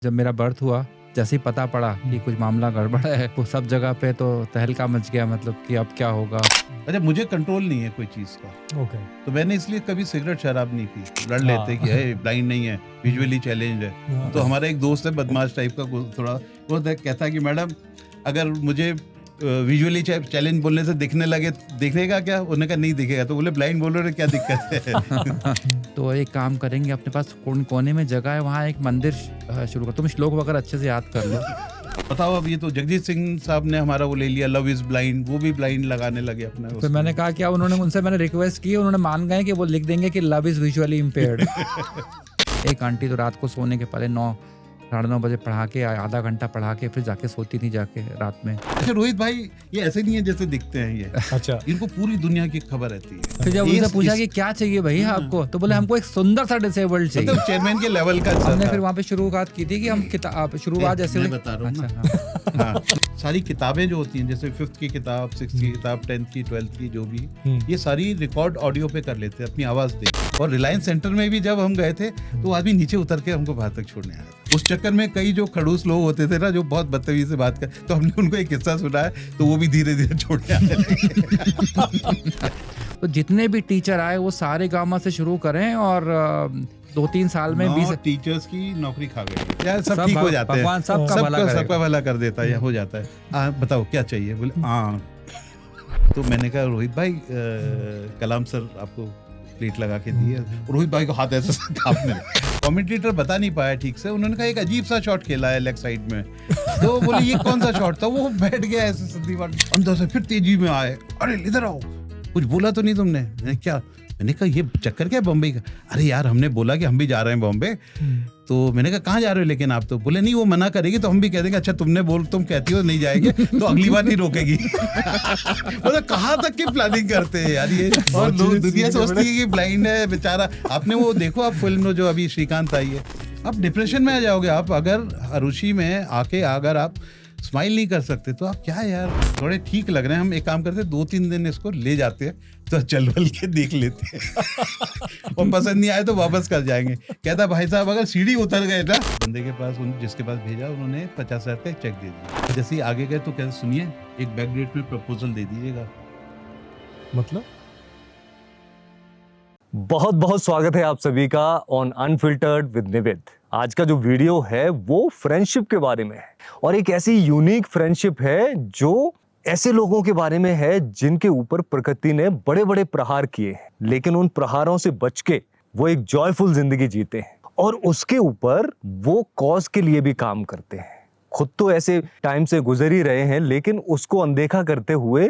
जब मेरा बर्थ हुआ, जैसे ही पता पड़ा कि कुछ मामला गड़बड़ है, तो सब जगह पे तो तहलका मच गया, मतलब कि अब क्या होगा। अच्छा, मुझे कंट्रोल नहीं है कोई चीज़ का। ओके। तो मैंने इसलिए कभी सिगरेट शराब नहीं पी। लड़ हाँ। लेते कि है ब्लाइंड नहीं है, विजुअली चैलेंज है। हाँ। तो हमारा एक दोस्त है बदमाश टाइप का, थोड़ा वो कहता है कि मैडम अगर मुझे विजुअली चैलेंज बोलने से दिखने लगे, दिखेगा क्या? उन्होंने कहा नहीं दिखेगा। तो बोले ब्लाइंड बोल रहे हो, क्या दिक्कत है? तो एक काम करेंगे, अपने पास कोने में जगह है, वहाँ एक मंदिर शुरू कर। तुम श्लोक वगैरह अच्छे से याद कर लो। बताओ, अब ये तो जगजीत सिंह साहब ने हमारा वो ले लिया, लव इज ब्लाइंड, वो भी ब्लाइंड लगाने लगे अपना। फिर मैंने कहा क्या, उन्होंने उनसे मैंने रिक्वेस्ट की, उन्होंने मान गए कि वो लिख देंगे कि लव इज विजुअली इम्पेयर्ड। एक आंटी तो रात को सोने के पहले 9-9:30 बजे पढ़ा के, आधा घंटा पढ़ा के फिर जाके सोती थी जाके रात में। अच्छा रोहित भाई, ये ऐसे नहीं है जैसे दिखते हैं ये। अच्छा। इनको पूरी दुनिया की खबर रहती है। फिर जब उनसे पूछा कि क्या चाहिए भैया आपको, तो बोले हमको एक सुंदर सा डिसेबल्ड चाहिए। मतलब चेयरमैन के लेवल का। हमने फिर वहाँ पे शुरुआत की थी कि हम किताब शुरुआत जैसे मैं बता रहा हूँ ना। अच्छा, हाँ। हाँ, सारी किताबें जो होती हैं, जैसे 5th की किताब, 6th की किताब, 10th की, 12th की, जो भी, ये सारी रिकॉर्ड ऑडियो पे कर लेते हैं, अपनी आवाज दे। और रिलायंस सेंटर में भी जब हम गए थे तो आदमी नीचे उतर के हमको बाहर तक छोड़ने आया था। उस चक्कर में कई जो खड़ूस लोग होते थे ना, जो बहुत बदतमीजी से बात कर, तो हमने उनको एक किस्सा सुनाया, तो वो भी धीरे धीरे छोड़ने आने लगे। तो जितने भी टीचर आए वो सारे गामा से शुरू करें, और 2-3 साल में 20 टीचर्स की नौकरी खा गई यार, सब ठीक हो जाते हैं। भगवान सबका भला कर देता है, हो जाता है। बताओ क्या चाहिए? बोले हाँ। तो मैंने कहा रोहित भाई, कलाम सर आपको प्लेट लगा के दिए। रोहित भाई को हाथ ऐसा कांपने लगा। कमेंटेटर बता नहीं पाया ठीक से, उन्होंने कहा एक अजीब सा शॉट खेला है लेग साइड में। तो बोले ये कौन सा शॉट था? वो बैठ गया ऐसे सीधी बात, अंदर से फिर तेजी में आए, अरे इधर आओ, कुछ बोला तो नहीं तुमने? मैंने क्या, मैंने कहा ये चक्कर क्या बॉम्बे का? अरे यार हमने बोला कि हम भी जा रहे हैं बॉम्बे। तो मैंने कहा कहाँ जा रहे हो लेकिन आप? तो बोले नहीं वो मना करेगी तो हम भी कह देंगे अच्छा तुम कहती हो नहीं जाएंगे तो अगली बार नहीं रोकेगी। मतलब कहाँ तक की प्लानिंग करते हैं यार ये। और लोग, दुनिया सोचती है कि ब्लाइंड है बेचारा। आपने वो देखो, आप फिल्म जो अभी श्रीकांत आई है, आप डिप्रेशन में आ जाओगे। आप अगर अरुषि में आके अगर आप स्माइल नहीं कर सकते तो आप क्या यार, थोड़े ठीक लग रहे हैं। हम एक काम करते हैं, 2-3 दिन इसको ले जाते हैं तो चल बल के देख लेते हैं। और पसंद नहीं आए तो वापस कर जाएंगे। कहता भाई साहब अगर सीढ़ी उतर गए ना, बंदे के पास, जिसके पास भेजा उन्होंने 50,000 का एक चेक दे दिया। जैसे ही आगे गए तो कहते सुनिए एक बैक डेट में प्रपोजल दे दीजिएगा। मतलब बहुत बहुत स्वागत है आप सभी का ऑन अनफिल्टर्ड विद निवेद। आज का जो वीडियो है वो फ्रेंडशिप के बारे में है, और एक ऐसी यूनिक फ्रेंडशिप है जो ऐसे लोगों के बारे में है जिनके ऊपर प्रकृति ने बड़े बड़े प्रहार किए हैं, लेकिन उन प्रहारों से बच के वो एक जॉयफुल जिंदगी जीते हैं, और उसके ऊपर वो कॉज के लिए भी काम करते हैं। खुद तो ऐसे टाइम से गुजर ही रहे हैं, लेकिन उसको अनदेखा करते हुए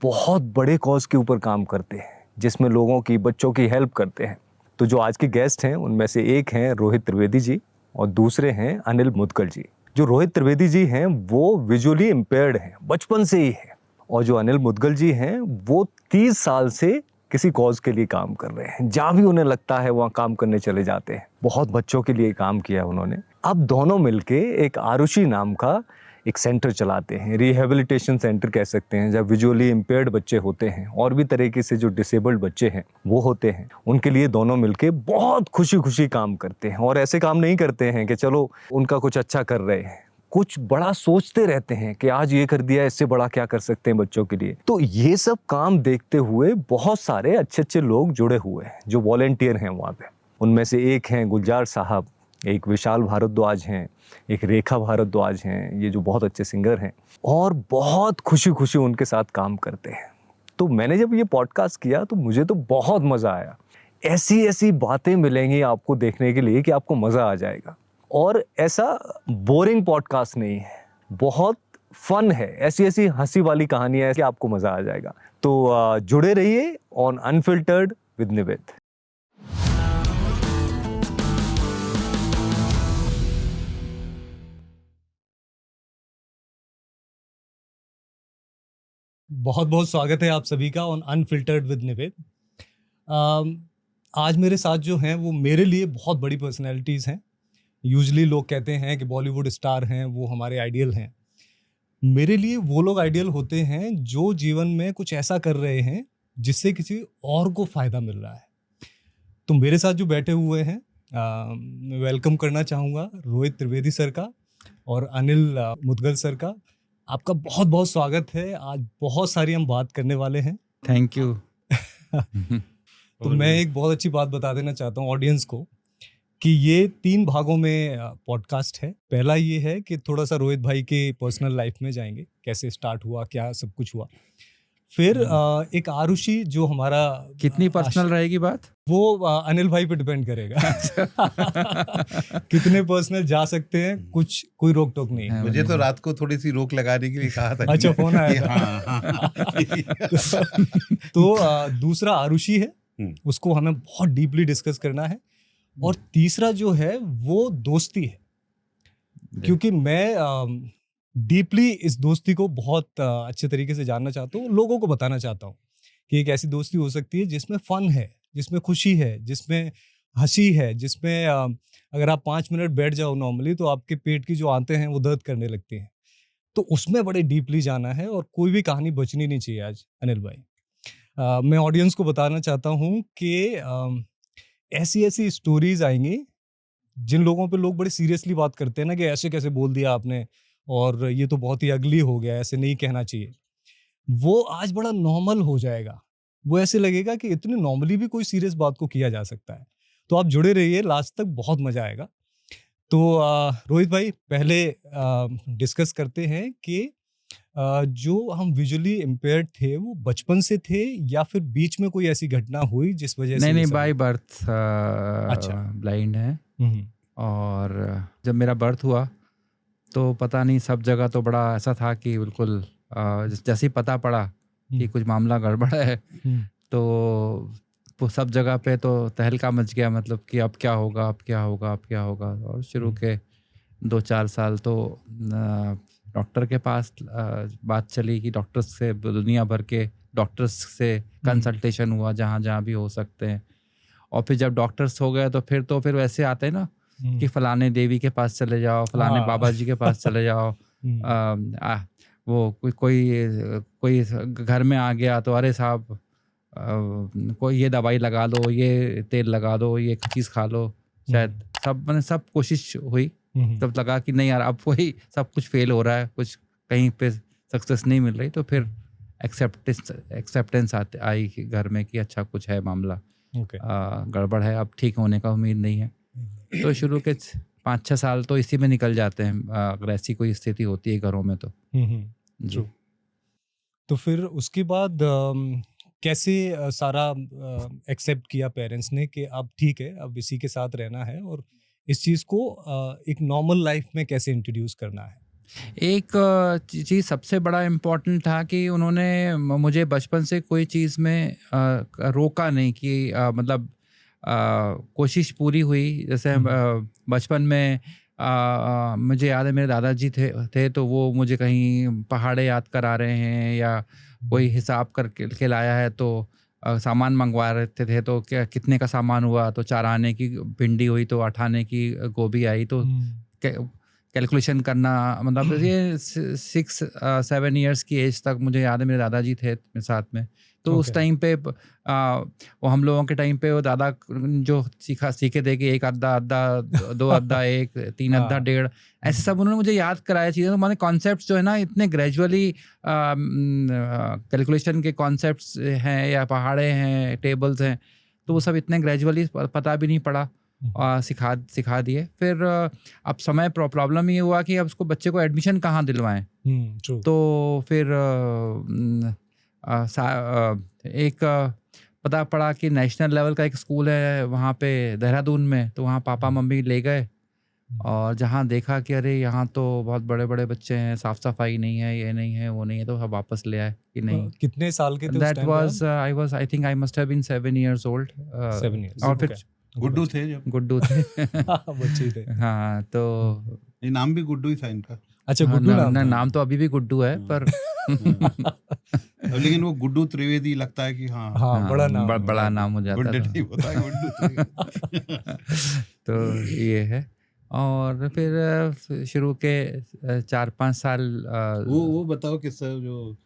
बहुत बड़े कॉज के ऊपर काम करते हैं, जिसमें लोगों की, बच्चों की हेल्प करते हैं। तो जो आज के गेस्ट हैं उनमें से एक हैं रोहित त्रिवेदी जी और दूसरे हैं अनिल मुदगल जी। जो रोहित त्रिवेदी जी हैं वो विजुअली इम्पेयर्ड हैं, बचपन से ही हैं, और जो अनिल मुदगल जी हैं वो 30 साल से किसी कॉज के लिए काम कर रहे हैं। जहाँ भी उन्हें लगता है वहाँ काम करने चले जाते हैं। बहुत बच्चों के लिए काम किया उन्होंने। अब दोनों मिलके एक आरुषि नाम का एक सेंटर चलाते हैं, रिहेबिलिटेशन सेंटर कह सकते हैं, जब विजुअली इम्पेयर्ड बच्चे होते हैं और भी तरीके से जो डिसेबल्ड बच्चे हैं वो होते हैं, उनके लिए दोनों मिलके बहुत खुशी खुशी काम करते हैं। और ऐसे काम नहीं करते हैं कि चलो उनका कुछ अच्छा कर रहे हैं, कुछ बड़ा सोचते रहते हैं कि आज ये कर दिया, इससे बड़ा क्या कर सकते हैं बच्चों के लिए। तो ये सब काम देखते हुए बहुत सारे अच्छे अच्छे लोग जुड़े हुए हैं जो वॉलेंटियर हैं वहाँ पे। उनमें से एक हैं गुलजार साहब, एक विशाल भारद्वाज हैं, एक रेखा भारद्वाज हैं, ये जो बहुत अच्छे सिंगर हैं, और बहुत खुशी खुशी उनके साथ काम करते हैं। तो मैंने जब ये पॉडकास्ट किया तो मुझे तो बहुत मज़ा आया। ऐसी ऐसी बातें मिलेंगी आपको देखने के लिए कि आपको मज़ा आ जाएगा। और ऐसा बोरिंग पॉडकास्ट नहीं है, बहुत फन है, ऐसी ऐसी हंसी वाली कहानियाँ है कि आपको मज़ा आ जाएगा। तो जुड़े रहिए ऑन अनफिल्टर्ड विद निवेद। बहुत बहुत स्वागत है आप सभी का ऑन अनफिल्टर्ड विद निवेद। आज मेरे साथ जो हैं वो मेरे लिए बहुत बड़ी पर्सनैलिटीज़ हैं। यूजुअली लोग कहते हैं कि बॉलीवुड स्टार हैं वो हमारे आइडियल हैं। मेरे लिए वो लोग आइडियल होते हैं जो जीवन में कुछ ऐसा कर रहे हैं जिससे किसी और को फ़ायदा मिल रहा है। तो मेरे साथ जो बैठे हुए हैं वेलकम करना चाहूँगा रोहित त्रिवेदी सर का और अनिल मुदगल सर का। आपका बहुत बहुत स्वागत है। आज बहुत सारी हम बात करने वाले हैं। Thank you. तो मैं एक बहुत अच्छी बात बता देना चाहता हूँ ऑडियंस को कि ये 3 भागों में पॉडकास्ट है। पहला ये है कि थोड़ा सा रोहित भाई के पर्सनल लाइफ में जाएंगे, कैसे स्टार्ट हुआ, क्या सब कुछ हुआ। फिर एक आरुषि जो हमारा कितनी पर्सनल रहेगी बात? वो अनिल भाई पे डिपेंड करेगा। कितने पर्सनल जा सकते हैं, कुछ कोई रोक टोक नहीं है। मुझे तो रात को थोड़ी सी रोक लगाने के लिए कहा था। अच्छा, फोन आया था। हाँ। तो दूसरा आरुषि है, उसको हमें बहुत डीपली डिस्कस करना है। और तीसरा जो है वो दोस्ती है, क्योंकि मैं डीपली इस दोस्ती को बहुत अच्छे तरीके से जानना चाहता हूँ, लोगों को बताना चाहता हूँ कि एक ऐसी दोस्ती हो सकती है जिसमें फन है, जिसमें खुशी है, जिसमें हंसी है, जिसमें अगर आप 5 मिनट बैठ जाओ नॉर्मली तो आपके पेट की जो आंतें हैं वो दर्द करने लगती हैं। तो उसमें बड़े डीपली जाना है और कोई भी कहानी बचनी नहीं चाहिए आज अनिल भाई। मैं ऑडियंस को बताना चाहता हूँ कि ऐसी ऐसी स्टोरीज आएंगी जिन लोगों पे लोग बड़े सीरियसली बात करते हैं ना कि ऐसे कैसे बोल दिया आपने और ये तो बहुत ही अगली हो गया, ऐसे नहीं कहना चाहिए। वो आज बड़ा नॉर्मल हो जाएगा। वो ऐसे लगेगा कि इतने नॉर्मली भी कोई सीरियस बात को किया जा सकता है। तो आप जुड़े रहिए लास्ट तक, बहुत मजा आएगा। तो रोहित भाई पहले डिस्कस करते हैं कि जो हम विजुअली इम्पेयर्ड थे वो बचपन से थे या फिर बीच में कोई ऐसी घटना हुई जिस वजह से? नहीं, बाय बर्थ अच्छा, ब्लाइंड है। और जब मेरा बर्थ हुआ तो पता नहीं, सब जगह तो बड़ा ऐसा था कि बिल्कुल जैसे ही पता पड़ा कि कुछ मामला गड़बड़ है तो वो सब जगह पे तो तहलका मच गया, मतलब कि अब क्या होगा, अब क्या होगा, अब क्या होगा। और शुरू के 2-4 साल तो डॉक्टर के पास बात चली कि डॉक्टर्स से, दुनिया भर के डॉक्टर्स से कंसल्टेशन हुआ जहाँ जहाँ भी हो सकते हैं। और फिर जब डॉक्टर्स हो गए तो फिर वैसे आते हैं ना कि फलाने देवी के पास चले जाओ, फलाने बाबा जी के पास चले जाओ। वो कोई घर में आ गया तो अरे साहब कोई ये दवाई लगा लो, ये तेल लगा दो, ये चीज़ खा लो। शायद मैंने सब कोशिश हुई, तब लगा कि नहीं यार अब वही सब कुछ फेल हो रहा है, कुछ कहीं पे सक्सेस नहीं मिल रही। तो फिर एक्सेप्टेंस आई घर में कि अच्छा कुछ है मामला, गड़बड़ है, अब ठीक होने का उम्मीद नहीं है। तो शुरू के 5-6 साल तो इसी में निकल जाते हैं अगर ऐसी कोई स्थिति होती है घरों में तो। जी। तो फिर उसके बाद कैसे सारा एक्सेप्ट किया पेरेंट्स ने कि अब ठीक है, अब इसी के साथ रहना है और इस चीज़ को एक नॉर्मल लाइफ में कैसे इंट्रोड्यूस करना है? एक चीज़ सबसे बड़ा इम्पोर्टेंट था कि उन्होंने मुझे बचपन से कोई चीज़ में रोका नहीं कि मतलब कोशिश पूरी हुई। जैसे बचपन में मुझे याद है मेरे दादाजी थे तो वो मुझे कहीं पहाड़े याद करा रहे हैं या कोई हिसाब करके लाया है तो सामान मंगवा रहे थे तो क्या कितने का सामान हुआ, तो 4 आने की भिंडी हुई तो 8 आने की गोभी आई, तो कैलकुलेशन करना, मतलब ये 6-7 ईयर्स की एज तक मुझे याद है मेरे दादाजी थे मेरे साथ में। तो उस टाइम पे वो हम लोगों के टाइम पे वो दादा जो सीखे थे कि 1 अद्दा 2 अद्दा 1 3 अद्दा 1.5 ऐसे सब उन्होंने मुझे याद कराया चीज़ें। तो मैंने कॉन्सेप्ट्स जो है ना इतने ग्रेजुअली कैलकुलेशन के कॉन्सेप्ट्स हैं या पहाड़े हैं, टेबल्स हैं, तो वो सब इतने ग्रेजुअली पता भी नहीं पड़ा, सिखा दिए। फिर अब समय प्रॉब्लम ये हुआ कि अब उसको बच्चे को एडमिशन कहाँ दिलवाएं। तो फिर एक पता पड़ा कि नेशनल लेवल का एक स्कूल है वहाँ पे देहरादून में, तो वहाँ पापा मम्मी ले गए और जहाँ देखा कि अरे यहाँ तो बहुत बड़े बड़े बच्चे हैं, साफ सफाई नहीं है, ये नहीं है, वो नहीं है, तो हम वापस ले आए कि नहीं। कितने साल के थे? That was I think I must have been 7 years old। 7 years। और फिर गुड्डू थे जब? गुड्डू थे। बच्चे थे। हाँ, तो ये नाम भी गुड्डू ही था इनका। अच्छा, गुड्डू नाम तो अभी भी गुड्डू है पर लेकिन वो गुड्डू त्रिवेदी लगता है कि हाँ बड़ा नाम हो जाता है, गुड्डू। तो ये है। और फिर शुरू के 4-5 साल वो बताओ किस्सा जो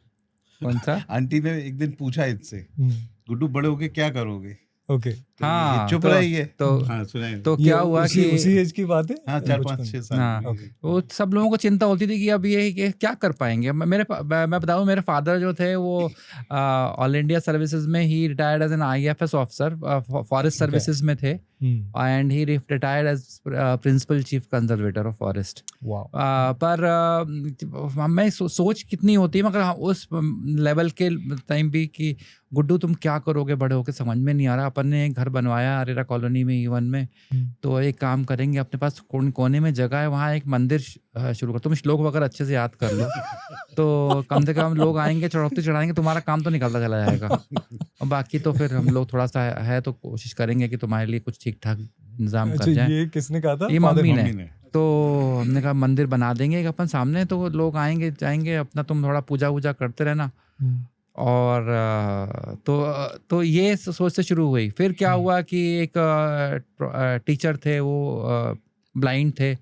कौन सा? आंटी ने एक दिन पूछा इससे, गुड्डू बड़े होके क्या करोगे? ओके। तो हाँ, ये चुप तो- रही है। तो हाँ सुनाइए। तो क्या हुआ कि उसी एज की बात है। हाँ 4-5-6 बचपन। साल हाँ, की। ओके। वो सब लोगों को चिंता होती थी कि अब ये क्या कर पाएंगे। मैं बताऊं, मेरे फादर जो थे वो ऑल इंडिया सर्विसेज में he retired as an IFS officer, forest Okay. Services में थे, and he retired as principal chief conservator of forest. Wow. पर मैं सोच कितनी होती है, मगर हाँ, उस लेवल के टाइम भी कि गुड्डू तुम क्या करोगे बड़े होके, समझ में नहीं आ रहा। अपन ने एक घर बनवाया अरेरा कॉलोनी में E1 में, तो एक काम करेंगे, अपने पास कोने में जगह है, वहाँ एक मंदिर शुरू कर। तुम श्लोक वगैरह अच्छे से याद कर लो तो कम से कम लोग आएंगे, चढ़ौती चढ़ाएंगे, तुम्हारा काम तो निकलता चला जाएगा। और बाकी तो फिर हम लोग थोड़ा सा है तो कोशिश करेंगे कि तुम्हारे लिए कुछ ठीक ठाक इंतजाम अच्छा, कर जाए। ये किसने कहा था? ये Father मम्मी ने। ने। तो हमने कहा मंदिर बना देंगे एक अपन सामने, तो लोग आएंगे जाएंगे, अपना तुम थोड़ा पूजा वूजा करते रहना। और तो ये सोच से शुरू हुई। फिर क्या हुआ कि एक टीचर थे, वो ब्लाइंड थे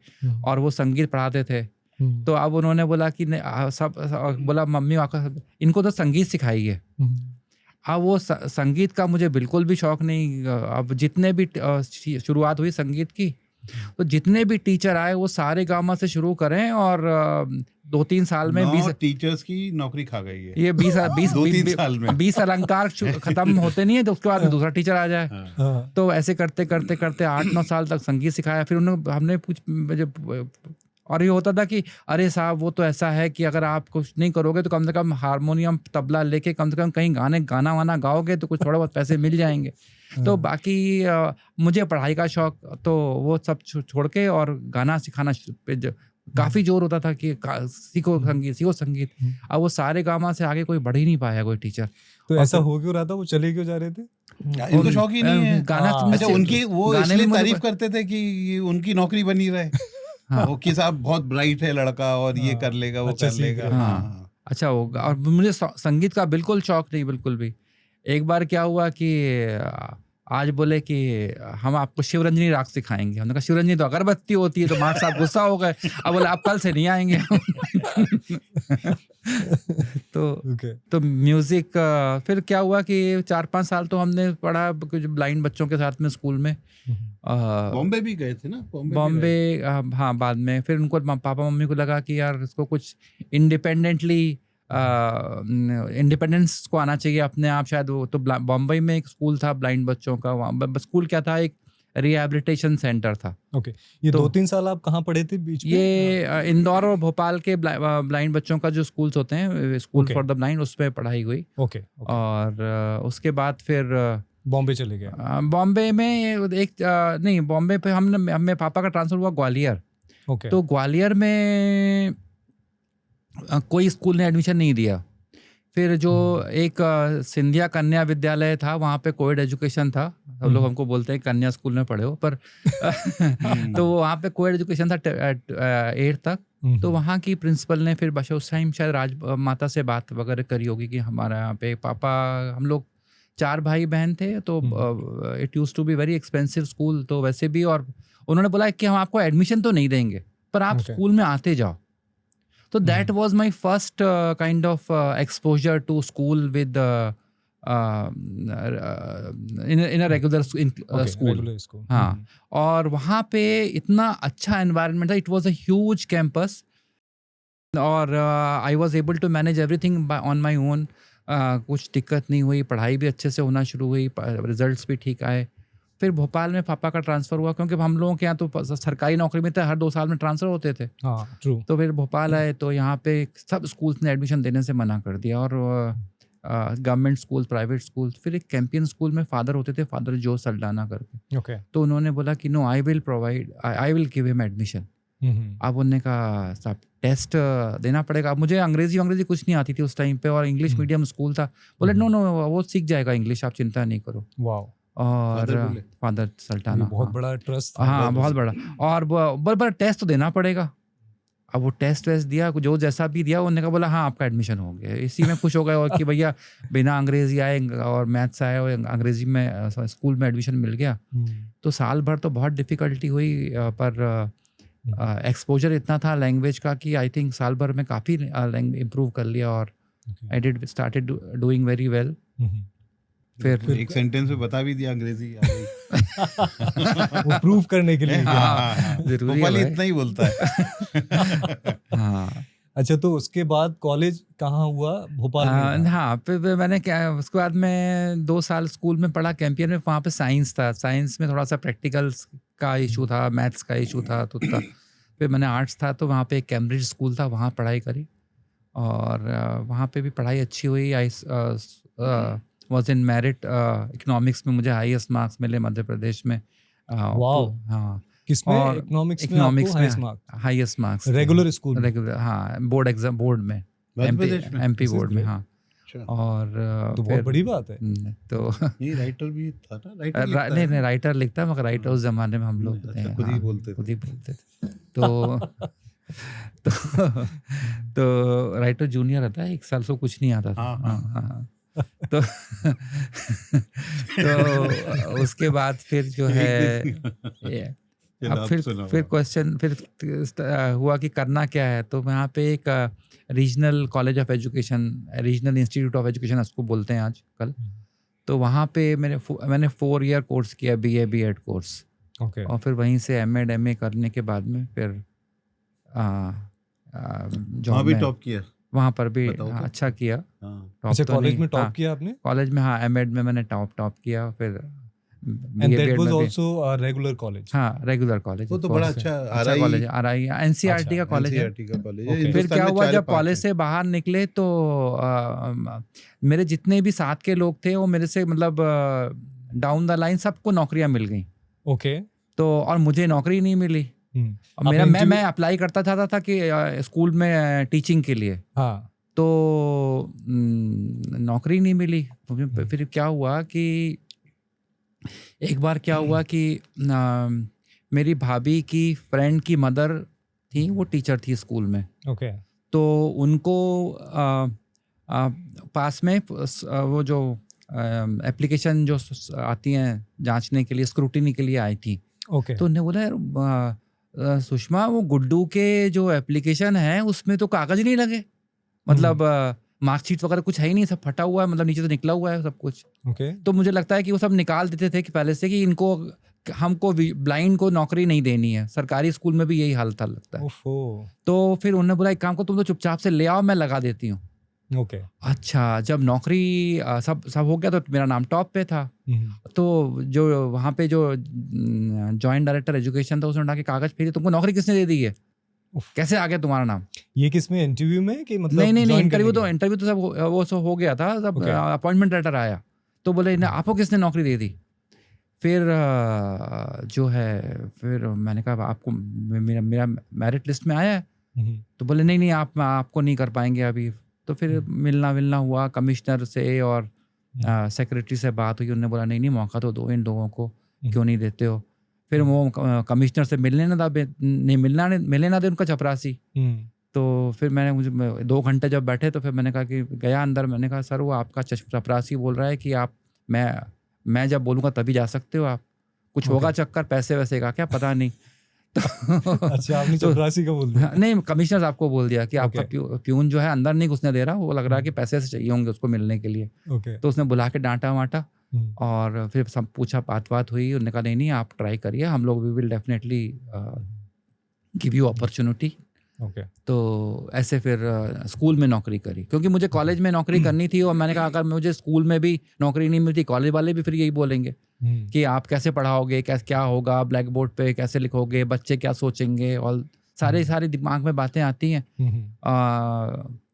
और वो संगीत पढ़ाते थे। तो अब उन्होंने बोला कि बोला मम्मी इनको तो संगीत सिखाइए। अब वो संगीत का मुझे बिल्कुल भी शौक नहीं। अब जितने भी शुरुआत हुई संगीत की, तो जितने भी टीचर आए वो सारे गामा से शुरू करें, और 2-3 साल में 9 टीचर्स की नौकरी खा गई है ये 2-3 साल में। 20 अलंकार खत्म होते नहीं है, तो उसके बाद में दूसरा टीचर आ जाए। हाँ। तो ऐसे करते करते करते 8-9 साल तक संगीत सिखाया। फिर हमने और ये होता था कि अरे साहब वो तो ऐसा है कि अगर आप कुछ नहीं करोगे तो कम से कम हारमोनियम तबला लेके कम से कम कहीं गाना वाना गाओगे तो कुछ थोड़ा बहुत पैसे मिल जाएंगे। तो बाकी मुझे पढ़ाई का शौक, तो वो सब छोड़ के और गाना सिखाना पे काफी जोर होता था कि सीखो संगीत। अब वो सारे गामा से आगे कोई बढ़ ही नहीं पाया कोई टीचर। तो ऐसा हो क्यों रहा था? वो चले क्यों जा रहे थे? इनको शौक ही नहीं है गाना। अच्छा उनकी वो गाने इसलिए में मुझे तारीफ करते थे कि उनकी नौकरी बनी रहे। हाँ। वो कि साहब बहुत ब्राइट है लड़का और ये कर लेगा वो अच्छा कर लेगा। सीख हाँ। अच्छा होगा। और मुझे संगीत का बिल्कुल शौक नहीं, बिल्कुल भी। एक बार क्या हुआ कि आज बोले कि हम आपको शिवरंजनी राग सिखाएंगे। हमने कहा शिवरंजनी तो अगरबत्ती होती है। तो मास्टर साहब गुस्सा हो गए। अब बोले आप कल से नहीं आएंगे। तो म्यूजिक फिर क्या हुआ कि 4-5 साल तो हमने पढ़ा कुछ ब्लाइंड बच्चों के साथ में स्कूल में। बॉम्बे भी गए थे ना? बॉम्बे हाँ बाद में। फिर उनको पापा मम्मी को लगा कि यार इसको कुछ इंडिपेंडेंस को आना चाहिए अपने आप। शायद वो तो बॉम्बे में एक स्कूल था ब्लाइंड बच्चों का। वहाँ स्कूल क्या था, एक रिहैबिलिटेशन सेंटर था। ओके। ये 2-3 साल आप कहाँ पढ़े थे बीच में? ये इंदौर और भोपाल के ब्लाइंड बच्चों का जो स्कूल्स होते हैं, स्कूल फॉर द ब्लाइंड, उस पर पढ़ाई हुई। ओके। और उसके बाद फिर बॉम्बे चले गए? बॉम्बे में एक नहीं, बॉम्बे पे हमें पापा का ट्रांसफर हुआ ग्वालियर। ओके। तो ग्वालियर में कोई स्कूल ने एडमिशन नहीं दिया। फिर जो एक सिंधिया कन्या विद्यालय था, वहाँ पे कोविड एजुकेशन था। सब लोग हमको बोलते हैं कन्या स्कूल में पढ़े हो, पर तो वहाँ पे कोविड एजुकेशन था 8 तक। तो वहाँ की प्रिंसिपल ने फिर बस उस टाइम शायद राजमाता से बात वगैरह करी होगी कि हमारा यहाँ पे पापा, हम लोग 4 भाई बहन थे, तो it use to be very expensive school. तो वैसे भी, और उन्होंने बोला कि हम आपको एडमिशन तो नहीं देंगे पर आप स्कूल में आते जाओ। तो that was my first kind of exposure to school within a regular school. हाँ, और वहाँ पे इतना अच्छा एनवायरनमेंट था। It was a huge campus, और I was able to manage everything on my own. कुछ दिक्कत नहीं हुई, पढ़ाई भी अच्छे से होना शुरू हुई, रिजल्ट्स भी ठीक आए। फिर भोपाल में पापा का ट्रांसफ़र हुआ, क्योंकि हम लोगों के यहाँ तो सरकारी नौकरी में तो हर 2 साल में ट्रांसफ़र होते थे। हाँ, ट्रू। तो फिर भोपाल आए, तो यहाँ पे सब स्कूल्स ने एडमिशन देने से मना कर दिया, और गवर्नमेंट स्कूल, प्राइवेट स्कूल। फिर एक कैंपियन स्कूल में फादर होते थे, फादर जो सल्डाना करके। ओके। तो उन्होंने बोला कि no, I will give him admission. अब उन्होंने कहा साहब टेस्ट देना पड़ेगा। अब मुझे अंग्रेजी कुछ नहीं आती थी उस टाइम पे, और इंग्लिश मीडियम स्कूल था। बोले नो वो सीख जाएगा इंग्लिश, आप चिंता नहीं करो। वाओ। और फादर सल्टाना, बहुत बड़ा ट्रस्ट। हाँ बहुत बड़ा। और बड़ा टेस्ट तो देना पड़ेगा। अब वो टेस्ट दिया, जो जैसा भी दिया, उन्होंने कहा बोला हाँ आपका एडमिशन हो गया। इसी में खुश हो गए, और कि भैया बिना अंग्रेजी आए और मैथ्स आए और अंग्रेजी में स्कूल में एडमिशन मिल गया। तो साल भर तो बहुत डिफिकल्टी हुई, पर एक्सपोजर इतना था लैंग्वेज का कि आई थिंक साल भर में काफ़ी इम्प्रूव कर लिया, और I did started doing very well. फिर एक सेंटेंस में बता भी दिया अंग्रेजी आ गई। वो प्रूव करने के लिए। जरूरी है भोपाली भाई। इतना ही बोलता है। हाँ अच्छा, तो उसके बाद कॉलेज कहाँ हुआ? भोपाल में ही था? हाँ फिर मैंने क्या, उसके बाद मैं 2 साल स्कूल में पढ़ा कैंपियन में। वहाँ पे साइंस था, साइंस में थोड़ा सा प्रैक्टिकल्स का इशू था, मैथ्स का इशू था तो फिर मैंने आर्ट्स था तो वहाँ पे एक कैम्ब्रिज स्कूल था, वहाँ पढ़ाई करी और वहाँ पे भी पढ़ाई अच्छी हुई। I was in merit economics में, मुझे हाईएस्ट मार्क्स मिले मध्य प्रदेश में। वाओ। हाँ किसमें? और इकोनॉमिक्स में इकोनॉमिक्स हाईएस्ट में marks? Highest marks regular school में? रेगुलर, हाँ बोर्ड एग्जाम, बोर्ड में मध्य प्रदेश में? एमपी This is बोर्ड में। great. हाँ अच्छा, और तो बहुत फिर बड़ी बात है। तो ये राइटर भी था ना, राइटर लिखता नहीं है नहीं ना? राइटर लिखता, मगर राइटर उस जमाने में हम लोग अच्छा, थे, खुद ही हाँ, बोलते थे। खुद ही बोलते थे। तो तो राइटर जूनियर रहता है 1 साल, से कुछ नहीं आता था। हाँ, हाँ हाँ। हाँ तो तो उसके बाद फिर जो है ये, चलो, अब अब फिर सुनाओ फिर आप। क्वेश्चन फिर हुआ कि करना क्या है। तो वहाँ पे एक regional college of education, regional institute of education उसको बोलते हैं आज कल। तो वहाँ पे मैंने 4 ईयर कोर्स किया, BA B.Ed कोर्स। ओके। और फिर वहीं से M.Ed MA करने के बाद में फिर वहाँ जॉब भी में, टॉप किया? वहाँ पर भी बताओ तो। अच्छा किया। हाँ। टॉप अच्छा, तो कॉलेज नहीं, में टॉप हाँ, किया आपने? कॉलेज में हाँ M.Ed में मैंने टॉप किया। फिर एंड दैट B.A. वाज में भी, आल्सो रेगुलर कॉलेज? हाँ रेगुलर कॉलेज। वो तो बड़ा अच्छा अच्छा कॉलेज, RI NCERT अच्छा, का कॉलेज है। NCERT का कॉलेज Okay. है। फिर हिंदुस्तान क्या में हुआ, 4 जब 5 कॉलेज हैं। से बाहर निकले तो मेरे जितने भी साथ के लोग थे वो मेरे से मतलब डाउन द लाइन सबको नौकरियां मिल गई। ओके। तो और मुझे नौकरी नहीं मिली। और मेरा आपने मैं अप्लाई करता था कि स्कूल में टीचिंग के लिए, हाँ। तो नौकरी नहीं मिली। फिर क्या हुआ कि एक बार क्या हुआ कि मेरी भाभी की फ्रेंड की मदर थी, वो टीचर थी स्कूल में। ओके। तो उनको पास में वो जो एप्लीकेशन जो आती हैं जांचने के लिए, स्क्रूटिनी के लिए आई थी। ओके। तो उन्हें बोला, यार सुषमा, वो गुड्डू के जो एप्लीकेशन है उसमें तो कागज नहीं लगे, मतलब मार्कशीट वगैरह कुछ है ही नहीं, सब फटा हुआ है, मतलब नीचे से निकला हुआ है सब कुछ। ओके। तो मुझे लगता है कि वो सब निकाल देते थे कि पहले से कि इनको, हमको ब्लाइंड को नौकरी नहीं देनी है। सरकारी स्कूल में भी यही हाल था लगता है। ओफो। तो फिर उन्होंने बोला, एक काम को तुम तो चुपचाप से ले आओ, मैं लगा देती हूँ। ओके। अच्छा, जब नौकरी सब हो गया तो मेरा नाम टॉप पे था। तो जो वहाँ पे जो जॉइंट डायरेक्टर एजुकेशन था, उसने उठा के कागज फेरे, तुमको नौकरी किसने दे दी है, कैसे आ गया तुम्हारा नाम? ये किसमें, इंटरव्यू में कि मतलब? नहीं join इंटरव्यू करने तो सब वो सब हो गया था, सब Okay. अपॉइंटमेंट लेटर आया। तो बोले ना, आपको किसने नौकरी दे दी? फिर जो है, फिर मैंने कहा आपको, मेरा मेरिट लिस्ट में आया है। के? तो बोले नहीं आपको नहीं कर पाएंगे अभी। तो फिर मिलना हुआ कमिश्नर से और सेक्रेटरी से बात हुई। उन्होंने बोला नहीं मौका तो दो इन लोगों को, क्यों नहीं देते हो? फिर वो कमिश्नर से मिलने ना दे उनका चपरासी। तो फिर मुझे 2 घंटे जब बैठे तो फिर मैंने कहा कि गया अंदर, मैंने कहा सर वो आपका चपरासी बोल रहा है कि आप मैं जब बोलूँगा तभी जा सकते हो आप, कुछ होगा चक्कर पैसे वैसे का क्या पता नहीं। तो अच्छा, आपने चपरासी का बोल दिया? नहीं, कमिश्नर साहब को बोल दिया कि आपका प्यून जो है अंदर नहीं घुसने दे रहा, वो लग रहा है कि पैसे से चाहिए होंगे उसको मिलने के लिए। तो उसने बुला के डांटा वाटा और फिर सब पूछा, बात हुई। उन्होंने कहा नहीं आप ट्राई करिए, हम लोग we will definitely give you opportunity. Okay. तो ऐसे फिर स्कूल में नौकरी करी, क्योंकि मुझे कॉलेज में नौकरी करनी थी। और मैंने कहा अगर मुझे स्कूल में भी नौकरी नहीं मिलती, कॉलेज वाले भी फिर यही बोलेंगे कि आप कैसे पढ़ाओगे, क्या होगा, ब्लैक बोर्ड पे कैसे लिखोगे, बच्चे क्या सोचेंगे, और सारी दिमाग में बातें आती हैं।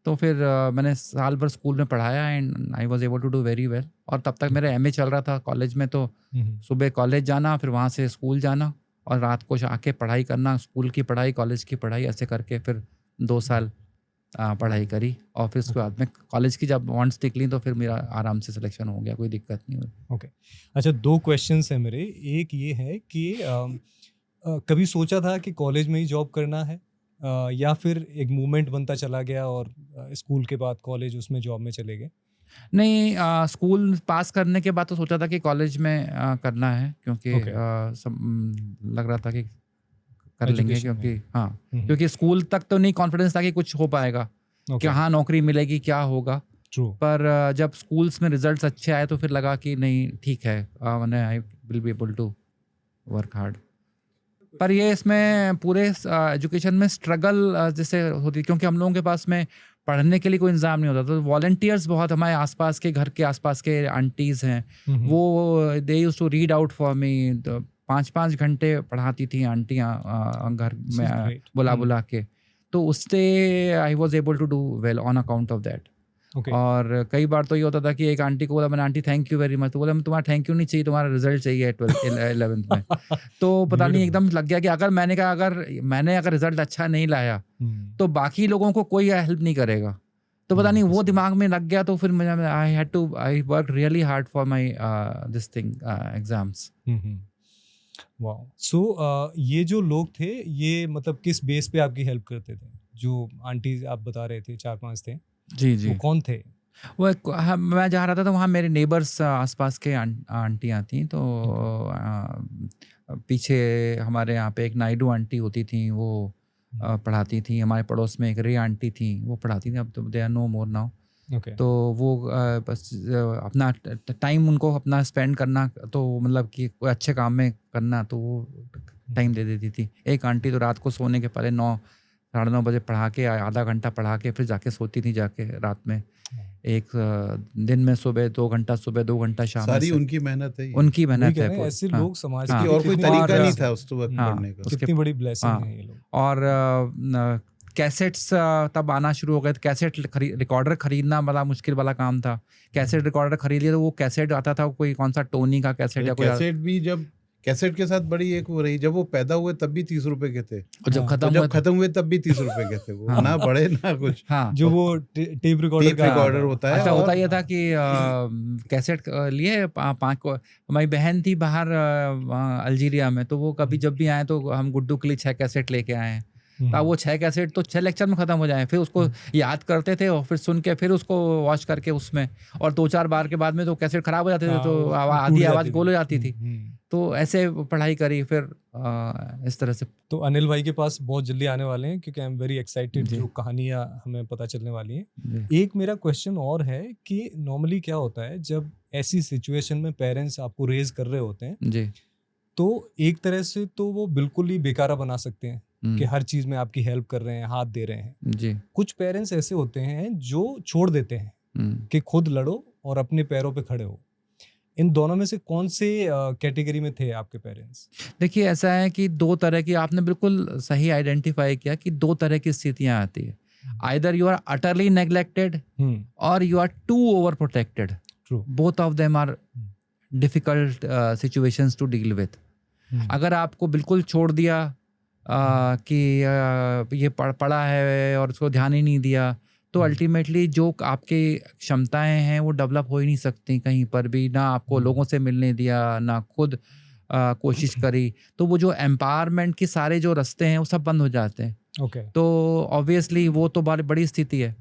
तो फिर मैंने साल भर स्कूल में पढ़ाया and I was able to do very well. और तब तक मेरा MA चल रहा था कॉलेज में। तो सुबह कॉलेज जाना, फिर वहाँ से स्कूल जाना, और रात को आके पढ़ाई करना, स्कूल की पढ़ाई, कॉलेज की पढ़ाई, ऐसे करके फिर 2 साल पढ़ाई करी। और फिर उसके बाद में कॉलेज की जब वॉन्ट्स निकली तो फिर मेरा आराम से सिलेक्शन हो गया, कोई दिक्कत नहीं हुई। ओके। अच्छा, 2 क्वेश्चंस हैं मेरे। एक ये है कि कभी सोचा था कि कॉलेज में ही जॉब करना है, या फिर एक मूवमेंट बनता चला गया और स्कूल के बाद कॉलेज, उसमें जॉब में चले गए? नहीं, स्कूल पास करने के बाद तो सोचा था कि कॉलेज में करना है, क्योंकि लग रहा था कि कर लेंगे, क्योंकि क्योंकि स्कूल तक तो नहीं कॉन्फिडेंस था कि कुछ हो पाएगा, कि हाँ नौकरी मिलेगी, क्या होगा। ट्रू। पर जब स्कूल्स में रिजल्ट्स अच्छे आए तो फिर लगा कि नहीं ठीक है, मैंने I will be able to work hard. पर ये इसमें पूरे एजुकेशन में स्ट्रगल जैसे होती, क्योंकि हम लोगों के पास में पढ़ने के लिए कोई इंतजाम नहीं होता, तो वॉलंटियर्स बहुत हमारे आसपास के घर के आसपास के आंटीज़ हैं, वो they used to read out for me, 5-5 घंटे पढ़ाती थी आंटियाँ घर में बुला के, तो उससे I was able to do well on account of that. Okay. और कई बार तो ये होता था कि एक आंटी को बोला मैंने, aunty thank you very much, तो बोला तुम्हारा थैंक यू नहीं चाहिए, तुम्हारा रिजल्ट चाहिए 11th में। तो पता नहीं एकदम लग गया कि अगर मैंने अगर रिजल्ट अच्छा नहीं लाया तो बाकी लोगों को कोई हेल्प नहीं करेगा, तो पता नहीं वो दिमाग में लग गया, तो फिर I work really hard for my this thing exams. Wow. So ये जो लोग थे ये मतलब किस बेस पे आपकी हेल्प करते थे? जो आंटी आप बता रहे थे 4-5 थे, जी जी, वो कौन थे? मैं जहाँ रहता था वहाँ मेरे नेबर्स आसपास के आंटियाँ थी, तो पीछे हमारे यहाँ पे एक नायडू आंटी होती थी, वो पढ़ाती थी। हमारे पड़ोस में एक रे आंटी थी, वो पढ़ाती थी, अब तो they are no more now. Okay. तो वो बस अपना टाइम उनको अपना स्पेंड करना, तो मतलब कि कोई अच्छे काम में करना, तो वो टाइम दे देती थी। एक आंटी तो रात को सोने के पहले 9-9:30 बजे पढ़ा के, आधा घंटा पढ़ा के फिर जाके सोती थी जाके रात में। एक दिन में सुबह 2 घंटा, सुबह 2 घंटा, शाम में सारी से। उनकी मेहनत है ये। उनकी वही मेहनत कह है रहे हैं, ऐसे हाँ, लोग समाज हाँ। के और कोई कितनी तरीका बड़ी नहीं blessing था है। उस वक्त हाँ, पढ़ने का। उसके कितनी बड़ी ब्लेसिंग हाँ। है ये लोग। और कैसेट्स तब आना शुरू हो गए, तो कैसेट रिकॉर्डर खरीदना बड़ा मुश्किल वाला काम था। कैसेट रिकॉर्डर खरीद लिया तो वो कैसेट आता था कोई कौन सा टोनी का कैसेट या कोई, कैसेट भी जब कैसेट के साथ बड़ी एक वो रही, जब वो पैदा हुए तब भी 30 रुपए के थे, और जब हाँ, तो खत्म जब हुआ खत्म हुए तब भी 30 रुपए के थे वो, हाँ। ना बढ़े ना कुछ। हाँ, जो वो टेप रिकॉर्डर टेप रिकॉर्डर होता है। अच्छा और होता ये था कि कैसेट लिए 5 को, हमारी बहन थी बाहर अल्जीरिया में, तो वो कभी जब भी आए तो हम गुड्डू के लिए 6 कैसेट लेके आए हैं। तो वो 6 कैसेट तो 6 लेक्चर में ख़त्म हो जाए, फिर उसको याद करते थे और फिर सुन के फिर उसको वॉच करके उसमें, और 2-4 बार के बाद में तो कैसेट ख़राब हो जाते थे, तो आधी आवाज़ गोल हो जाती थी। तो ऐसे पढ़ाई करी फिर इस तरह से। तो अनिल भाई के पास बहुत जल्दी आने वाले हैं, क्योंकि आई एम वेरी एक्साइटेड जी। जो कहानियां हमें पता चलने वाली हैं। जी। एक मेरा क्वेश्चन और है कि नॉर्मली क्या होता है जब ऐसी सिचुएशन में पेरेंट्स आपको रेज कर रहे होते हैं, जी। तो एक तरह से तो वो बिल्कुल ही बेकारा बना सकते हैं कि हर चीज में आपकी हेल्प कर रहे हैं, हाथ दे रहे हैं। जी। कुछ पेरेंट्स ऐसे होते हैं जो छोड़ देते हैं कि खुद लड़ो और अपने पैरों पे खड़े हो। इन दोनों में से कौन से कैटेगरी में थे आपके पेरेंट्स? देखिए ऐसा है कि 2 तरह की, आपने बिल्कुल सही आइडेंटिफाई किया कि 2 तरह की स्थितियां आती है। Either you are utterly neglected और you are too over protected. True. Both of them are difficult situations to deal with. अगर आपको बिल्कुल छोड़ दिया कि ये पढ़ा है और उसको ध्यान ही नहीं दिया, तो अल्टीमेटली जो आपकी क्षमताएं हैं वो डेवलप हो ही नहीं सकती कहीं पर भी, ना आपको लोगों से मिलने दिया, ना खुद कोशिश करी, तो वो जो एम्पावरमेंट के सारे जो रास्ते हैं वो सब बंद हो जाते हैं। ओके। तो ऑब्वियसली वो तो बड़ी स्थिति है।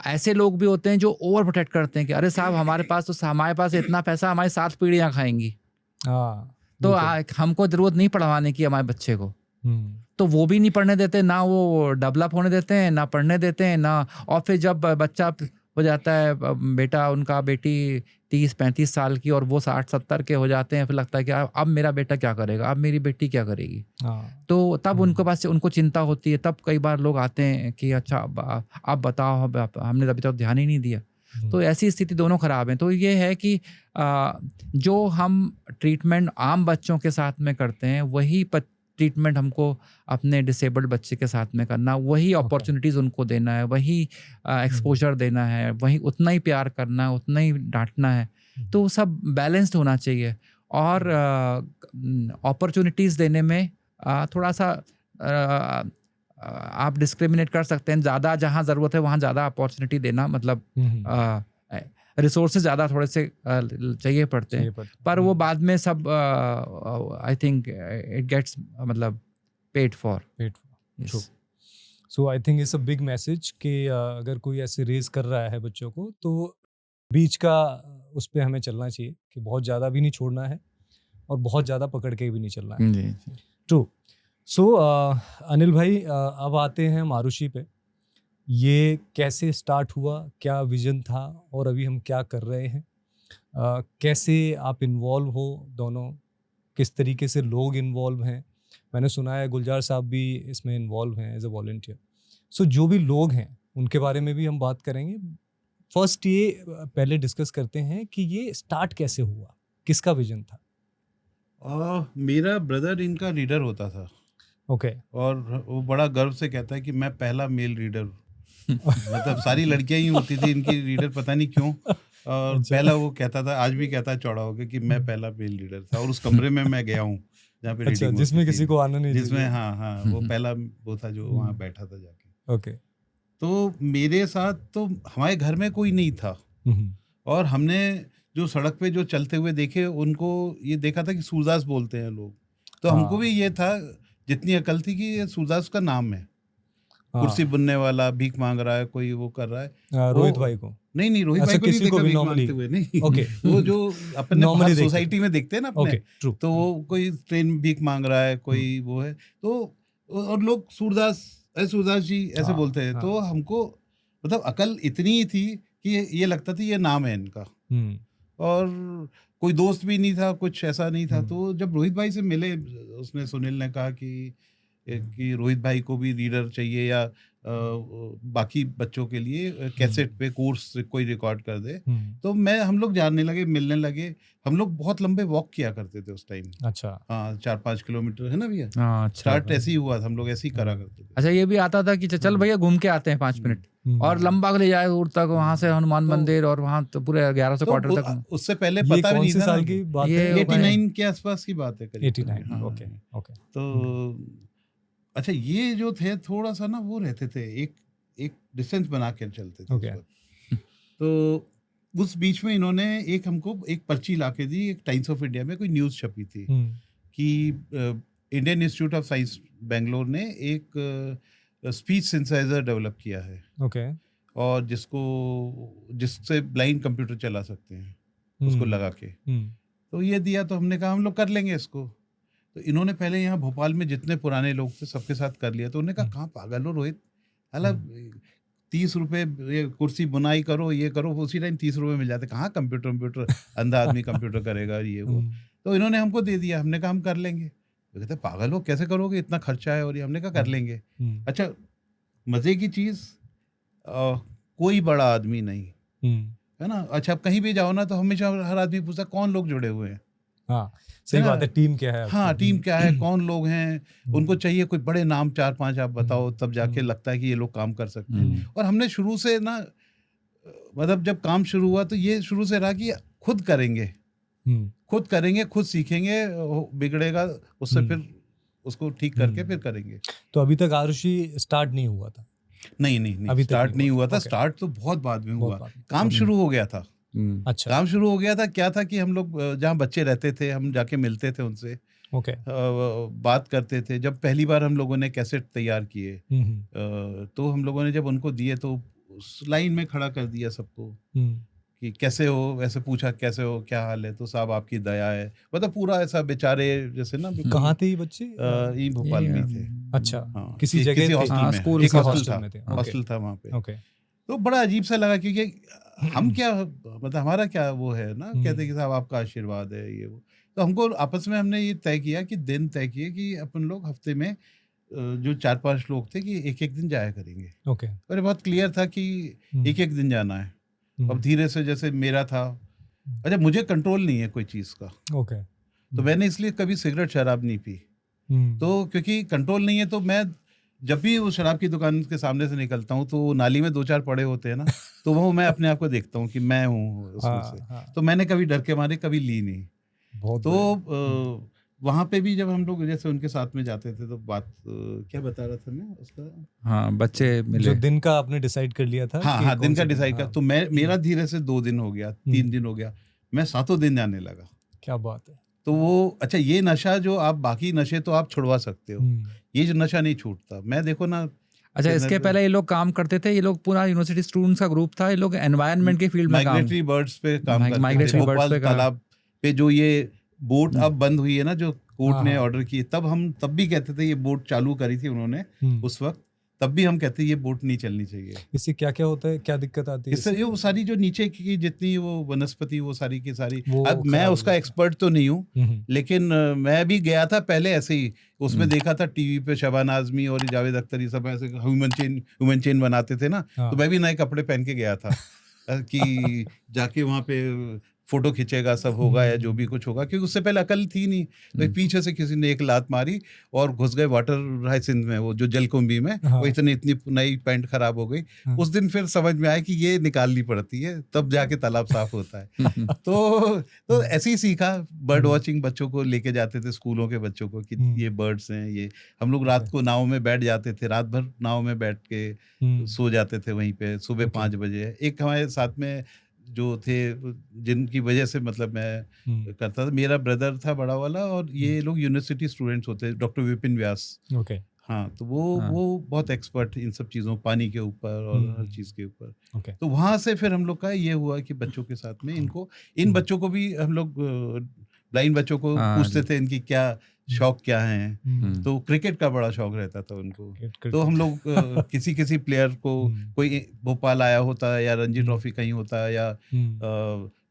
ऐसे लोग भी होते हैं जो ओवर प्रोटेक्ट करते हैं कि अरे साहब हमारे पास इतना पैसा हमारी 7 पीढ़ियां खाएंगी, तो हमको जरूरत नहीं पढ़वाने की हमारे बच्चे को, तो वो भी नहीं पढ़ने देते, ना वो डेवलप होने देते हैं, ना पढ़ने देते हैं, ना। और फिर जब बच्चा हो जाता है, बेटा उनका बेटी 30-35 साल की और वो 60-70 के हो जाते हैं, फिर लगता है कि अब मेरा बेटा क्या करेगा, अब मेरी बेटी क्या करेगी। तो तब उनके पास उनको चिंता होती है। तब कई बार लोग आते हैं कि अच्छा आप बताओ, हमने अभी तक ध्यान ही नहीं दिया। तो ऐसी स्थिति दोनों खराब है। तो ये है कि जो हम ट्रीटमेंट आम बच्चों के साथ में करते हैं वही ट्रीटमेंट हमको अपने डिसेबल्ड बच्चे के साथ में करना, वही अपॉर्चुनिटीज़ उनको देना है, वही एक्सपोजर देना है, वही उतना ही प्यार करना है, उतना ही डांटना है। तो वो सब बैलेंस्ड होना चाहिए। और अपॉर्चुनिटीज़ देने में थोड़ा सा आप डिस्क्रिमिनेट कर सकते हैं। ज़्यादा जहाँ ज़रूरत है वहाँ ज़्यादा अपॉर्चुनिटी देना, मतलब रिसोर्सेज ज़्यादा थोड़े से चाहिए पड़ते हैं, पर वो बाद में सब आई थिंक इट गेट्स मतलब paid for. So I think it's a big message कि अगर कोई ऐसे रेज कर रहा है बच्चों को, तो बीच का उस पर हमें चलना चाहिए कि बहुत ज़्यादा भी नहीं छोड़ना है और बहुत ज़्यादा पकड़ के भी नहीं चलना है। ट्रू। सो अनिल भाई, अब आते हैं मारुषि पे। ये कैसे स्टार्ट हुआ, क्या विजन था और अभी हम क्या कर रहे हैं, कैसे आप इन्वॉल्व हो दोनों, किस तरीके से लोग इन्वॉल्व हैं। मैंने सुना है गुलजार साहब भी इसमें इन्वॉल्व हैं एज अ वॉलंटियर। सो जो भी लोग हैं उनके बारे में भी हम बात करेंगे। फर्स्ट ये पहले डिस्कस करते हैं कि ये स्टार्ट कैसे हुआ, किसका विजन था। मेरा ब्रदर इनका रीडर होता था ओके और वो बड़ा गर्व से कहता है कि मैं पहला मेल रीडर मतलब सारी लड़कियां ही होती थी इनकी रीडर, पता नहीं क्यों। और अच्छा। पहला वो कहता था, आज भी कहता है चौड़ा होकर कि मैं पहला मेल रीडर था और उस कमरे में मैं गया हूँ जहाँ पे अच्छा, रीडिंग जिसमें होती किसी थी, को आना नहीं जिसमें चाहिए। हाँ वो पहला वो था जो वहाँ बैठा था जाके। ओके। तो मेरे साथ तो हमारे घर में कोई नहीं था और हमने जो सड़क पे जो चलते हुए देखे उनको ये देखा था कि सूरदास बोलते हैं लोग, तो हमको हाँ। भी ये था जितनी अकल थी कि ये सूरदास का नाम है। हाँ, कुर्सी बुनने वाला भीख मांग रहा है, कोई वो कर रहा है। रोहित वो- भाई को। नहीं रोहित अच्छा, भाई को नहीं किसी को देखा भी भीख normally- मांगते हुए, नहीं ओके। वो जो अपने Normally बाहर देखते सोसाइटी में देखते हैं ना अपने, ओके, ट्रू। तो वो कोई ट्रेन में भीख मांग रहा है, कोई वो है, तो और लोग सूरदास जी ऐसे हाँ, बोलते हैं। हाँ। तो हमको मतलब अकल इतनी ही थी कि ये लगता था ये नाम है इनका, और कोई दोस्त भी नहीं था, कुछ ऐसा नहीं था। तो जब रोहित भाई से मिले, उसने सुनील ने कहा कि रोहित भाई को भी रीडर चाहिए या बाकी बच्चों के लिए कैसेट पे कोर्स कोई रिकॉर्ड कर दे। तो हम लोग जानने लगे, मिलने लगे। हम लोग बहुत लंबे वॉक किया करते थे उस टाइम। अच्छा। हाँ 4-5 किलोमीटर है ना भैया। हाँ अच्छा। स्टार्ट ऐसे ही हुआ था, हम लोग ऐसे ही करा करते थे। अच्छा, ये भी आता था कि चल भैया घूम के आते हैं 5 मिनट, और लंबा ले जाए दूर तक, वहां से हनुमान तो- मंदिर और वहां तो पूरे 1100 तो क्वार्टर तक। उससे पहले ये पता भी कौन नहीं से था साल ना, की बात ये है? 89 के आसपास की बात है करीब। 89। हाँ। Okay okay. तो अच्छा, ये जो थे थोड़ा सा ना वो रहते थे, एक डिस्टेंस बना के चलते थे Okay. उस वक्त। तो उस बीच में इन्होंने हमको एक पर्ची ला के दी। एक टाइम्स ऑफ इंडिया में कोई न्यूज़ छपी थी कि Indian institute of science Bangalore ने एक स्पीच सिंथेसाइजर डेवलप किया है, ओके। और जिससे ब्लाइंड कंप्यूटर चला सकते हैं उसको लगा के। तो ये दिया, तो हमने कहा हम लोग कर लेंगे इसको। तो इन्होंने पहले यहाँ भोपाल में जितने पुराने लोग थे सबके साथ कर लिया। तो उन्होंने कहा कहाँ पागल हो रोहित, हालांकि 30 रुपए ये कुर्सी बुनाई करो, ये करो, उसी टाइम 30 रुपए मिल जाते, कहाँ कंप्यूटर अंधा आदमी कंप्यूटर करेगा ये वो। तो इन्होंने हमको दे दिया, हमने कहा हम कर लेंगे। तो कहते पागल हो, कैसे करोगे, इतना खर्चा है। और ये हमने कहा कर लेंगे। अच्छा, मजे की चीज़, कोई बड़ा आदमी नहीं है ना। अच्छा, आप कहीं भी जाओ ना तो हमेशा हर आदमी पूछता कौन लोग जुड़े हुए हैं। हाँ सही है ना? बात है। टीम क्या है आपकी? हाँ, टीम क्या है, कौन लोग हैं। उनको चाहिए कोई बड़े नाम 4-5 आप बताओ, तब जाके लगता है कि ये लोग काम कर सकते हैं। और हमने शुरू से ना, मतलब जब काम शुरू हुआ तो ये शुरू से रहा कि खुद करेंगे, खुद सीखेंगे, बिगड़ेगा उससे फिर उसको ठीक करके फिर करेंगे। तो अभी तक आरुषि स्टार्ट नहीं हुआ था? नहीं अभी तक स्टार्ट नहीं हुआ था। Okay. स्टार्ट तो बहुत बाद में बहुत हुआ, बाद में। काम शुरू हो गया था। अच्छा। काम शुरू हो गया था। क्या था कि हम लोग जहाँ बच्चे रहते थे हम जाके मिलते थे उनसे, ओके। बात करते थे। जब पहली बार हम लोगों ने कैसेट तैयार किए, तो हम लोगों ने जब उनको दिए तो उस लाइन में खड़ा कर दिया सबको कि कैसे हो, ऐसे पूछा कैसे हो, क्या हाल है। तो साहब आपकी दया है, मतलब पूरा ऐसा बेचारे जैसे ना। कहाँ थे ये बच्चे? ये भोपाल में थे। अच्छा। हाँ, किसी जगह थे? हॉस्टल हाँ, में, स्कूल एक के हॉस्टल हॉस्टल था, में थे। हॉस्टल था वहाँ पे। ओके। तो बड़ा अजीब सा लगा क्योंकि हम क्या, मतलब हमारा क्या वो है ना, कहते कि साहब आपका आशीर्वाद है ये वो। तो हमको आपस में हमने ये तय किया कि दिन तय किए कि अपन लोग हफ्ते में जो 4-5 लोग थे कि एक दिन जाया करेंगे। ओके। और बहुत क्लियर था कि एक दिन जाना है। अब धीरे से, जैसे मेरा था, अच्छा मुझे कंट्रोल नहीं है कोई चीज़ का, ओके। तो मैंने इसलिए कभी सिगरेट शराब नहीं पी। तो क्योंकि कंट्रोल नहीं है, तो मैं जब भी वो शराब की दुकान के सामने से निकलता हूँ तो नाली में 2-4 पड़े होते हैं ना, तो वो मैं अपने आप को देखता हूँ कि मैं हूँ उसमें से। तो मैंने कभी डर के मारे कभी ली नहीं। बहुत तो वहाँ पे भी जब हम लोग जैसे उनके साथ में जाते थे तो बात क्या बता रहा था मैं उसका। हाँ, बच्चे मिले। जो दिन का आपने डिसाइड कर लिया था? हाँ कि हाँ, कौन दिन का से डिसाइड कर। हाँ। तो मेरा धीरे से 2 दिन हो गया, 3 दिन हो गया, मैं 7वें दिन जाने लगा। क्या बात है। तो वो, अच्छा ये नशा जो आप, बाकी नशे तो आप छुड़वा सकते हो, ये जो नशा नहीं छूटता। मैं देखो ना। अच्छा, इसके पहले ये लोग काम करते थे, ये लोग पूरा यूनिवर्सिटी स्टूडेंट्स का ग्रुप था, ये लोग एनवायरनमेंट के फील्ड में काम, माइग्रेटरी बर्ड्स पे काम करते थे। माइग्रेटरी बर्ड्स भोपाल पे काम। तालाब पे जो ये बोट अब बंद हुई है ना, जो कोर्ट ने हाँ। ऑर्डर की, तब भी कहते थे ये बोट चालू करी थी उन्होंने उस वक्त, तब भी हम कहते हैं ये बोट नहीं चलनी चाहिए। इससे क्या क्या होता है, क्या दिक्कत आती है इससे ये वो सारी जो नीचे की जितनी वो वनस्पति वो सारी की सारी, वो अब मैं खराब हो उसका जाता है। एक्सपर्ट तो नहीं हूँ, लेकिन मैं भी गया था पहले ऐसे ही, उसमें देखा था टीवी पे शबाना आजमी और जावेद अख्तर ये सब ऐसे ह्यूमन चेन बनाते थे ना, हाँ। तो मैं भी नए कपड़े पहन के गया था कि जाके वहाँ पे फोटो खींचेगा, सब होगा या जो भी कुछ होगा, क्योंकि उससे पहले अकल थी नहीं। तो एक पीछे से किसी ने एक लात मारी और घुस गए वाटर हाइसिंथ में, वो जो जलकुंभी में। हाँ। वो इतनी नई पैंट खराब हो गई। हाँ। उस दिन फिर समझ में आया कि ये निकालनी पड़ती है, तब जाके तालाब साफ होता है। तो ऐसे ही सीखा। बर्ड वॉचिंग बच्चों को लेके जाते थे, स्कूलों के बच्चों को, कि ये बर्ड्स हैं ये। हम लोग रात को नाव में बैठ जाते थे, रात भर नाव में बैठ के सो जाते थे वहीं पे। सुबह 5 बजे एक हमारे साथ में जो थे, जिनकी वजह से मतलब मैं करता था, मेरा ब्रदर था बड़ा वाला, और ये लोग यूनिवर्सिटी स्टूडेंट्स होते हैं, डॉक्टर विपिन व्यास। ओके। हाँ, तो वो बहुत एक्सपर्ट इन सब चीज़ों, पानी के ऊपर और हर चीज़ के ऊपर। ओके। तो वहाँ से फिर हम लोग का ये हुआ कि बच्चों के साथ में इन बच्चों को भी हम लोग, ब्लाइंड बच्चों को पूछते थे इनकी क्या शौक क्या हैं। तो क्रिकेट का बड़ा शौक रहता था उनको। तो हम लोग किसी प्लेयर को, कोई भोपाल आया होता या रणजी ट्रॉफी कहीं होता, या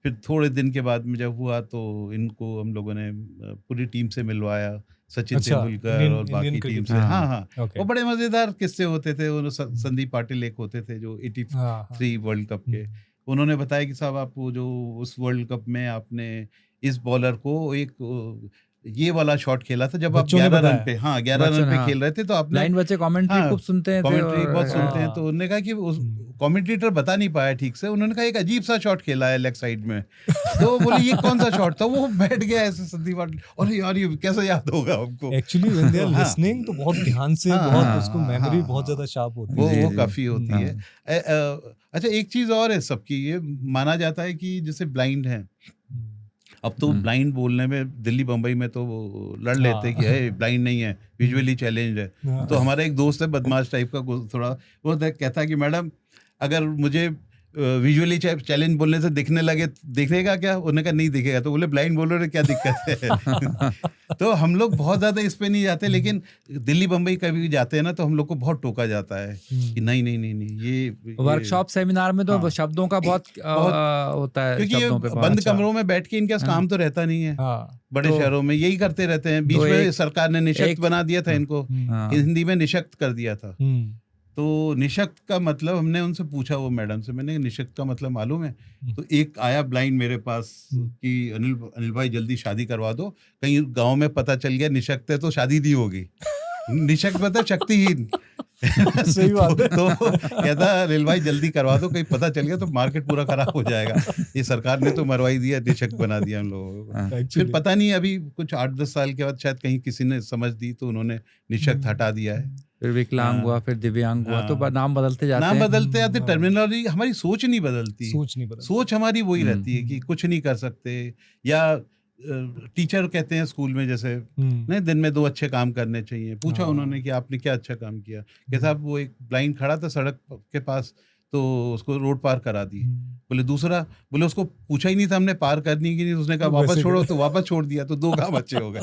फिर थोड़े दिन के बाद में जब हुआ तो इनको हम लोगों ने पूरी टीम से मिलवाया, सचिन तेंदुलकर और बाकी टीम से। हाँ, वो बड़े मजेदार किस्से होते थे। संदीप पाटिल एक होते थे जो 83 वर्ल्ड कप के, उन्होंने बताया कि साहब आप वो जो उस वर्ल्ड कप में आपने इस बॉलर को एक ये वाला शॉट खेला था जब आप 11 रन पे 11 रन पे खेल रहे थे, तो आपने लाइन बच्चे कमेंट्री खूब सुनते हैं, कमेंट्री बहुत सुनते हैं। तो उन्होंने कहा कि उस कमेंटेटर बता नहीं पाया ठीक से, उन्होंने कहा एक अजीब सा शॉट खेला है लेग साइड में। तो बोले ये कौन सा शॉट था? वो बैठ गया ऐसे संदीप पाटिल, और यार ये कैसे याद होगा हमको। Actually when they are listening तो बहुत ध्यान से, बहुत उसको मेमोरी बहुत ज्यादा शार्प होती है। वो काफी होती है। अच्छा, एक चीज और है सबकी, ये माना जाता है कि जैसे ब्लाइंड है, अब तो ब्लाइंड बोलने में दिल्ली बम्बई में तो लड़ लेते कि है ब्लाइंड नहीं है, विजुअली चैलेंज है। तो हमारा एक दोस्त है बदमाश टाइप का थोड़ा, वो कहता है कि मैडम अगर मुझे विजुअली चैलेंज बोलने से दिखने लगे, दिखेगा क्या? उन्होंने कहा नहीं दिखेगा। तो बोले ब्लाइंड बोल रहे क्या दिक्कत है? तो हम लोग बहुत ज्यादा इस पे नहीं जाते, लेकिन दिल्ली बम्बई कभी जाते हैं ना तो हम लोग को बहुत टोका जाता है कि नहीं ये वर्कशॉप सेमिनार में तो शब्दों का बहुत होता है, क्योंकि ये बंद कमरों में बैठ के इनका काम तो रहता नहीं है। बड़े शहरों में यही करते रहते हैं। बीच में सरकार ने निशक्त बना दिया था इनको, हिंदी में निशक्त कर दिया था। तो निशक्त का मतलब, हमने उनसे पूछा वो मैडम से, मैंने निशक्त का मतलब मालूम है? तो एक आया ब्लाइंड मेरे पास कि अनिल भाई जल्दी शादी करवा दो, कहीं गांव में पता चल गया निशक्त है तो शादी नहीं होगी। निशक्त मतलब शक्तिहीन। सही बात है। तो कहता अनिल भाई जल्दी करवा दो, कहीं पता चल गया तो मार्केट पूरा खराब हो जाएगा। ये सरकार ने तो मरवाई दिया, निशक्त बना दिया हम लोगों को। फिर पता नहीं अभी कुछ 8-10 साल के बाद शायद कहीं किसी ने समझ दी तो उन्होंने निशक्त हटा दिया है। फिर विकलांग हुआ, फिर दिव्यांग हुआ, तो नाम बदलते जाते हैं। नाम बदलते जाते, टर्मिनोलॉजी, हमारी सोच नहीं बदलती। सोच हमारी वही रहती है कि कुछ नहीं कर सकते। या टीचर कहते हैं स्कूल में जैसे नहीं, दिन में 2 अच्छे काम करने चाहिए। पूछा उन्होंने कि आपने क्या अच्छा काम किया? कि साहब वो एक ब्लाइंड खड़ा था सड़क के पास, तो उसको रोड पार करा दी। बोले दूसरा? बोले उसको पूछा ही नहीं था हमने पार करनी की नहीं, उसने कहा वापस छोड़ो, तो वापस छोड़ दिया, तो 2 काम अच्छे हो गए।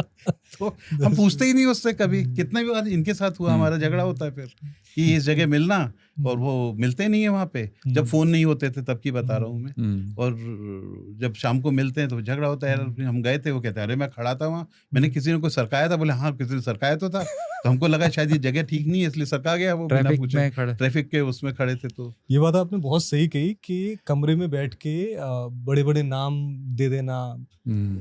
तो हम पूछते ही नहीं उससे कभी। कितने भी बार इनके साथ हुआ, हमारा झगड़ा होता है फिर कि इस जगह मिलना, और वो मिलते नहीं है वहाँ पे। जब फोन नहीं होते थे तब की बता रहा हूँ मैं। और जब शाम को मिलते हैं तो झगड़ा होता है, यार हम गए थे, वो कहते हैं अरे मैं खड़ा था वहाँ, मैंने किसी ने कोई सरकाया था। बोले हाँ किसी ने सरकाया तो था, तो हमको लगा शायद ये जगह ठीक नहीं है इसलिए सरका गया। वो बिना पूछे ट्रैफिक के उसमें खड़े थे। तो ये बात आपने बहुत सही कही कि कमरे में बैठ के बड़े बड़े नाम दे देना,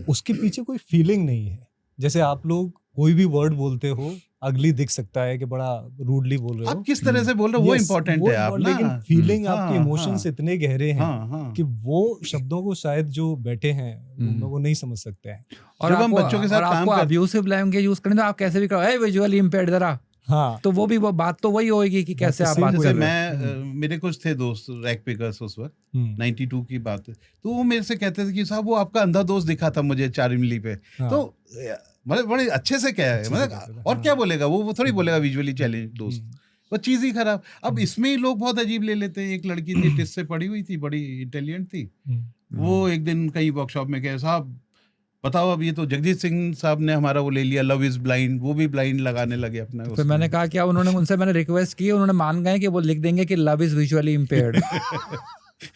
उसके पीछे कोई फीलिंग नहीं है। जैसे आप लोग कोई भी वर्ड बोलते हो, अगली दिख सकता है कि बड़ा रूडली बोल रहे हो, आप किस तरह से बोल रहे हो वो इम्पोर्टेंट है आप, लेकिन फीलिंग, आपके इमोशंस इतने गहरे हैं कि वो शब्दों को शायद जो बैठे हैं उन लोगों नहीं समझ सकते हैं। और हम बच्चों के साथ काम करते, अब्यूसिव लैंग्वेज यूज करें तो आप कैसे भी कहो ए विजुअली इंपेयर्ड जरा, हाँ, तो वो भी वो बात तो वही होगी कि कैसे आप बात कर रहे हो। मेरे कुछ थे दोस्त रैक पिकर्स उस वक्त, 92 की बात है, तो वो मेरे से कहते थे कि साहब वो आपका अंधा दोस्त दिखा था मुझे 4 इमली पे। तो मतलब बड़े अच्छे से क्या है, मतलब और क्या बोलेगा वो थोड़ी बोलेगा विजुअली चैलेंज दोस्त, वो चीज ही खराब। अब इसमें ही लोग बहुत अजीब ले लेते हैं। एक लड़की थी टिस से पढ़ी हुई थी, बड़ी इंटेलिजेंट थी, वो एक दिन कहीं वर्कशॉप में गए, साहब बताओ अब ये तो जगजीत सिंह साहब ने हमारा वो ले लिया, लव इज ब्लाइंड, वो भी ब्लाइंड लगाने लगे अपना फिर उसमें। मैंने कहा क्या, उन्होंने उनसे मैंने रिक्वेस्ट की, उन्होंने मान गए कि वो लिख देंगे कि लव इज विजुअली इम्पेयर्ड।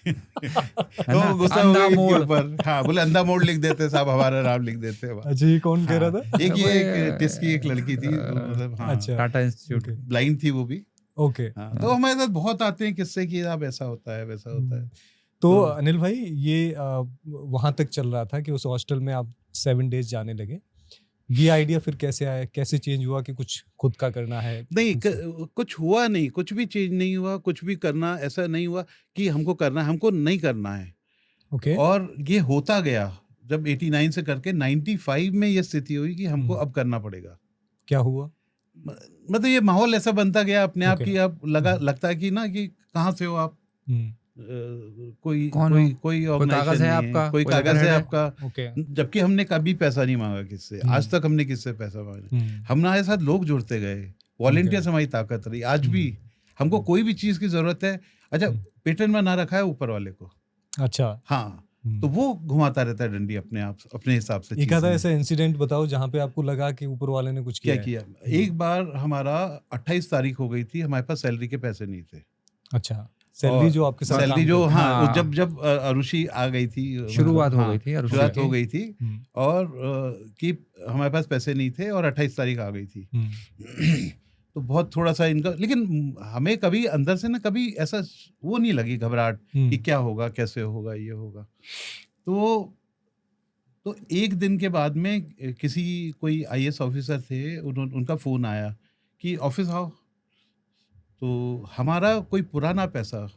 तो गुस्सा हो अंधा गया इनके मोड़। ऊपर। हाँ, बोले अंधा मोड़ लिख देते साहब, हमारा नाम लिख देते। अच्छा, ये कौन कह रहा था? एक वो ये ये, एक टिस की एक लड़की थी, मतलब हाँ, अच्छा। टाटा इंस्टीट्यूट। ब्लाइंड थी वो भी। ओके। हाँ, तो हमारे साथ बहुत आते हैं किस्से कि आप ऐसा होता है वैसा होता है। तो तो- अनिल भाई, ये वहां तक चल रहा था कि उस हॉस्टल में आप 7 डेज जाने लगे। ये आइडिया फिर कैसे आया, कैसे चेंज हुआ कि कुछ खुद का करना है? नहीं, कुछ हुआ नहीं, कुछ भी चेंज नहीं हुआ, कुछ भी करना ऐसा नहीं हुआ कि हमको करना है, हमको नहीं करना है। ओके। और ये होता गया, जब 89 से करके 95 में ये स्थिति हुई कि हमको अब करना पड़ेगा। क्या हुआ? मतलब ये माहौल ऐसा बनता गया अपने आप Okay. कि अब लगता है कि ना कि कहाँ से हो आप, हम्म, कोई कौन कोई हो? कोई कागज ऑर्गेनाइजेशन है नहीं है, आपका? कोई कोई कागज है letterhead है? आपका। ओके। जबकि हमने कभी पैसा नहीं मांगा किससे, आज तक हमने किससे पैसा मांगा। हमारे साथ लोग जुड़ते गए, वॉलेंटियर्स हमारी ताकत रही। आज भी हमको कोई भी चीज की जरूरत है, अच्छा पेटेंट में ना रखा है ऊपर वाले को, अच्छा। हाँ, तो वो घुमाता रहता है डंडी अपने आप, अपने हिसाब से। एक आधा चीजें। ऐसा इंसिडेंट बताओ जहाँ पे आपको लगा कि ऊपर वाले ने कुछ क्या किया है। किया, एक बार हमारा 28 तारीख हो गई थी, हमारे पास सैलरी के पैसे नहीं थे। अच्छा, सैलरी और जो आपके साथ सैलरी काम जो, करती हाँ, हाँ। जब अरुषि आ गई थी, शुरुआत हो हाँ, गई थी अरुषि शुरुआत की। हो गई थी, हम्म, और कि हमारे पास पैसे नहीं थे और 28 तारीख आ गई थी। हम्म, तो बहुत थोड़ा सा इनका, लेकिन हमें कभी अंदर से ना कभी ऐसा वो नहीं लगी घबराहट कि क्या होगा, कैसे होगा, ये होगा। तो एक दिन के बाद में किसी कोई IAS ऑफिसर थे, उनका फोन आया कि ऑफिस आओ। तो हमारा कोई पुराना पैसा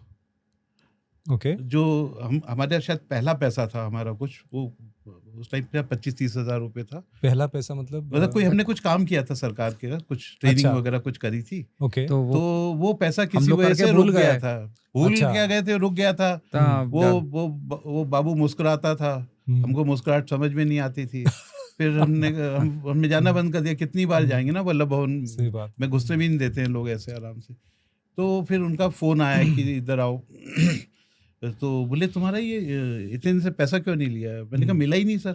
ओके। जो हमारे शायद पहला पैसा था हमारा, कुछ वो उस टाइम पे 25-30 हजार रुपए था। पहला पैसा मतलब? मतलब कोई हमने कुछ काम किया था सरकार के, कुछ ट्रेनिंग अच्छा। वगैरह कुछ करी थी, ओके। तो तो वो वो पैसा किसी लोग वजह करके से भूल रुक गया गए। था। भूल अच्छा। क्या गए थे, रुक गया था। तब वो बाबू मुस्कुराता था, हमको मुस्कुराहट समझ में नहीं आती थी। फिर हमने जाना बंद कर दिया। कितनी बार जाएंगे ना वल्लभ भवन सही बात। में, घुसने भी नहीं देते हैं लोग ऐसे आराम से। तो फिर उनका फोन आया कि इधर आओ। तो बोले तुम्हारा ये इतने दिन से पैसा क्यों नहीं लिया है? मैंने कहा मिला ही नहीं सर।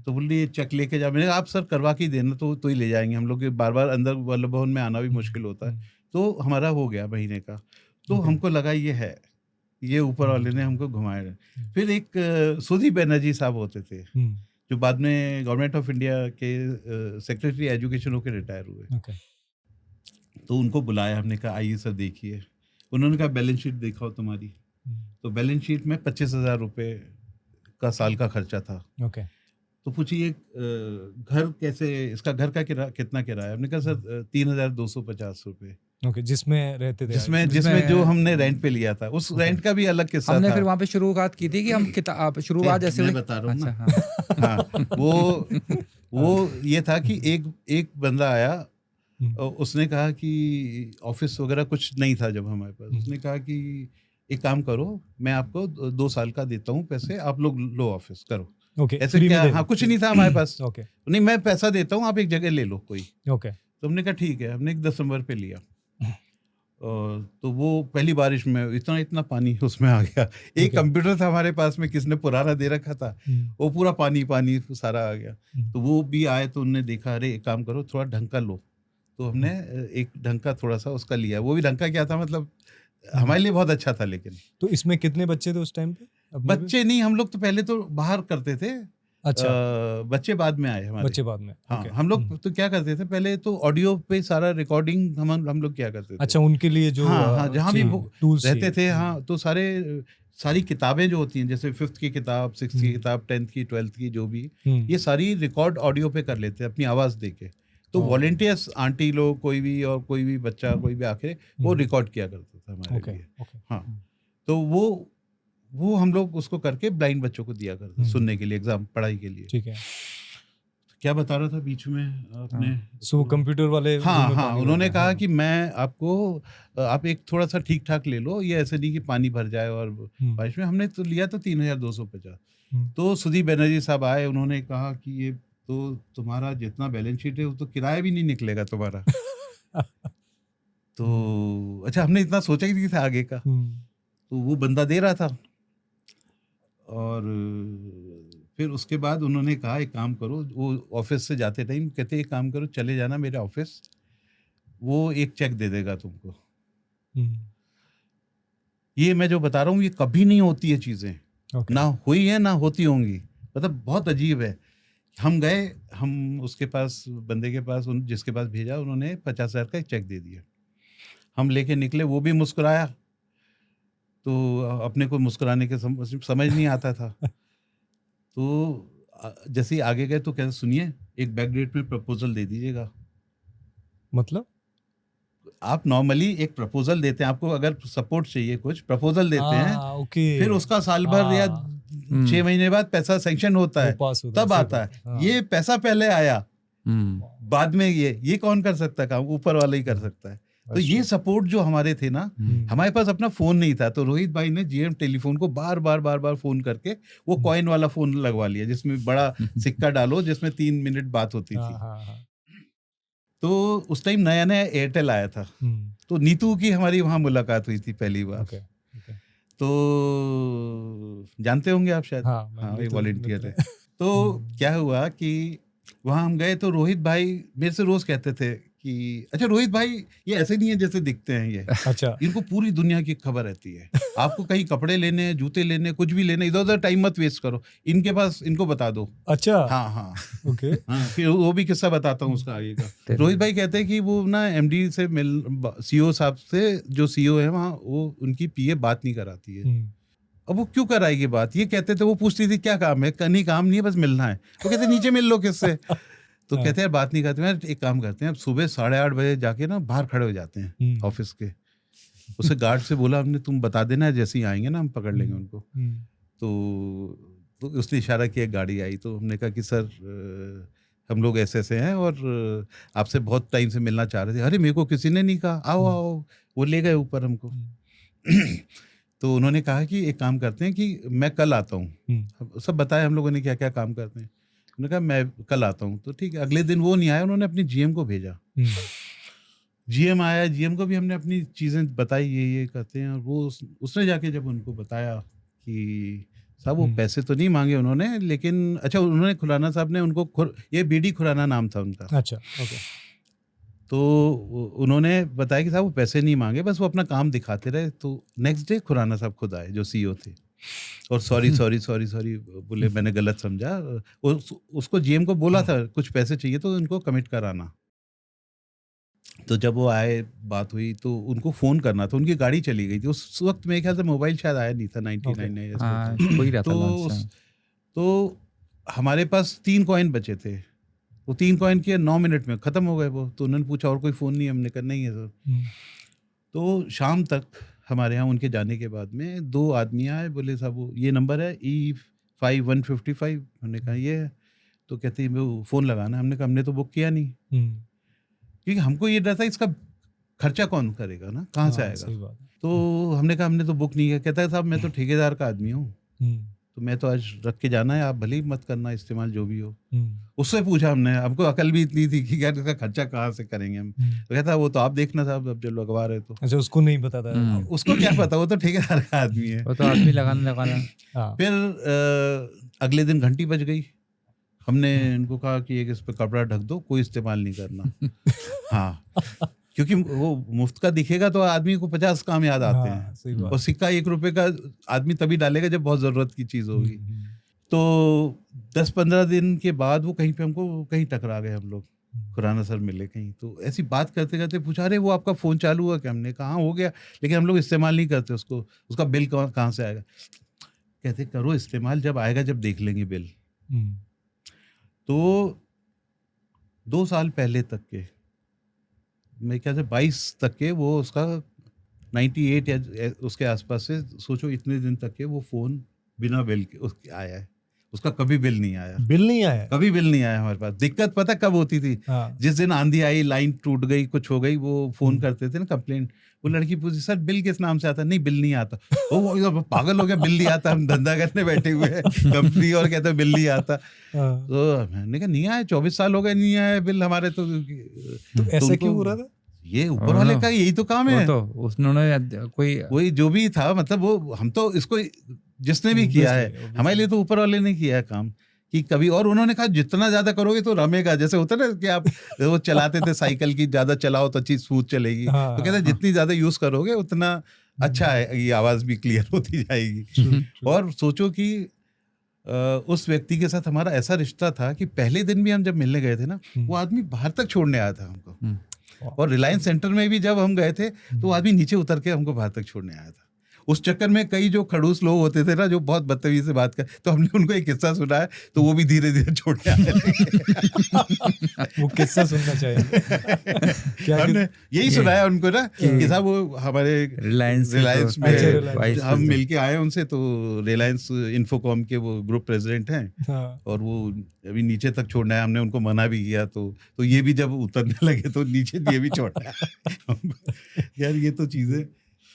तो बोले ये चेक लेके जा। मैंने कहा आप सर करवा के ही देना, तो ही ले जाएंगे हम लोग, बार बार अंदर वल्लभ भवन में आना भी मुश्किल होता है। तो हमारा हो गया महीने का। तो हमको लगा ये है, ये ऊपर वाले ने हमको घुमाया। फिर एक सुदीप बनर्जी साहब होते थे, जो बाद में गवर्नमेंट ऑफ इंडिया के सेक्रेटरी एजुकेशन होकर रिटायर हुए। ओके। तो उनको बुलाया, हमने कहा आइए सर देखिए। उन्होंने कहा बैलेंस शीट दिखाओ तुम्हारी। तो बैलेंस शीट में 25,000 रुपये का साल का खर्चा था। ओके। तो पूछिए घर कैसे, इसका घर का कितना किराया? हमने कहा सर 3,250 रुपये। ओके, जिसमें रहते थे? जिसमें जो हमने रेंट पे लिया था, उस रेंट का भी अलग किस्सा हमने था। फिर वहाँ पे शुरुआत की थी कि हम किताब शुरुआत जैसे मैं हुई। बता रहा हूँ अच्छा, ना। हाँ। हाँ, वो ये था कि एक बंदा आया, और उसने कहा कि ऑफिस वगैरह कुछ नहीं था जब हमारे पास। उसने कहा कि एक काम करो, मैं आपको 2 साल का देता हूँ पैसे, आप लोग लो ऑफिस करो। ओके, ऐसे फ्री में क्या, दे हाँ, दो। कुछ नहीं था हमारे पास। ओके। नहीं, मैं पैसा देता हूँ, आप एक जगह ले लो कोई। ओके। तो हमने कहा ठीक है। हमने 1 दिसंबर पे लिया। तो वो पहली बारिश में इतना पानी उसमें आ गया। एक कंप्यूटर था हमारे पास में, किसने पुराना दे रखा था, वो पूरा पानी सारा आ गया। तो वो भी आए, तो उन्होंने देखा, अरे एक काम करो, थोड़ा ढंग का लो। तो हमने एक ढंग का थोड़ा सा उसका लिया। वो भी ढंग का क्या था, मतलब हमारे लिए बहुत अच्छा था। लेकिन तो इसमें कितने बच्चे थे उस टाइम पे? बच्चे नहीं, हम लोग तो पहले तो बाहर करते थे। अच्छा। बच्चे बाद में आए हमारे। बच्चे बाद में? हाँ, ओके। हम लोग तो क्या करते थे पहले, तो ऑडियो पे सारा रिकॉर्डिंग हम लोग क्या करते थे। अच्छा, उनके लिए जो हाँ, जहाँ भी टूल्स रहते थे, हाँ, तो सारी किताबें जो होती हैं, जैसे 5th की किताब, 6th की किताब, 10th की, 12th की, जो भी, ये सारी रिकॉर्ड ऑडियो पे कर लेते अपनी आवाज़ दे के। तो वॉलेंटियर्स आंटी लोग, कोई भी बच्चा, कोई भी आके वो रिकॉर्ड किया करता था हमारे लिए। हाँ, तो वो हम लोग उसको करके ब्लाइंड बच्चों को दिया करते सुनने के लिए, एग्जाम पढ़ाई के लिए। ठीक है। क्या बता रहा था बीच में आपने? सो कंप्यूटर वाले? हाँ, उन्होंने कहा कि मैं आपको, आप एक थोड़ा सा ठीक ठाक ले लो, ये ऐसे नहीं कि पानी भर जाए। और बारिश में हमने तो लिया तो 3,250। तो सुदीप बनर्जी साहब आए, उन्होंने कहा कि ये तो तुम्हारा जितना बैलेंस शीट है वो तो किराया भी नहीं निकलेगा तुम्हारा। तो अच्छा, हमने इतना सोचा ही नहीं था आगे का। तो वो बंदा दे रहा था, और फिर उसके बाद उन्होंने कहा एक काम करो, वो ऑफिस से जाते टाइम कहते एक काम करो, चले जाना मेरे ऑफिस, वो एक चेक दे देगा तुमको। ये मैं जो बता रहा हूँ ये कभी नहीं होती है चीज़ें, Okay. ना हुई है ना होती होंगी, मतलब बहुत अजीब है। हम गए, हम उसके पास, बंदे के पास, जिसके पास भेजा, उन्होंने 50,000 का एक चेक दे दिया। हम लेके निकले, वो भी मुस्कुराया, तो अपने को मुस्कुराने के समझ नहीं आता था। तो जैसे ही आगे गए तो कहते सुनिए एक बैक डेट में प्रपोजल दे दीजिएगा। मतलब आप नॉर्मली एक प्रपोजल देते हैं, आपको अगर सपोर्ट चाहिए कुछ प्रपोजल देते हैं, ओके, फिर उसका साल भर या 6 महीने बाद पैसा सैंक्शन होता है, तब आता है। ये पैसा पहले आया, बाद में ये कौन कर सकता है काम? ऊपर वाला ही कर सकता है। तो ये सपोर्ट जो हमारे थे ना, हमारे पास अपना फोन नहीं था, तो रोहित भाई ने जीएम टेलीफोन को बार बार फोन करके वो कॉइन वाला फोन लगवा लिया, जिसमें बड़ा सिक्का डालो, जिसमें 3 मिनट बात होती थी। तो उस टाइम नया नया एयरटेल आया था, तो नीतू की हमारी वहाँ मुलाकात हुई थी पहली बार। तो जानते होंगे आप शायद, हाँ ये वॉलंटियर है। तो क्या हुआ कि वहाँ हम गए, तो रोहित भाई मेरे से रोज कहते थे कि अच्छा रोहित भाई ये ऐसे नहीं है जैसे दिखते हैं ये, अच्छा, इनको पूरी दुनिया की खबर रहती है। आपको कहीं कपड़े लेने, जूते लेने, कुछ भी लेने, इधर उधर टाइम मत वेस्ट करो, इनके पास इनको बता दो। अच्छा, हाँ ओके, हाँ, फिर वो भी किस्सा बताता हूँ उसका आगे का। रोहित भाई कहते हैं कि वो ना एमडी से सीईओ साहब से, जो सीईओ है वहाँ, वो उनकी पीए बात नहीं कराती है। अब वो क्यों कराएगी बात? ये कहते थे, वो पूछती थी क्या काम है, नहीं काम नहीं है, बस मिलना है। वो कहते नीचे मिल लो किससे, तो कहते हैं बात नहीं करते हैं। एक काम करते हैं, अब सुबह 8:30 बजे जाके ना बाहर खड़े हो जाते हैं ऑफिस के। उसे गार्ड से बोला हमने, तुम बता देना जैसे ही आएंगे ना हम पकड़ लेंगे उनको। तो उसने इशारा किया, गाड़ी आई, तो हमने कहा कि सर हम लोग ऐसे ऐसे हैं और आपसे बहुत टाइम से मिलना चाह रहे थे। अरे मेरे को किसी ने नहीं कहा, आओ आओ। वो ले गए ऊपर हमको। तो उन्होंने कहा कि एक काम करते हैं कि मैं कल आता हूँ। सब बताया हम लोगों ने क्या क्या काम करते हैं। उन्होंने कहा मैं कल आता हूँ। तो ठीक है, अगले दिन वो नहीं आया, उन्होंने अपनी जीएम को भेजा। जीएम आया, जीएम को भी हमने अपनी चीज़ें बताई, ये करते हैं। और वो उसने जाके जब उनको बताया कि साहब वो पैसे तो नहीं मांगे उन्होंने, लेकिन अच्छा उन्होंने, खुराना साहब ने उनको, ये बीडी खुराना नाम था उनका। अच्छा, ओके। तो उन्होंने बताया कि साहब वो पैसे नहीं मांगे, बस वो अपना काम दिखाते रहे। तो नेक्स्ट डे खुराना साहब खुद आए, जो सीईओ थे, और सॉरी बोले मैंने गलत समझा। उसको जीएम को बोला था कुछ पैसे चाहिए तो उनको कमिट कराना। तो जब वो आए, बात हुई, तो उनको फ़ोन करना था, उनकी गाड़ी चली गई थी उस वक्त। मेरे ख्याल से मोबाइल शायद आया नहीं था, 99 में कोई रहता था। तो हमारे पास 3 कॉइन बचे थे, वो 3 कॉइन के 9 मिनट में ख़त्म हो गए वो। तो उन्होंने पूछा और कोई फ़ोन नहीं है? हमने कहा नहीं है सर। तो शाम तक हमारे यहाँ उनके जाने के बाद में 2 आदमी आए, बोले साहब वो ये नंबर है E5155। हमने कहा ये है। तो कहते हैं वो फ़ोन लगाना। हमने कहा हमने तो बुक किया नहीं, क्योंकि हमको ये डर था इसका खर्चा कौन करेगा ना, कहाँ से आएगा। तो हमने कहा हमने तो बुक नहीं किया। कहता है साहब मैं तो ठेकेदार का आदमी हूँ, तो मैं तो आज रख के जाना है, आप भले ही मत करना इस्तेमाल जो भी हो। उससे पूछा हमने, हमको अकल भी इतनी थी कि यार इसका खर्चा कहाँ से करेंगे हम। तो कहता वो तो आप देखना साहब, अब जो लगवा रहे तो। अच्छा, उसको नहीं पता था। उसको क्या पता, वो तो ठेकेदार का आदमी है, वो तो आदमी लगाना। फिर अगले दिन घंटी बज गई। हमने इनको कहा कि एक इस पे कपड़ा ढक दो, कोई इस्तेमाल नहीं करना। हाँ, क्योंकि वो मुफ्त का दिखेगा तो आदमी को 50 काम याद आते हैं, और सिक्का 1 रुपए का आदमी तभी डालेगा जब बहुत ज़रूरत की चीज़ होगी। तो 10-15 दिन के बाद वो कहीं पे हमको कहीं टकरा गए हम लोग। खुराना सर मिले कहीं, तो ऐसी बात करते करते पूछा, अरे वो आपका फ़ोन चालू हुआ क्या? हमने कहा हाँ हो गया, लेकिन हम लोग इस्तेमाल नहीं करते उसको, उसका बिल कहाँ से आएगा? कहते करो इस्तेमाल, जब आएगा जब देख लेंगे बिल। तो 2 साल पहले तक के, मेरे ख्याल से 22 तक के, वो उसका 98 या उसके आसपास से, सोचो इतने दिन तक के वो फ़ोन बिना बिल के उसके आया है। उसका कभी बिल नहीं आया। कभी बिल नहीं आया हमारे पास। दिक्कत पता कब होती थी? जिस दिन आंधी आई, लाइन टूट गई, कुछ हो गई, वो फ़ोन करते थे ना कंप्लेंट, वो लड़की पूछी सर बिल किस नाम से आता? नहीं बिल नहीं आता। वो पागल हो गया, बिल नहीं आता, हम धंधा करने बैठे हुए हैं कंपनी, और कहते बिल नहीं आता। तो मैंने कहा नहीं आया, 24 साल हो गए नहीं आया बिल हमारे। तो ऐसा क्यों हो रहा था? ये ऊपर वाले का यही तो काम है। तो उन्होंने कोई जो भी था, मतलब वो, हम तो इसको जिसने भी किया है, हमारे लिए तो ऊपर वाले ने किया है काम। कि कभी, और उन्होंने कहा जितना ज्यादा करोगे तो रमेगा, जैसे होता है ना कि आप वो चलाते थे साइकिल की, ज्यादा चलाओ तो अच्छी स्मूथ चलेगी, हाँ, तो कहते हैं जितनी ज्यादा यूज करोगे उतना अच्छा है, ये आवाज भी क्लियर होती जाएगी। और सोचो कि उस व्यक्ति के साथ हमारा ऐसा रिश्ता था कि पहले दिन भी हम जब मिलने गए थे ना, वो आदमी बाहर तक छोड़ने आया था हमको। और रिलायंस सेंटर में भी जब हम गए थे तो वो आदमी नीचे उतर के हमको बाहर तक छोड़ने आया था। उस चक्कर में कई जो खड़ूस लोग होते थे ना, जो बहुत बदतमीजी से बात कर, तो हमने उनको एक किस्सा सुनाया तो वो भी धीरे धीरे छोड़ने आने लगे। वो किस्सा सुनना चाहिए। क्या हमने यही सुनाया उनको ना कि साहब वो हमारे रिलायंस रिलायंस में अच्छा, रिलायंस। हम मिलके आए उनसे, तो रिलायंस इन्फोकॉम के वो ग्रुप प्रेसिडेंट हैं, हाँ, और वो अभी नीचे तक छोड़ना है, हमने उनको मना भी किया, तो ये भी जब उतरने लगे तो नीचे ये भी छोड़ना है। यार ये तो चीजें।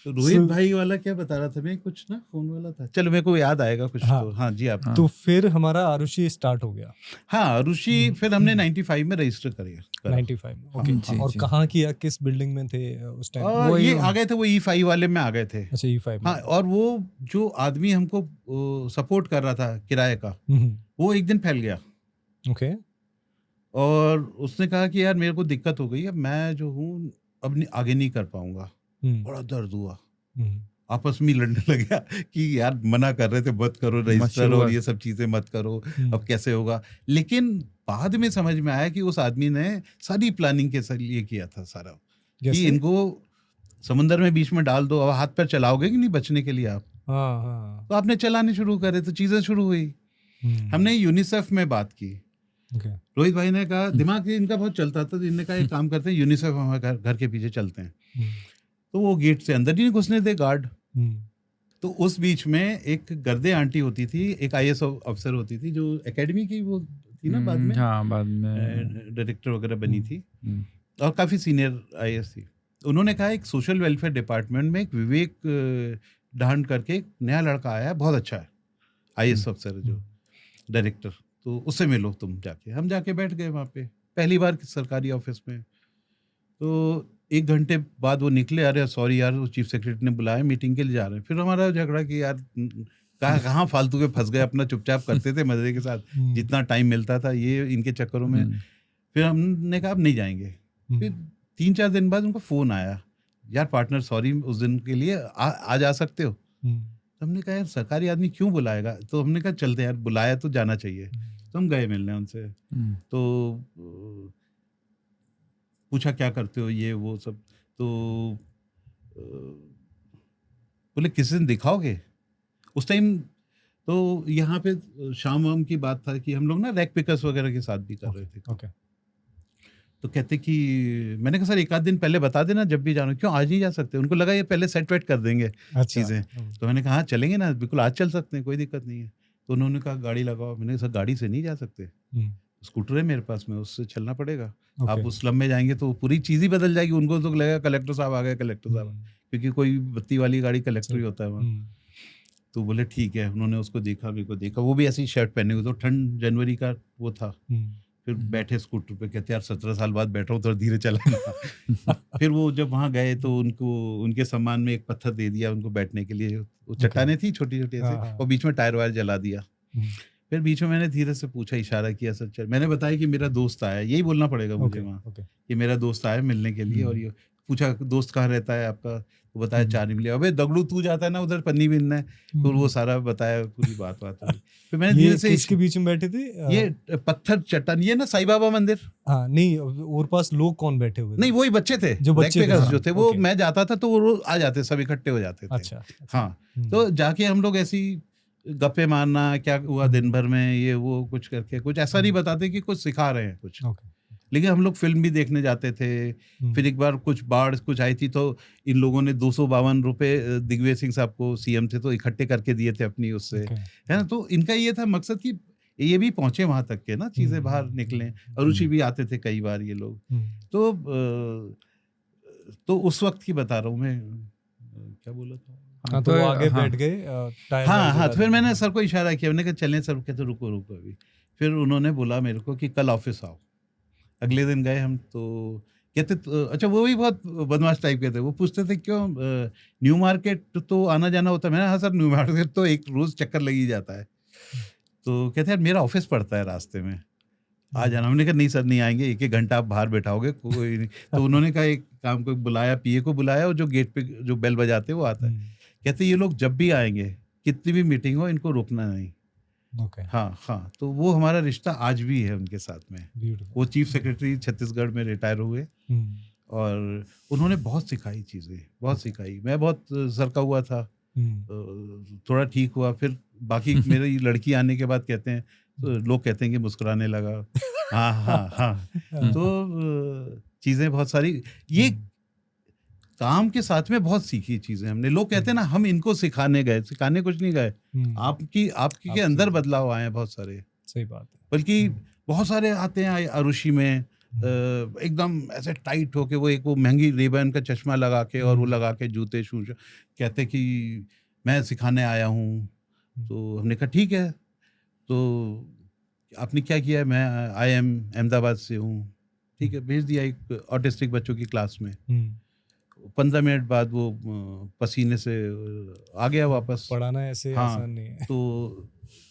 तो रोहित भाई वाला क्या बता रहा था मैं, कुछ ना फोन वाला था, चलो मेरे को याद आएगा कुछ। हाँ। तो हाँ जी आप। तो फिर हमारा आरुषि स्टार्ट हो गया हाँ ऋषि फिर हमने 95 में रजिस्टर करा। 95 में। ओके, जी, और जी। कहाँ किया, किस बिल्डिंग में थे उस टाइम? और ये आ गए थे, वो E5 वाले में आ गए थे। अच्छा, E5 में। हाँ, और वो जो आदमी हमको सपोर्ट कर रहा था किराए का, वो एक दिन फैल गया ओके। और उसने कहा कि यार मेरे को दिक्कत हो गई है, मैं जो हूँ अब आगे नहीं कर पाऊंगा। बड़ा दर्द हुआ, आपस में लड़ने लगा कि यार मना कर रहे थे मत करो रजिस्टर और शुरुआत। ये सब चीजें मत करो, अब कैसे होगा। लेकिन बाद में समझ में आया कि उस आदमी ने सारी प्लानिंग के लिए किया था सारा, कि जैसे? इनको समुंदर में बीच में डाल दो, अब हाथ पैर चलाओगे कि नहीं बचने के लिए आप, हाँ, हाँ। तो आपने चलाने शुरू करे तो चीजें शुरू हुई। हमने यूनिसेफ में बात की, ओके। रोहित भाई ने कहा, दिमाग इनका बहुत चलता था, तो इन्होंने कहा एक काम करते हैं, यूनिसेफ हमारे घर के पीछे चलते हैं। तो वो गेट से अंदर ही नहीं घुसने दे गार्ड। तो उस बीच में एक गर्दे आंटी होती थी, एक IAS अफसर होती थी, जो एकेडमी की वो थी ना, बाद में हाँ बाद में डायरेक्टर वगैरह बनी थी, और काफी सीनियर IAS थी। उन्होंने कहा एक सोशल वेलफेयर डिपार्टमेंट में एक विवेक डांड करके एक नया लड़का आया है, बहुत अच्छा है, IAS अफसर है जो डायरेक्टर, तो उससे मिलो तुम जाके। हम जाके बैठ गए वहाँ पे, पहली बार सरकारी ऑफिस में। तो 1 घंटे बाद वो निकले, अरे सॉरी यार वो चीफ सेक्रेटरी ने बुलाया, मीटिंग के लिए जा रहे हैं। फिर हमारा झगड़ा कि यार कहाँ फालतू के फंस गए, अपना चुपचाप करते थे मजे के साथ जितना टाइम मिलता था, ये इनके चक्करों में। फिर हमने कहा अब नहीं जाएंगे। फिर 3-4 दिन बाद उनको फोन आया, यार पार्टनर सॉरी उस दिन के लिए आ जा सकते हो। तो हमने कहा यार सरकारी आदमी क्यों बुलाएगा, तो हमने कहा चलते यार, बुलाया तो जाना चाहिए। तो हम गए मिलने उनसे, तो पूछा क्या करते हो ये वो सब, तो बोले किसी दिन दिखाओगे। उस टाइम तो यहाँ पे शाम वाम की बात था कि हम लोग ना रैक पिकर्स वगैरह के साथ भी कर रहे थे। ओके। तो कहते कि मैंने कहा सर 1 आध दिन पहले बता देना जब भी जाना, क्यों आज नहीं जा सकते। उनको लगा ये पहले सेट वेट कर देंगे चीज़ें। तो मैंने कहा हाँ चलेंगे ना, बिल्कुल आज चल सकते हैं, कोई दिक्कत नहीं है। तो उन्होंने कहा गाड़ी लगाओ। मैंने कहा सर गाड़ी से नहीं जा सकते, स्कूटर है मेरे पास में, उससे चलना पड़ेगा। आप उस स्लम में जाएंगे तो पूरी चीज़ ही बदल जाएगी। उनको तो लगेगा कलेक्टर साहब आ गए, कलेक्टर साहब, क्योंकि कोई बत्ती वाली गाड़ी कलेक्टर ही होता है वहाँ। तो बोले ठीक है। उन्होंने उसको देखा, मेरे को देखा, वो भी ऐसी शर्ट पहने हुए, तो ठंड जनवरी का वो था। फिर बैठे स्कूटर पे, कहते यार 17 साल बाद बैठ रहा हूँ, थोड़ा धीरे चलाना। फिर वो जब वहाँ गए तो उनको उनके सम्मान में एक पत्थर दे दिया उनको बैठने के लिए। वो चट्टाने थी छोटी छोटी ऐसे, और बीच में टायर वायर जला दिया। फिर बीच में मैंने धीरे से पूछा, इशारा किया, सर चल। मैंने बताया कि मेरा दोस्त आया, यही बोलना पड़ेगा मुझे वहाँ, कि मेरा दोस्त आया मिलने के लिए। और ये पूछा दोस्त कहाँ रहता है आपका, तो बताया 4 मिले। अबे दगड़ू तू जाता है ना उधर पन्नी बिनना है, तो वो सारा बताया, पूरी बात हुई। फिर मैंने धीरे से, इसके बीच में बैठे थे ये पत्थर चट्टान, ये ना साईं बाबा मंदिर। हाँ, नहीं और पास लोग कौन बैठे हुए थे? नहीं वही बच्चे थे, जो बच्चे जो थे वो, मैं जाता था तो वो आ जाते, सब इकट्ठे हो जाते थे। अच्छा। हाँ, तो जाके हम लोग ऐसी गप्पे मारना, क्या हुआ दिन भर में, ये वो कुछ करके, कुछ ऐसा नहीं बताते कि कुछ सिखा रहे हैं कुछ। लेकिन हम लोग फिल्म भी देखने जाते थे। फिर एक बार कुछ बाढ़ कुछ आई थी, तो इन लोगों ने 252 रुपए दिग्विजय सिंह साहब को, CM थे, तो इकट्ठे करके दिए थे अपनी उससे, है ना। तो इनका ये था मकसद कि ये भी पहुंचे वहां तक के ना, चीजें बाहर निकलें। अरुषि भी आते थे कई बार ये लोग। तो उस वक्त की बता रहा हूँ मैं, क्या बोला था। हाँ, तो आगे बैठ गए। हाँ, तो फिर मैंने सर को इशारा किया, मैंने कहा चलें सर। कहते रुको अभी। फिर उन्होंने बोला मेरे को कि कल ऑफिस आओ। अगले दिन गए हम, तो कहते अच्छा, वो भी बहुत बदमाश टाइप के थे। वो पूछते थे क्यों न्यू मार्केट तो आना जाना होता है। मैंने हाँ सर न्यू मार्केट तो एक रोज चक्कर लग ही जाता है। तो कहते हैं मेरा ऑफिस पड़ता है रास्ते में, आ जाना। हमने कहा नहीं सर नहीं आएंगे, 1-1 घंटा आप बाहर बैठाओगे कोई नहीं। तो उन्होंने कहा एक काम को बुलाया, पीए को बुलाया, और जो गेट पे जो बेल बजाते हैं वो आता है। कहते ये लोग जब भी आएंगे, कितनी भी मीटिंग हो, इनको रोकना नहीं। ओके, हाँ, तो वो हमारा रिश्ता आज भी है उनके साथ में। ब्यूटीफुल। वो चीफ सेक्रेटरी छत्तीसगढ़ में रिटायर हुए, और उन्होंने बहुत सिखाई चीज़ें, बहुत सिखाई। मैं बहुत सरका हुआ था, थोड़ा ठीक हुआ, फिर बाकी मेरी लड़की आने के बाद कहते हैं, तो लोग कहते हैं कि मुस्कुराने लगा। हाँ। तो चीज़ें बहुत सारी, ये काम के साथ में बहुत सीखी चीज़ें हमने। लोग कहते हैं ना हम इनको सिखाने गए, सिखाने कुछ नहीं गए, आपकी के अंदर बदलाव आए हैं बहुत सारे। सही बात है। बल्कि बहुत सारे आते हैं आरुषि में, एकदम ऐसे टाइट होके, वो महंगी रेबन का चश्मा लगा के, और वो लगा के जूते शूज, कहते कि मैं सिखाने आया हूँ। तो हमने कहा ठीक है, तो आपने क्या किया है? मैं IIM अहमदाबाद से हूँ। ठीक है, भेज दिया एक ऑटिस्टिक बच्चों की क्लास में। 15 मिनट बाद वो पसीने से आ गया वापस। पढ़ाना ऐसे आसान नहीं है। तो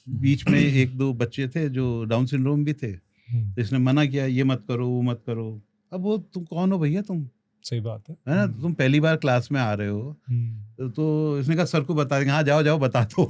बीच में 1-2 बच्चे थे जो डाउन सिंड्रोम भी थे, तो इसने मना किया, ये मत करो, वो मत करो। अब वो तुम कौन हो भैया तुम? सही बात है ना, तुम पहली बार क्लास में आ रहे हो। तो इसने कहा सर को बता देंगे। हाँ जाओ बता दो।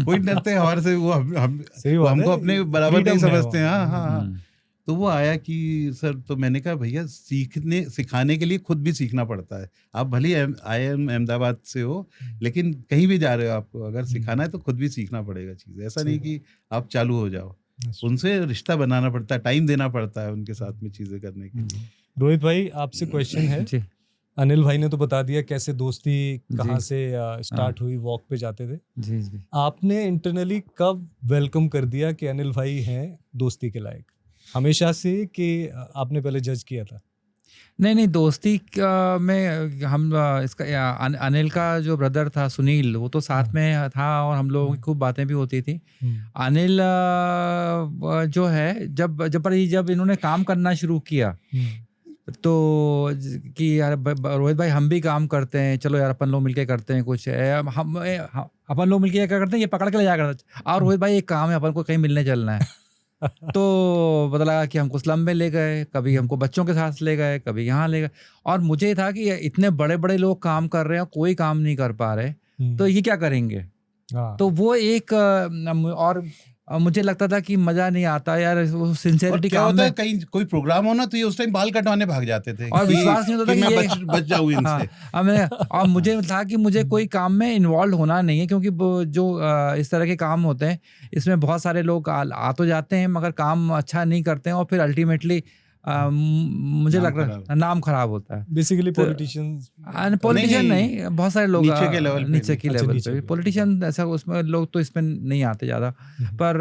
कोई डरते हैं हमारे से, वो हमको अपने बराबर नहीं समझते हैं। हाँ। तो वो आया कि सर, तो मैंने कहा भैया सिखाने के लिए खुद भी सीखना पड़ता है। आप भले IIM अहमदाबाद से हो, लेकिन कहीं भी जा रहे हो, आपको अगर सिखाना है तो खुद भी सीखना पड़ेगा चीज़। ऐसा नहीं कि आप चालू हो जाओ, उनसे रिश्ता बनाना पड़ता है, टाइम देना पड़ता है उनके साथ में चीज़ें करने के लिए। रोहित भाई, आपसे क्वेश्चन है। अनिल भाई ने तो बता दिया कैसे दोस्ती कहाँ से स्टार्ट हुई, वॉक पे जाते थे। जी। आपने इंटरनली कब वेलकम कर दिया कि अनिल भाई हैं दोस्ती के लायक? हमेशा से कि आपने पहले जज किया था? नहीं, दोस्ती में हम इसका अनिल का जो ब्रदर था सुनील, वो तो साथ में था, और हम लोगों की खूब बातें भी होती थी। अनिल जो है, जब इन्होंने काम करना शुरू किया, तो कि यार रोहित भाई हम भी काम करते हैं, चलो यार अपन लोग मिलके करते हैं कुछ। अपन लोग मिलके क्या करते हैं, ये पकड़ के ले जाया करते, और रोहित भाई एक काम है, अपन को कहीं मिलने चलना है। तो पता लगा कि हमको स्लम में ले गए, कभी हमको बच्चों के साथ ले गए, कभी यहाँ ले गए। और मुझे था कि इतने बड़े बड़े लोग काम कर रहे हैं, कोई काम नहीं कर पा रहे, तो ये क्या करेंगे। तो वो एक और मुझे लगता था कि मजा नहीं आता यार, वो सिंसियरिटी काम में। कहीं कोई प्रोग्राम हो ना, तो ये उस टाइम बाल कटवाने भाग जाते थे, और विश्वास नहीं होता था कि मैं बच जाऊं इनसे। और मुझे था कि मुझे कोई काम में इन्वॉल्व होना नहीं है, क्योंकि जो इस तरह के काम होते हैं, इसमें बहुत सारे लोग आ तो जाते हैं, मगर काम अच्छा नहीं करते हैं, और फिर अल्टीमेटली मुझे लग रहा है नाम खराब होता है। बेसिकली पॉलिटिशियन नहीं, बहुत सारे लोग नीचे के लेवल पे पॉलिटिशियन, ऐसा उसमें लोग तो इसमें नहीं आते ज़्यादा, पर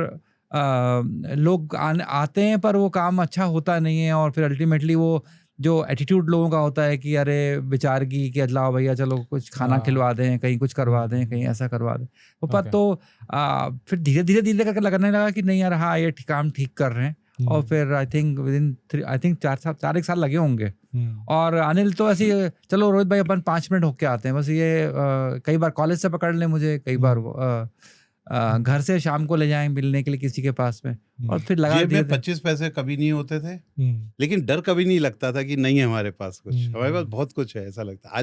लोग आते हैं, पर वो काम अच्छा होता नहीं है। और फिर अल्टीमेटली वो जो एटीट्यूड लोगों का होता है कि अरे बेचारगी, कि अदलाओ भैया चलो कुछ खाना खिलवा दें, कहीं कुछ करवा दें, कहीं ऐसा करवा दें, तो पर तो फिर धीरे करके लगने लगा कि नहीं यार, हाँ ये काम ठीक कर रहे हैं। और फिर आई थिंक 4 साल लगे होंगे। और अनिल तो ऐसे चलो रोहित भाई अपन 5 मिनट होके आते हैं, बस ये कई बार कॉलेज से पकड़ ले मुझे, कई बार घर से शाम को ले जाएं मिलने के लिए किसी के पास में, और फिर लगा जेब में 25 पैसे कभी नहीं होते थे, लेकिन डर कभी नहीं लगता था कि नहीं है हमारे पास कुछ, हमारे पास बहुत कुछ है, ऐसा लगता है।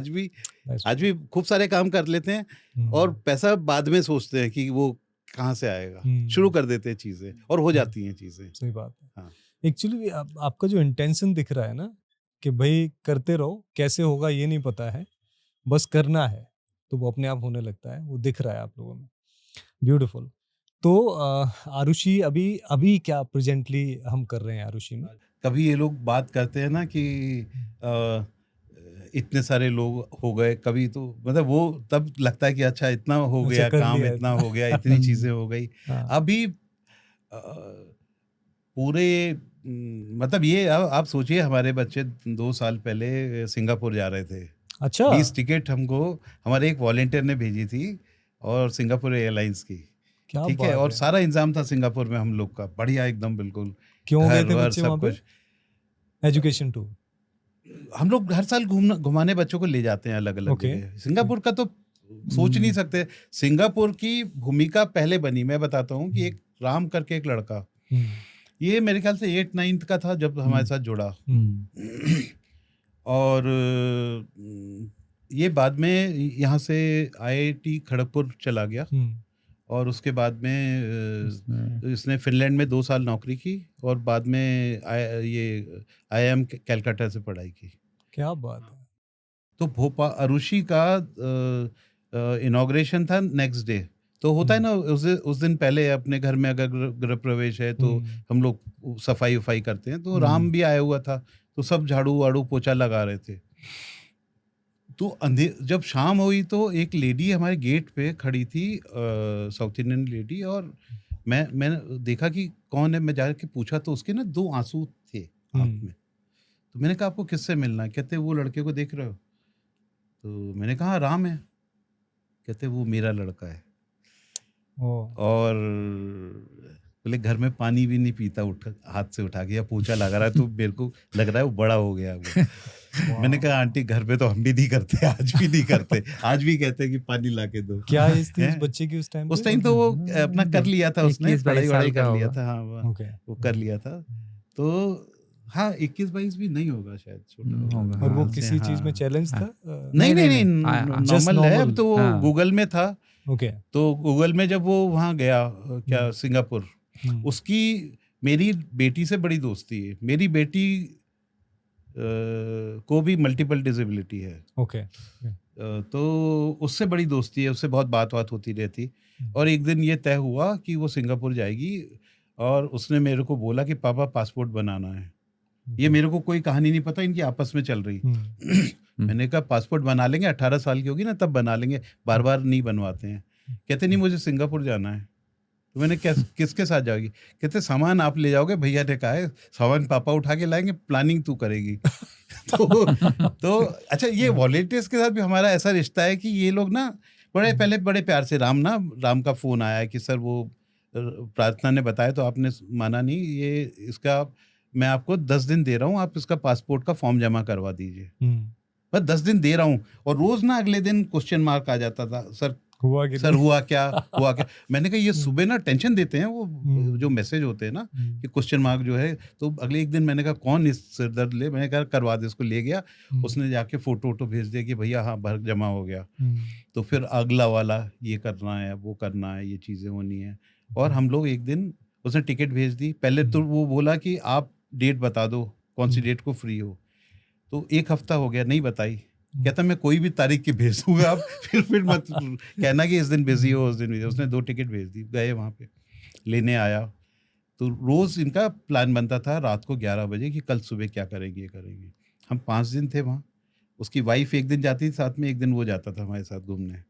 आज भी खूब सारे काम कर लेते हैं, और पैसा बाद में सोचते हैं कि वो कहाँ से आएगा, शुरू कर देते हैं चीजें, और हो जाती हैं चीजें। सही बात है। हाँ। एक्चुअली आपका जो इंटेंशन दिख रहा है ना, कि भाई करते रहो, कैसे होगा ये नहीं पता है, बस करना है, तो वो अपने आप होने लगता है, वो दिख रहा है आप लोगों में। ब्यूटीफुल। तो आरुषि अभी क्या प्रेजेंटली हम कर रहे हैं आरुषि में? कभी ये लोग बात करते हैं ना कि इतने सारे लोग हो गए, कभी तो मतलब वो तब लगता है कि अच्छा इतना हो गया काम, इतना हो गया, इतनी चीजें हो गई। अभी पूरे मतलब ये आप सोचिए, हमारे बच्चे 2 साल पहले सिंगापुर जा रहे थे। अच्छा। 20 टिकट हमको हमारे एक वॉलेंटियर ने भेजी थी, और सिंगापुर एयरलाइंस की, ठीक है, और सारा इंतजाम था सिंगापुर में हम लोग का, बढ़िया एकदम बिल्कुल। क्यों गए थे बच्चे वहाँ पे? Education tour. हम लोग हर साल घुमाने बच्चों को ले जाते हैं अलग अलग जगह। सिंगापुर का तो सोच नहीं सकते। सिंगापुर की भूमिका पहले बनी, मैं बताता हूँ कि एक राम करके एक लड़का, ये मेरे ख्याल से 8-9 का था जब हमारे साथ जुड़ा। और ये बाद में यहाँ से IIT खड़गपुर चला गया और उसके बाद में इसने फिनलैंड में 2 साल नौकरी की और बाद में ये IIM कैलकाटा से पढ़ाई की। क्या बात है। तो भोपाल अरुषि का इनॉग्रेशन था नेक्स्ट डे। तो होता है ना उस दिन पहले अपने घर में अगर गृह प्रवेश है तो हम लोग सफाई वफाई करते हैं, तो राम भी आया हुआ था, तो सब झाड़ू वाड़ू पोछा लगा रहे थे। तो जब शाम हुई तो एक लेडी हमारे गेट पे खड़ी थी, साउथ इंडियन लेडी, और मैंने देखा कि कौन है। मैं जाके पूछा तो उसके ना 2 आंसू थे आँख में। तो मैंने कहा आपको किससे मिलना है? कहते वो लड़के को देख रहे हो? तो मैंने कहा राम है। कहते वो मेरा लड़का है। और बोले घर में पानी भी नहीं पीता, हाथ से उठा के या पोछा लगा रहा है, तो मेरे को लग रहा है वो बड़ा हो गया वो। मैंने कहा आंटी घर पे तो हम भी नहीं करते, आज भी नहीं करते, आज भी कहते हैं कि पानी ला के दो। क्या एज थी उस बच्चे की उस टाइम? उस टाइम तो वो अपना कर लिया था, उसने पढ़ाई कर लिया था। हाँ वो कर लिया था। तो हाँ 21-22 भी नहीं होगा शायद, छोटा होगा। और वो किसी चीज में चैलेंज था? नहीं नॉर्मल है। अब तो वो गूगल में था। ओके। तो गूगल में जब वो वहाँ गया क्या सिंगापुर, उसकी मेरी बेटी से बड़ी दोस्ती है। मेरी बेटी को भी मल्टीपल डिसेबिलिटी है। ओके। तो उससे बड़ी दोस्ती है, उससे बहुत बात होती रहती। और एक दिन ये तय हुआ कि वो सिंगापुर जाएगी और उसने मेरे को बोला कि पापा पासपोर्ट बनाना है। ये मेरे को कोई कहानी नहीं पता, इनकी आपस में चल रही। मैंने कहा पासपोर्ट बना लेंगे, 18 साल की होगी ना तब बना लेंगे, बार बार नहीं बनवाते हैं। कहते नहीं मुझे सिंगापुर जाना है। तो मैंने किसके साथ जाओगी? कहते सामान आप ले जाओगे, भैया ने कहा है सामान पापा उठा के लाएंगे, प्लानिंग तू करेगी। तो अच्छा ये वॉलेंटियर्स के साथ भी हमारा ऐसा रिश्ता है कि ये लोग ना पहले बड़े प्यार से राम का फ़ोन आया कि सर वो प्रार्थना ने बताया तो आपने माना नहीं, ये इसका मैं आपको 10 दिन दे रहा हूँ, आप इसका पासपोर्ट का फॉर्म जमा करवा दीजिए। बस 10 दिन दे रहा हूँ। और रोज ना अगले दिन क्वेश्चन मार्क आ जाता था, सर हुआ क्या। मैंने कहा ये सुबह ना टेंशन देते हैं वो जो मैसेज होते हैं ना कि क्वेश्चन मार्क जो है। तो अगले एक दिन मैंने कहा कौन इस सिर दर्द ले, मैंने कहा करवा दे। इसको ले गया, उसने जाके फोटो भेज दिया कि भैया हाँ भर जमा हो गया। तो फिर अगला वाला ये करना है, वो करना है, ये चीज़ें होनी है। और हम लोग एक दिन उसने टिकट भेज दी। पहले तो वो बोला कि आप डेट बता दो कौन सी डेट को फ्री हो। तो 1 हफ्ता हो गया, नहीं बताई। कहता मैं कोई भी तारीख की भेज दूंगा, आप फिर मत कहना कि इस दिन बिजी हो उस दिन बिजी। उसने 2 टिकट भेज दी, गए वहाँ पे, लेने आया। तो रोज़ इनका प्लान बनता था रात को 11 बजे कि कल सुबह क्या करेंगे ये करेंगे। हम 5 दिन थे वहाँ। उसकी वाइफ एक दिन जाती थी साथ में, एक दिन वो जाता था हमारे साथ घूमने।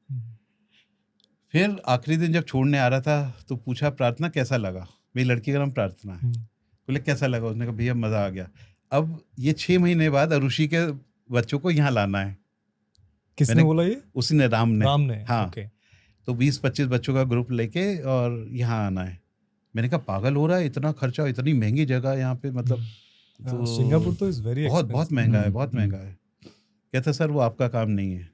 फिर आखिरी दिन जब छोड़ने आ रहा था तो पूछा प्रार्थना कैसा लगा? मेरी लड़की का नाम प्रार्थना है। बोले कैसा लगा? उसने कहा भैया मज़ा आ गया। अब ये 6 महीने बाद अरुषि के बच्चों को यहाँ लाना है। किसने बोला ये? उसी ने, राम ने। हाँ ओके। तो 20-25 बच्चों का ग्रुप लेके और यहाँ आना है। मैंने कहा पागल हो रहा है, इतना खर्चा, इतनी महंगी जगह यहाँ पे, मतलब तो सिंगापुर तो इज वेरी बहुत महंगा है, बहुत महंगा है। कहता सर वो आपका काम नहीं है।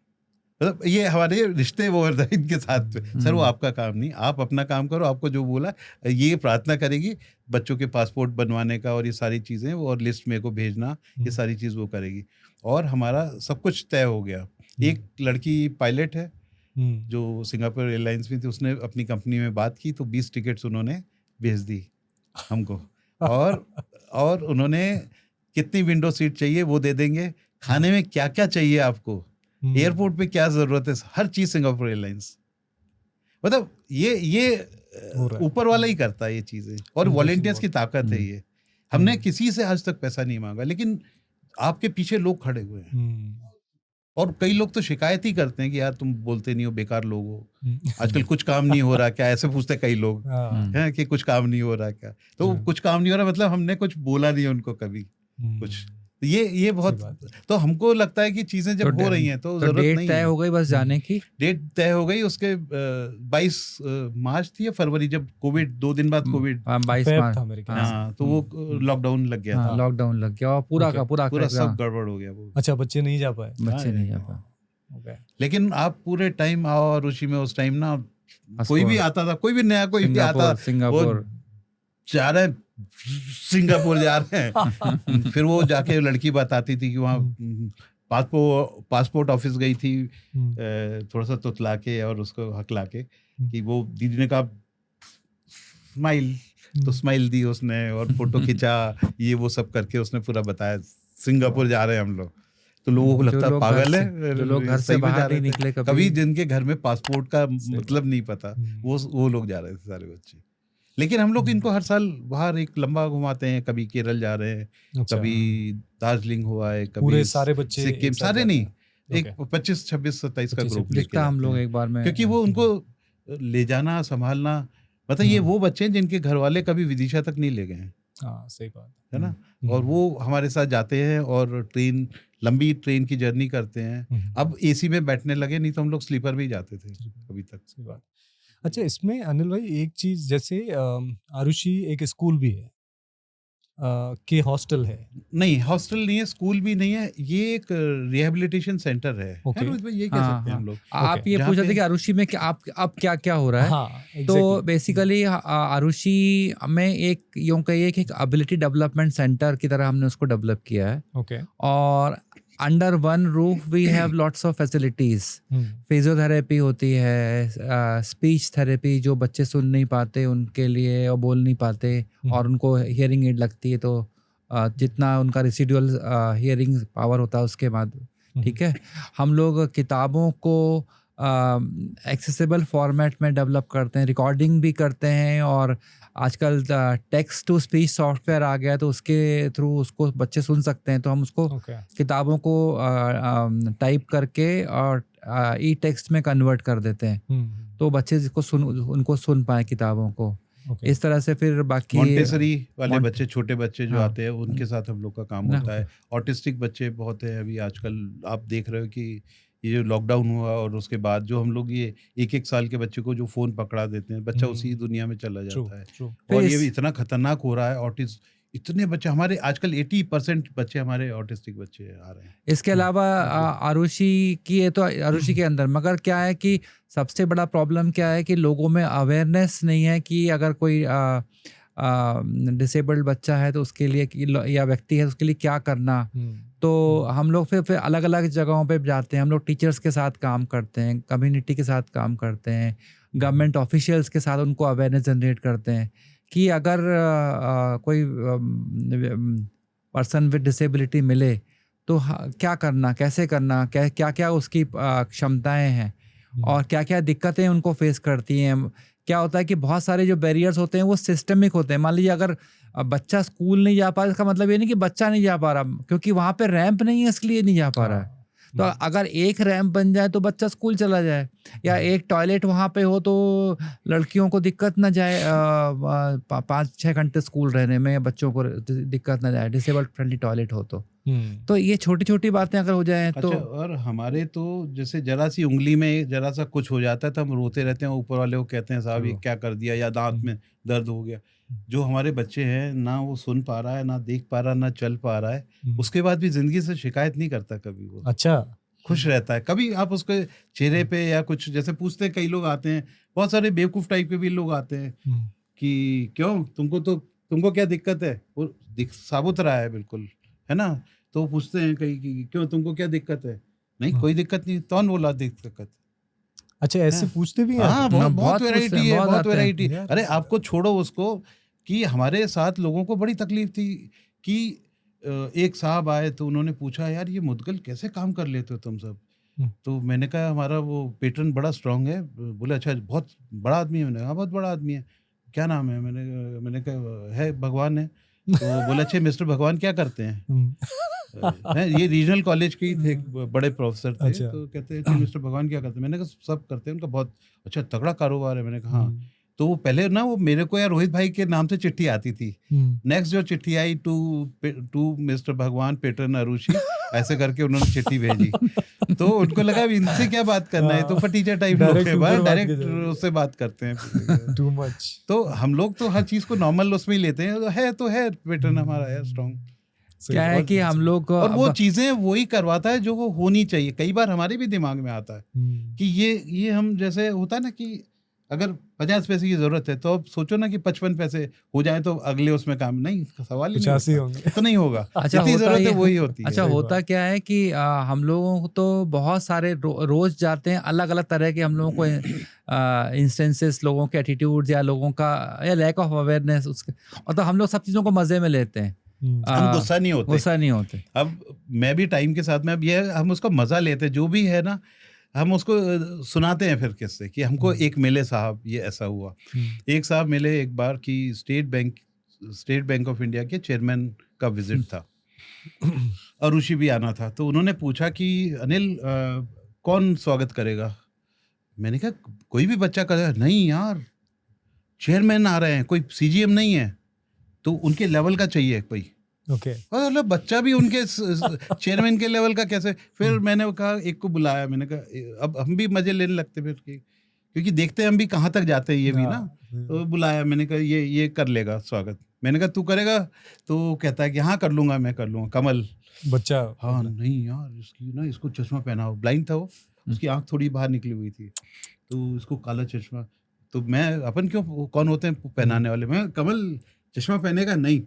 मतलब ये हमारे रिश्ते वो इनके साथ, सर वो आपका काम नहीं, आप अपना काम करो, आपको जो बोला ये प्रार्थना करेगी बच्चों के पासपोर्ट बनवाने का और ये सारी चीज़ें, और लिस्ट मेरे को भेजना, ये सारी चीज़ वो करेगी। और हमारा सब कुछ तय हो गया। एक लड़की पायलट है जो सिंगापुर एयरलाइंस में थी, उसने अपनी कंपनी में बात की तो 20 टिकट्स उन्होंने भेज दी हमको। और उन्होंने कितनी विंडो सीट चाहिए वो दे देंगे, खाने में क्या क्या चाहिए आपको, एयरपोर्ट पे क्या जरूरत है, हर चीज सिंगापुर एयरलाइंस। मतलब ये ऊपर वाला ही करता है ये चीजें, और वॉलेंटियर्स की ताकत है ये। हमने किसी से आज तक पैसा नहीं मांगा, लेकिन आपके पीछे लोग खड़े हुए हैं। और कई लोग तो शिकायत ही करते हैं कि यार तुम बोलते नहीं हो, बेकार लोग हो, आजकल कुछ काम नहीं हो रहा क्या, ऐसे पूछते कई लोग हैं कि कुछ काम नहीं हो रहा क्या। तो कुछ काम नहीं हो रहा मतलब हमने कुछ बोला नहीं उनको कभी कुछ। ये बहुत, तो हमको लगता है कि चीजें जब हो रही हैं तो जरूरत नहीं है। डेट तय हो गई बस जाने की, डेट तय हो गई। उसके 22 मार्च थी या फरवरी, जब कोविड 2 दिन बाद कोविड 22 मार्च था मेरे ख्याल से। हाँ, तो वो लॉकडाउन लग गया था। लॉकडाउन लग गया और पूरा सब गड़बड़ हो गया वो। अच्छा, बच्चे नहीं जा पाए? बच्चे नहीं जा पाए। लेकिन आप पूरे टाइम आओ, और उसी में उस टाइम ना कोई भी आता था, कोई भी नया कोई भी आता, सिंगापुर वो जा रहे हैं, सिंगापुर जा रहे हैं। फिर वो जाके लड़की बताती थी कि वहाँ पासपोर्ट ऑफिस गई थी, थोड़ा सा तुतला के और उसको हकला के कि वो दीदी ने कहा स्माइल, तो स्माइल दी उसने और फोटो खींचा, ये वो सब करके उसने पूरा बताया सिंगापुर जा रहे हैं हम लोग। तो लोगों को लगता पागल है, जो लोग घर से बाहर नहीं निकले कभी जिनके घर में पासपोर्ट का मतलब नहीं पता, वो लोग जा रहे थे सारे बच्चे। लेकिन हम लोग इनको हर साल बाहर एक लंबा घुमाते हैं, कभी केरल जा रहे हैं, कभी दार्जिलिंग हुआ है, कभी पूरे सारे बच्चे सिक्किम, सारे नहीं, एक 25, 26, 27 का ग्रुप लेके हम लोग एक बार में, क्योंकि वो उनको ले जाना संभालना, मतलब ये वो बच्चे हैं जिनके घर वाले कभी विदिशा तक नहीं ले गए हैं। हाँ, सही बात है ना। और वो हमारे साथ जाते हैं और लंबी ट्रेन की जर्नी करते हैं। अब एसी में बैठने लगे, नहीं तो हम लोग स्लीपर में ही जाते थे अभी तक। सही बात। अच्छा, इसमें अनिल भाई एक चीज, जैसे आरुषि एक स्कूल भी है के हॉस्टल है? नहीं, हॉस्टल नहीं है, स्कूल भी नहीं है, ये एक रिहेबिलिटेशन सेंटर है। Okay. ये कह सकते हैं हम लोग। आप ये पूछ रहे थे कि आरुषि में अब क्या क्या हो रहा है। हाँ, तो बेसिकली आरुषि में एक यूं कहिए कि एक एबिलिटी डेवलपमेंट सेंटर की तरह हमने उसको डेवलप किया है। ओके। और under one roof we have lots of facilities. Physiotherapy होती है, स्पीच थेरेपी, जो बच्चे सुन नहीं पाते उनके लिए और बोल नहीं पाते और उनको हियरिंग एड लगती है, तो जितना उनका रेसिडुअल हियरिंग पावर होता है उसके बाद, ठीक है। हम लोग किताबों को एक्सेसिबल फॉर्मेट में डेवलप करते हैं, रिकॉर्डिंग भी करते हैं, और आजकल टेक्स्ट टू स्पीच सॉफ्टवेयर आ गया तो उसके थ्रू उसको बच्चे सुन सकते हैं। तो हम उसको किताबों को टाइप करके और ई टेक्स्ट में कन्वर्ट कर देते हैं, तो बच्चे उनको सुन पाए किताबों को। इस तरह से फिर बाकी मॉन्टेसरी वाले बच्चे, छोटे बच्चे जो आते हैं, उनके साथ हम लोग का काम होता है। ऑटिस्टिक बच्चे बहुत हैं अभी आजकल, आप देख रहे हो कि ये जो लॉकडाउन हुआ और उसके बाद जो हम लोग ये 1-1 साल के बच्चे को जो फोन पकड़ा देते हैं, बच्चा उसी दुनिया में चला जाता है। और ये भी इतना खतरनाक हो रहा है, ऑटिस्ट इतने बच्चे हमारे आजकल 80% बच्चे हमारे ऑटिस्टिक बच्चे आ रहे हैं। इसके अलावा आरुषि की है, तो आरुषि के अंदर मगर क्या है कि सबसे बड़ा प्रॉब्लम क्या है कि लोगों में अवेयरनेस नहीं है कि अगर कोई डिसेबल्ड बच्चा है तो उसके लिए या व्यक्ति है तो उसके लिए क्या करना। तो हम लोग फिर अलग अलग जगहों पे जाते हैं। हम लोग टीचर्स के साथ काम करते हैं, कम्युनिटी के साथ काम करते हैं, गवर्नमेंट ऑफिशियल्स के साथ उनको अवेयरनेस जनरेट करते हैं कि अगर कोई पर्सन विद डिसेबिलिटी मिले तो क्या करना, कैसे करना, क्या क्या उसकी क्षमताएं हैं और क्या क्या दिक्कतें उनको फेस करती हैं। क्या होता है कि बहुत सारे जो बैरियर्स होते हैं वो सिस्टमिक होते हैं। मान लीजिए अगर बच्चा स्कूल नहीं जा पा रहा, इसका मतलब ये नहीं कि बच्चा नहीं जा पा रहा, क्योंकि वहाँ पे रैंप नहीं है इसलिए नहीं जा पा रहा है। तो अगर एक रैंप बन जाए तो बच्चा स्कूल चला जाए, या एक टॉयलेट वहाँ पे हो तो लड़कियों को दिक्कत ना जाए 5-6 घंटे स्कूल रहने में, या बच्चों को दिक्कत ना जाए, डिसेबल्ड फ्रेंडली टॉयलेट हो तो ये छोटी छोटी बातें अगर हो जाए तो। अच्छा, और हमारे तो जैसे जरा सी उंगली में जरा सा कुछ हो जाता है तो हम रोते रहते हैं, ऊपर वाले को कहते हैं साहब ये क्या कर दिया, या दांत में दर्द हो गया। जो हमारे बच्चे हैं, ना वो सुन पा रहा है, ना देख पा रहा, ना चल पा रहा है, उसके बाद भी जिंदगी से शिकायत नहीं करता कभी वो। अच्छा, खुश रहता है। कभी आप उसके चेहरे पे या कुछ जैसे पूछते हैं, कई लोग आते हैं, बहुत सारे बेवकूफ टाइप के भी लोग आते हैं कि क्यों तुमको क्या दिक्कत है, वो साबुत रहा है बिल्कुल, है ना। तो वो पूछते हैं कहीं कि क्यों तुमको क्या दिक्कत है, नहीं कोई दिक्कत नहीं, कौन बोला दिक्कत। अच्छा, ऐसे पूछते भी हैं? हाँ, बहुत वैरायटी है, बहुत वैरायटी। अरे आपको छोड़ो उसको, कि हमारे साथ लोगों को बड़ी तकलीफ थी कि एक साहब आए तो उन्होंने पूछा, यार ये मुद्गल कैसे काम कर लेते हो तुम सब। तो मैंने कहा हमारा वो पैटर्न बड़ा स्ट्रांग है। बोले अच्छा, बहुत बड़ा आदमी है। मैंने कहा बहुत बड़ा आदमी है, क्या नाम है। मैंने कहा है भगवान है। तो बोले अच्छा मिस्टर भगवान क्या करते हैं। ये रीजनल कॉलेज के ही थे, बड़े प्रोफेसर थे। अच्छा। तो कहते हैं कि मिस्टर भगवान क्या करते हैं। मैंने कहा सब करते हैं, उनका बहुत अच्छा तगड़ा कारोबार है। मैंने कहा हाँ। तो वो पहले ना वो मेरे को या रोहित भाई के नाम से चिट्ठी आती थी। नेक्स्ट जो चिट्ठी आई टू मिस्टर भगवान पैटर्न आरुषि, ऐसे करके उन्होंने चिट्ठी भेजी। तो उनको लगा इनसे क्या बात करना है, तो फटीचर टाइप लोग हैं, डायरेक्ट उससे बात करते हैं टू मच। तो हम लोग तो हर चीज को नॉर्मल उसमें ही लेते हैं, तो है पैटर्न हमारा है स्ट्रॉन्ग। क्या है कि हम लोग और वो चीजें वही करवाता है जो वो होनी चाहिए। कई बार हमारे भी दिमाग में आता है कि ये हम जैसे होता है ना कि अगर 50 पैसे की जरूरत है तो अब सोचो ना कि 55 पैसे हो जाए तो अगले उसमें काम नहीं, इसका सवाल ही नहीं 85 होता। होंगे। तो नहीं होगा। अच्छा, जितनी होता जरूरत है ये- वही होती है। अच्छा, सही होता बात। क्या है कि हम लोगों को तो बहुत सारे रोज जाते हैं, अलग अलग तरह के हम लोगों को इंस्टेंसेस, लोगों के एटीट्यूड्स या लोगों का या लैक ऑफ अवेयरनेस उसके, और तो हम लोग सब चीज़ों को मज़े में लेते हैं। हम गुस्सा नहीं होते। गुस्सा नहीं होते। अब मैं भी टाइम के साथ में अब ये हम उसका मजा लेते हैं, जो भी है ना हम उसको सुनाते हैं फिर किससे कि हमको एक मिले साहब, ये ऐसा हुआ। एक साहब मिले एक बार कि स्टेट बैंक ऑफ इंडिया के चेयरमैन का विजिट था, अरुषि भी आना था। तो उन्होंने पूछा कि अनिल कौन स्वागत करेगा? मैंने कहा कोई भी बच्चा करेगा। नहीं यार, चेयरमैन आ रहे हैं, कोई सीजीएम नहीं है, तो उनके लेवल का चाहिए कोई। ओके। मतलब बच्चा भी उनके चेयरमैन के लेवल का कैसे? फिर मैंने कहा एक को बुलाया, मैंने कहा अब हम भी मजे लेने लगते फिर क्योंकि देखते हैं हम भी कहाँ तक जाते हैं ये भी ना। तो बुलाया, मैंने कहा ये कर लेगा स्वागत। मैंने कहा तू करेगा? तो कहता है कि हाँ कर लूंगा, मैं कर लूंगा। कमल बच्चा। हाँ नहीं यार, इसको चश्मा पहना हो, ब्लाइंड था वो, उसकी आंख थोड़ी बाहर निकली हुई थी, तो इसको काला चश्मा। तो मैं अपन क्यों, कौन होते हैं पहनाने वाले? मैं कमल चश्मा पहनेगा? नहीं,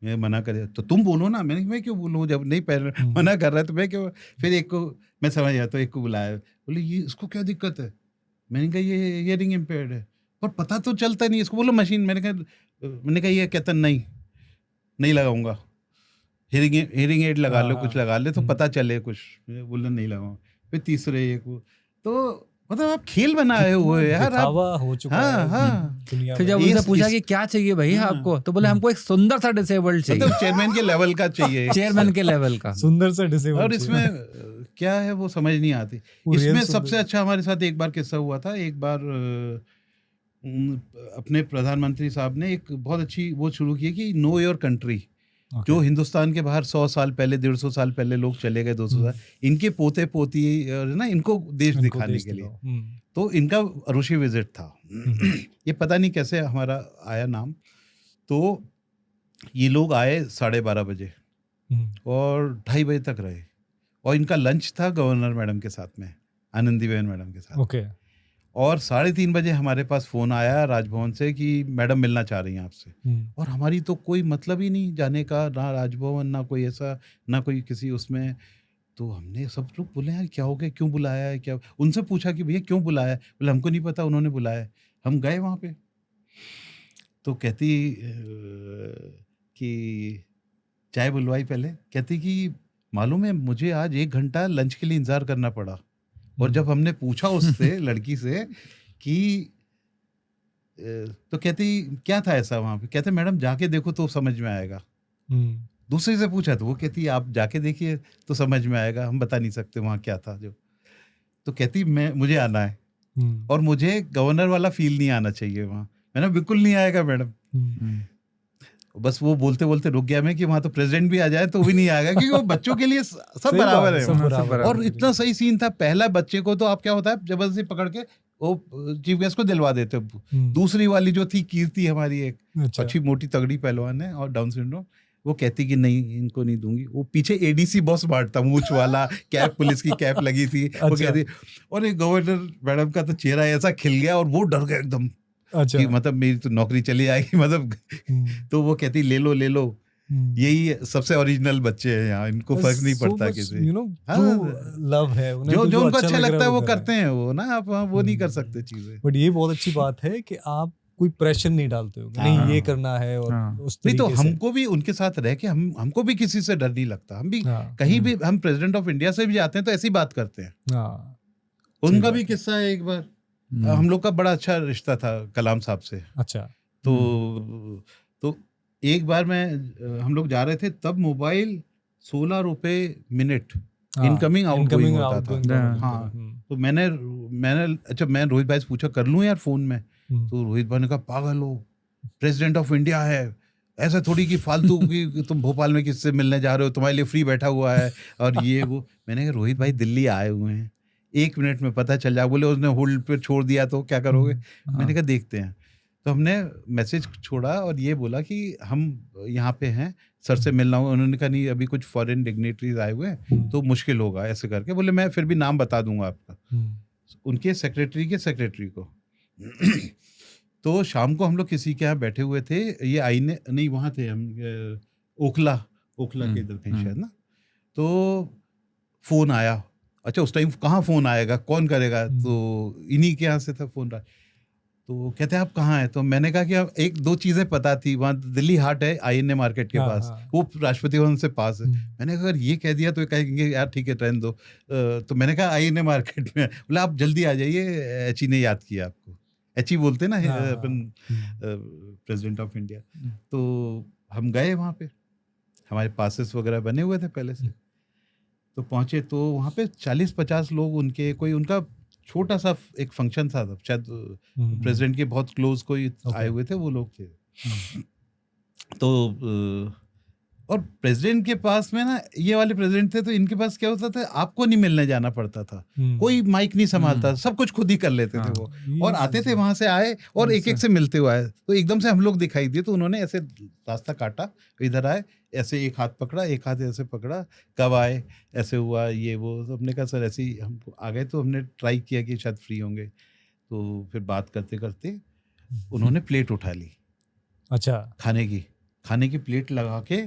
मैं मना कर। तो तुम बोलो ना। मैं क्यों बोलूँ जब नहीं पहन, मना कर रहा है तो मैं क्यों? फिर एक को मैं समझ गया, तो एक को बुलाया, बोले ये इसको क्या दिक्कत है? मैंने कहा ये हियरिंग इम्पेयर्ड है, पर पता तो चलता नहीं इसको। बोलो मशीन। मैंने कहा ये कहता नहीं लगाऊंगा, हियरिंग एड लगा लो, कुछ लगा ले तो पता चले कुछ। बोला नहीं लगाऊंगा। फिर तीसरे एक वो, तो मतलब आप खेल बनाए हुए यार, आप। दिखावा हो चुका हाँ है हाँ। दुनिया फिर में। जब उनसे पूछा कि क्या चाहिए भाई हाँ। आपको, तो बोले हमको एक सुंदर सा डिसेबल्ड चाहिए, मतलब चेयरमैन के लेवल का चाहिए, चेयरमैन के लेवल का। सुंदर से डिसेबल। और इसमें क्या है वो समझ नहीं आती। वो real इसमें सुंदर। सबसे अच्छा हमारे साथ एक बार किस्सा हुआ था। एक बार अपने प्रधानमंत्री साहब ने एक बहुत अच्छी वो शुरू की कि नो योर कंट्री। जो हिंदुस्तान के बाहर 100 साल पहले, 150 साल पहले लोग चले गए, 200 साल, इनके पोते पोती ना, इनको देश दिखाने के लिए। तो इनका अरुषि विजिट था। ये पता नहीं कैसे हमारा आया नाम। तो ये लोग आए 12:30 बजे और 2:30 बजे तक रहे, और इनका लंच था गवर्नर मैडम के साथ में, आनंदीबेन मैडम के साथ। ओके। और 3:30 बजे हमारे पास फ़ोन आया राजभवन से कि मैडम मिलना चाह रही हैं आपसे। और हमारी तो कोई मतलब ही नहीं जाने का, ना राजभवन, ना कोई ऐसा, ना कोई किसी उसमें। तो हमने सब लोग बोले यार क्या हो गया, क्यों बुलाया है, क्या? उनसे पूछा कि भैया क्यों बुलाया है? बोले हमको नहीं पता, उन्होंने बुलाया है। हम गए वहाँ पे, तो कहती कि चाय बुलवाई पहले। कहती कि मालूम है मुझे आज 1 घंटा लंच के लिए इंतज़ार करना पड़ा। और जब हमने पूछा उससे लड़की से कि तो कहती क्या था ऐसा वहाँ पे? कहते मैडम जाके देखो तो समझ में आएगा। दूसरे से पूछा तो वो कहती आप जाके देखिए तो समझ में आएगा, हम बता नहीं सकते वहाँ क्या था जो। तो कहती मुझे आना है, और मुझे गवर्नर वाला फील नहीं आना चाहिए वहाँ। मैंने बिल्कुल नहीं आएगा मैडम। बस वो बोलते बोलते रुक गया मैं कि वहाँ तो प्रेसिडेंट भी आ जाए तो भी नहीं आएगा, क्योंकि वो बच्चों के लिए सब बराबर है वहाँ। और इतना सही सीन था। पहला बच्चे को तो आप क्या होता है, जबरदस्ती पकड़ के वो चीफ गेस्ट को दिलवा देते। दूसरी वाली जो थी कीर्ति, हमारी एक अच्छी मोटी तगड़ी पहलवान है और डाउन सिंड्रोम, वो कहती कि नहीं इनको नहीं दूंगी। वो पीछे एडीसी बॉस बांटता, मूछ वाला कैप, पुलिस की कैप लगी थी। वो कहती, और एक गवर्नर मैडम का तो चेहरा ऐसा खिल गया और वो डर गया एकदम कि मतलब मेरी तो नौकरी चली आएगी मतलब। तो वो कहती ले लो, यही सबसे ओरिजिनल बच्चे हैं यहाँ, इनको फर्क नहीं पड़ता किसी। लव है जो उनको अच्छा लगता है वो करते हैं वो ना, आप वो नहीं कर सकते चीजें। बट ये बहुत अच्छी बात है कि आप कोई प्रेशर नहीं डालते हो, नहीं ये करना है और उस नहीं। तो तरीके से। हमको भी उनके साथ रह के हमको भी किसी से डर नहीं लगता। हम भी कहीं भी, हम प्रेसिडेंट ऑफ इंडिया से भी जाते हैं तो ऐसी बात करते हैं। उनका भी किस्सा है, एक बार हम लोग का बड़ा अच्छा रिश्ता था कलाम साहब से। अच्छा। तो एक बार हम लोग जा रहे थे, तब मोबाइल 16 रुपए मिनट इनकमिंग आउटगोइंग होता था। हाँ, तो मैंने अच्छा, मैं रोहित भाई से पूछा कर लूँ यार फोन में? तो रोहित भाई ने कहा पागल हो, प्रेसिडेंट ऑफ इंडिया है, ऐसा थोड़ी कि फालतू की तुम भोपाल में किससे मिलने जा रहे हो, तुम्हारे लिए फ्री बैठा हुआ है और ये वो। मैंने कहा रोहित भाई दिल्ली आए हुए हैं, 1 मिनट में पता चल जाए। बोले उसने होल्ड पे छोड़ दिया तो क्या करोगे? मैंने कहा देखते हैं। तो हमने मैसेज छोड़ा और ये बोला कि हम यहाँ पे हैं, सर से मिलना होगा। उन्होंने कहा नहीं अभी कुछ फॉरेन डिग्नेटरीज आए हुए हैं तो मुश्किल होगा, ऐसे करके बोले मैं फिर भी नाम बता दूंगा आपका, उनके सेक्रेटरी के सेक्रेटरी को। तो शाम को हम लोग किसी के यहाँ बैठे हुए थे, ये आईने नहीं वहाँ थे हम, ओखला के इधर कहीं शायद ना, तो फ़ोन आया। अच्छा उस टाइम कहाँ फ़ोन आएगा, कौन करेगा, तो इन्हीं के यहाँ से था फ़ोन। तो कहते हैं आप कहाँ हैं, तो मैंने कहा कि अब एक दो चीज़ें पता थी, वहाँ दिल्ली हाट है INA मार्केट के पास, वो राष्ट्रपति भवन से पास है। मैंने कहा अगर ये कह दिया तो कहेंगे यार ठीक है रहने दो। तो मैंने कहा INA मार्केट में, बोले आप जल्दी आ जाइए, एची ने याद किया आपको। एची बोलते ना अपन प्रेसिडेंट ऑफ इंडिया। तो हम गए वहाँ पे, हमारे पासेस वगैरह बने हुए थे पहले से। तो पहुँचे तो वहाँ पे 40-50 लोग उनके, कोई उनका छोटा सा एक फंक्शन था, शायद प्रेसिडेंट के बहुत क्लोज कोई आए हुए थे, वो लोग थे। तो और प्रेसिडेंट के पास में ना, ये वाले प्रेसिडेंट थे, तो इनके पास क्या होता था, आपको नहीं मिलने जाना पड़ता था, कोई माइक नहीं संभालता, सब कुछ खुद ही कर लेते थे वो। और आते थे वहां से आए और एक एक से मिलते हुए आए, तो एकदम से हम लोग दिखाई दिए, तो उन्होंने ऐसे रास्ता काटा, इधर आए, ऐसे एक हाथ पकड़ा, एक हाथ ऐसे पकड़ा, कब आए, ऐसे हुआ, ये वो। तो हमने कहा सर ऐसे ही हम आ गए, तो हमने ट्राई किया कि शायद फ्री होंगे। तो फिर बात करते करते उन्होंने प्लेट उठा ली, अच्छा, खाने की प्लेट लगा के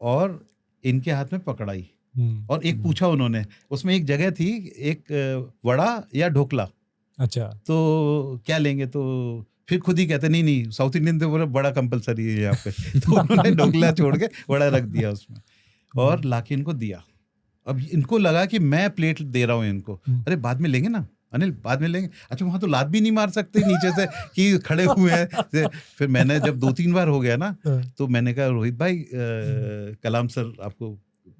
और इनके हाथ में पकड़ाई, और एक पूछा उन्होंने, उसमें एक जगह थी, एक वड़ा या ढोकला, अच्छा, तो क्या लेंगे, तो फिर खुद ही कहते नहीं साउथ इंडियन थे, बोले बड़ा कंपलसरी है यहाँ पे। तो उन्होंने ढोकला छोड़ के बड़ा रख दिया उसमें और लाके इनको दिया। अब इनको लगा कि मैं प्लेट दे रहा हूँ इनको, अरे बाद में लेंगे ना अनिल, बाद में लेंगे। अच्छा वहाँ तो लात भी नहीं मार सकते नीचे से कि खड़े हुए हैं। फिर मैंने जब 2-3 बार हो गया ना, तो मैंने कहा रोहित भाई कलाम सर आपको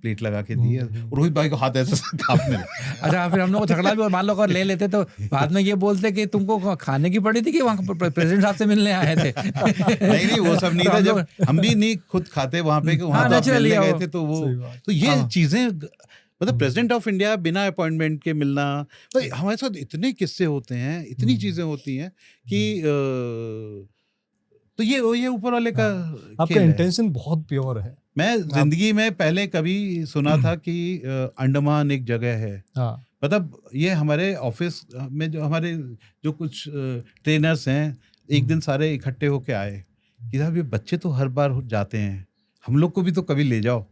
प्लेट लगा के दी है। रोहित भाई को हाथ ऐसे कांपने लगे। अच्छा फिर हम लोग को झगड़ा भी, और मान लो अगर ले लेते तो बाद में ये बोलते कि तुमको खाने की पड़ी थी कि वहाँ प्रेसिडेंट साहब से मिलने आए थे। नहीं वो सब नहीं था, जब हम भी नहीं खुद खाते वहाँ पे, कि वहाँ तो आप मिलने गए थे, तो वो तो ये चीजें, मतलब प्रेसिडेंट ऑफ इंडिया बिना अपॉइंटमेंट के मिलना, भाई हमारे साथ इतने किस्से होते हैं, इतनी चीजें होती हैं कि तो ये ऊपर वाले का आपका इंटेंशन बहुत प्योर है। मैं जिंदगी में पहले कभी सुना था कि अंडमान एक जगह है, मतलब ये हमारे ऑफिस में जो हमारे जो कुछ ट्रेनर्स हैं, एक दिन सारे इकट्ठे होके आए कि साहब ये बच्चे तो हर बार जाते हैं, हम लोग को भी तो कभी ले जाओ।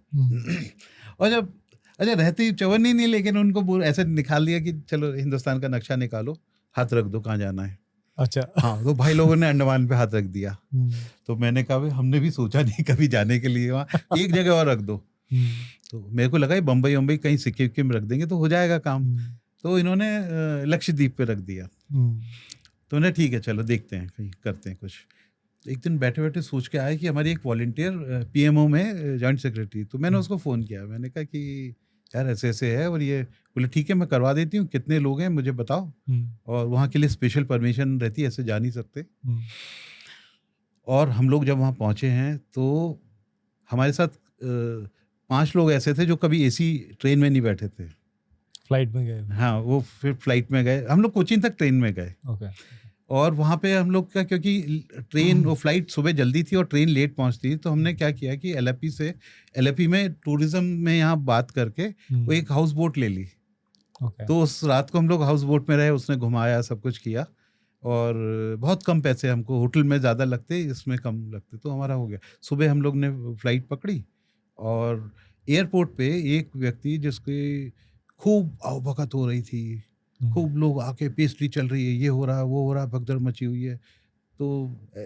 और जब अच्छा रहती चवन ही नहीं, लेकिन उनको ऐसे निकाल दिया कि चलो हिंदुस्तान का नक्शा निकालो, हाथ रख दो कहाँ जाना है। अच्छा हाँ, तो भाई लोगों ने अंडमान पे हाथ रख दिया। तो मैंने कहा भाई हमने भी सोचा नहीं कभी जाने के लिए, वहाँ एक जगह और रख दो। तो मेरे को लगा ये बम्बई कहीं सिक्किम में रख देंगे तो हो जाएगा काम। तो इन्होंने लक्षद्वीप पे रख दिया। तो उन्हें ठीक है चलो देखते हैं कहीं करते हैं कुछ। एक दिन बैठे बैठे सोच के आए कि हमारी एक वॉलंटियर PMO में जॉइंट सेक्रेटरी, तो मैंने उसको फ़ोन किया, मैंने कहा कि यार ऐसे ऐसे है, और ये बोले ठीक है मैं करवा देती हूँ, कितने लोग हैं मुझे बताओ, और वहाँ के लिए स्पेशल परमिशन रहती है, ऐसे जा नहीं सकते। और हम लोग जब वहाँ पहुँचे हैं तो हमारे साथ 5 लोग ऐसे थे जो कभी AC ट्रेन में नहीं बैठे थे, फ्लाइट में गए। हाँ वो फिर फ्लाइट में गए, हम लोग कोचीन तक ट्रेन में गए। और वहाँ पे हम लोग का, क्योंकि ट्रेन वो फ्लाइट सुबह जल्दी थी और ट्रेन लेट पहुँचती थी, तो हमने क्या किया कि LAP में टूरिज्म में यहाँ बात करके वो एक हाउस बोट ले ली। तो उस रात को हम लोग हाउस बोट में रहे, उसने घुमाया, सब कुछ किया, और बहुत कम पैसे हमको, होटल में ज़्यादा लगते, इसमें कम लगते, तो हमारा हो गया। सुबह हम लोग ने फ्लाइट पकड़ी और एयरपोर्ट पे एक व्यक्ति जिसकी खूब आवभगत हो रही थी, खूब लोग आके पेस्ट्री चल रही है, ये हो रहा वो हो रहा, भगदड़ मची हुई है, तो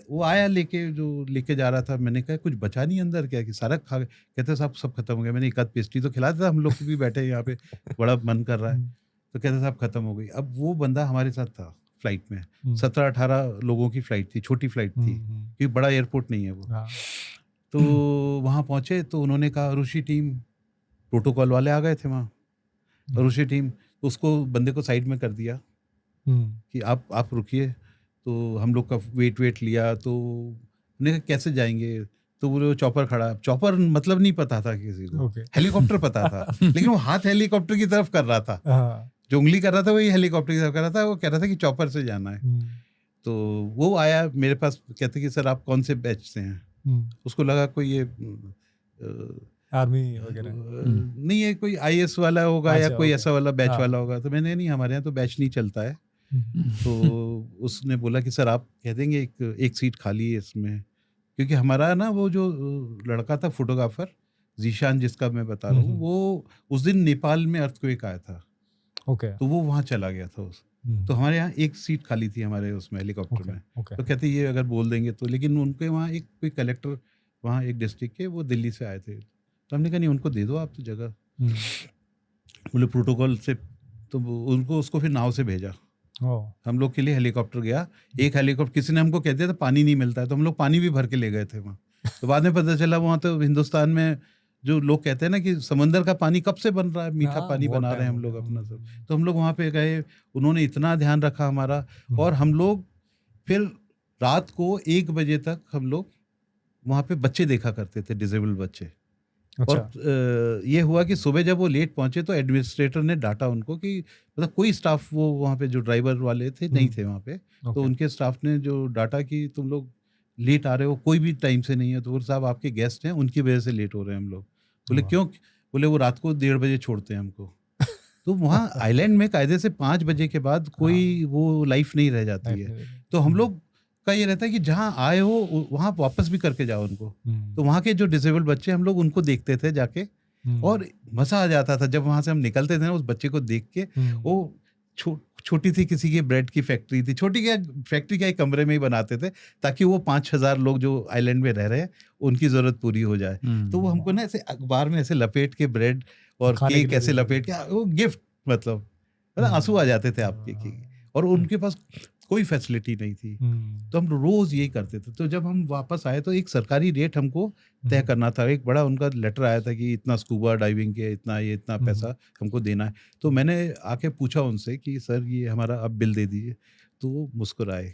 वो आया लेके जा रहा था। मैंने कहा कुछ बचा नहीं अंदर क्या, कि सारा खा, कहते साहब सब खत्म हो गया। मैंने एक आध पेस्ट्री तो खिला था, हम लोग भी बैठे यहाँ पे, बड़ा मन कर रहा है, तो कहते साहब खत्म हो गई। अब वो बंदा हमारे साथ था फ्लाइट में, 17-18 लोगों की फ्लाइट थी, छोटी फ्लाइट थी, क्योंकि बड़ा एयरपोर्ट नहीं है वो। तो वहाँ पहुँचे तो उन्होंने कहा ऋषि टीम, प्रोटोकॉल वाले आ गए थे वहाँ, ऋषि टीम, तो उसको बंदे को साइड में कर दिया कि आप रुकिए। तो हम लोग का वेट लिया, तो उन्होंने कहा कैसे जाएंगे, तो वो चॉपर खड़ा, चॉपर मतलब नहीं पता था किसी को, हेलीकॉप्टर पता था, लेकिन वो हाथ हेलीकॉप्टर की तरफ कर रहा था, जो उंगली कर रहा था वही हेलीकॉप्टर की तरफ कर रहा था, वो कह रहा था कि चॉपर से जाना है। तो वो आया मेरे पास, कहते कि सर आप कौन से बैच से हैं। उसको लगा कोई ये आर्मी वगैरह नहीं है, कोई IAS वाला होगा या कोई ऐसा वाला बैच वाला होगा। तो मैंने नहीं, हमारे यहाँ तो बैच नहीं चलता है, तो उसने बोला कि सर आप कह देंगे एक सीट खाली है इसमें, क्योंकि हमारा ना वो जो लड़का था फोटोग्राफर जीशान जिसका मैं बता रहा हूँ, वो उस दिन नेपाल में अर्थक्वेक आया था, ओके तो वो वहाँ चला गया था तो हमारे यहाँ एक सीट खाली थी हमारे उसमें हेलीकॉप्टर में। ओके तो कहते ये अगर बोल देंगे तो, लेकिन उनके वहाँ एक कोई कलेक्टर वहाँ एक डिस्ट्रिक्ट के वो दिल्ली से आए थे, तो हमने कहा नहीं उनको दे दो आप तो जगह, बोले प्रोटोकॉल से, तो उनको उसको फिर नाव से भेजा। हम लोग के लिए हेलीकॉप्टर गया, एक हेलीकॉप्टर, किसी ने हमको कह दिया था पानी नहीं मिलता है, तो हम लोग पानी भी भर के ले गए थे वहाँ। तो बाद में पता चला वहाँ तो हिंदुस्तान में जो लोग कहते हैं ना कि समंदर का पानी कब से बन रहा है, मीठा पानी बना रहे हैं हम लोग अपना सब। तो हम लोग वहाँ पे गए, उन्होंने इतना ध्यान रखा हमारा, और हम लोग फिर रात को 1 बजे तक हम लोग वहाँ पे बच्चे देखा करते थे, डिसेबल बच्चे। अच्छा। और ये हुआ कि सुबह जब वो लेट पहुंचे तो एडमिनिस्ट्रेटर ने डांटा उनको कि मतलब कोई स्टाफ, वो वहाँ पे जो ड्राइवर वाले थे नहीं थे वहाँ पे, तो उनके स्टाफ ने जो डांटा कि तुम लोग लेट आ रहे हो, कोई भी टाइम से नहीं है, तो बोले साहब आपके गेस्ट हैं उनकी वजह से लेट हो रहे हैं हम लोग। बोले क्यों? बोले वो रात को 1:30 बजे छोड़ते हैं हमको। तो वहाँ आइलैंड में कायदे से 5 बजे के बाद कोई वो लाइफ नहीं रह जाती है, तो हम लोग का ये रहता है कि जहाँ आए हो वहाँ वापस भी करके जाओ उनको। तो वहाँ के जो डिसेबल्ड बच्चे हम लोग उनको देखते थे जाके, और मज़ा आ जाता था जब वहाँ से हम निकलते थे ना, उस बच्चे को देख के। वो छोटी सी किसी की ब्रेड की फैक्ट्री थी, छोटी क्या फैक्ट्री क्या, एक कमरे में ही बनाते थे ताकि वो 5,000 लोग जो आइलैंड में रह रहे हैं उनकी ज़रूरत पूरी हो जाए। तो वो हमको ना ऐसे अखबार में ऐसे लपेट के ब्रेड और केक ऐसे लपेट के, वो गिफ्ट मतलब आंसू आ जाते थे आपके। और उनके पास कोई फैसिलिटी नहीं थी, तो हम रोज यही करते थे। तो जब हम वापस आए तो एक सरकारी रेट हमको तय करना था, एक बड़ा उनका लेटर आया था कि इतना स्कूबा डाइविंग के इतना पैसा हमको देना है। तो मैंने आके पूछा उनसे कि सर ये हमारा आप बिल दे दीजिए, तो वो मुस्कुराए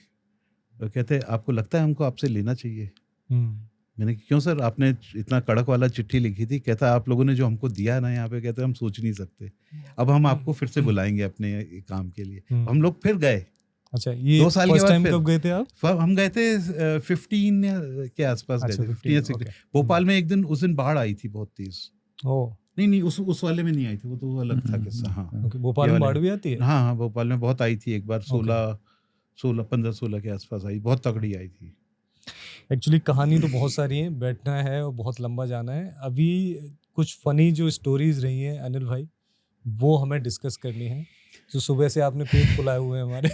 और कहते आपको लगता है हमको आपसे लेना चाहिए? मैंने कहा क्यों सर, आपने इतना कड़क वाला चिट्ठी लिखी थी। कहता आप लोगों ने जो हमको दिया ना यहाँ पे, कहते हम सोच नहीं सकते, अब हम आपको फिर से बुलाएंगे अपने काम के लिए। हम लोग फिर गए। अच्छा, ये 2 साल के बाद कब गए थे आप? हम गए थे 15 के आसपास गए थे, 15 या 16। भोपाल में एक दिन, उस दिन बाढ़ आई थी बहुत तेज। नहीं उस वाले में नहीं आई थी, वो तो अलग था किस्सा। हाँ, भोपाल में बाढ़ भी आती है? हाँ, भोपाल में बहुत आई थी एक बार, 15-16 के आसपास आई, बहुत तगड़ी आई थी। एक्चुअली कहानी तो बहुत सारी है, बैठना है और बहुत लंबा जाना है। अभी कुछ फनी जो स्टोरीज रही हैं अनिल भाई, वो हमें डिस्कस करनी है। तो सुबह से आपने पेट फुलाए हुए हैं हमारे।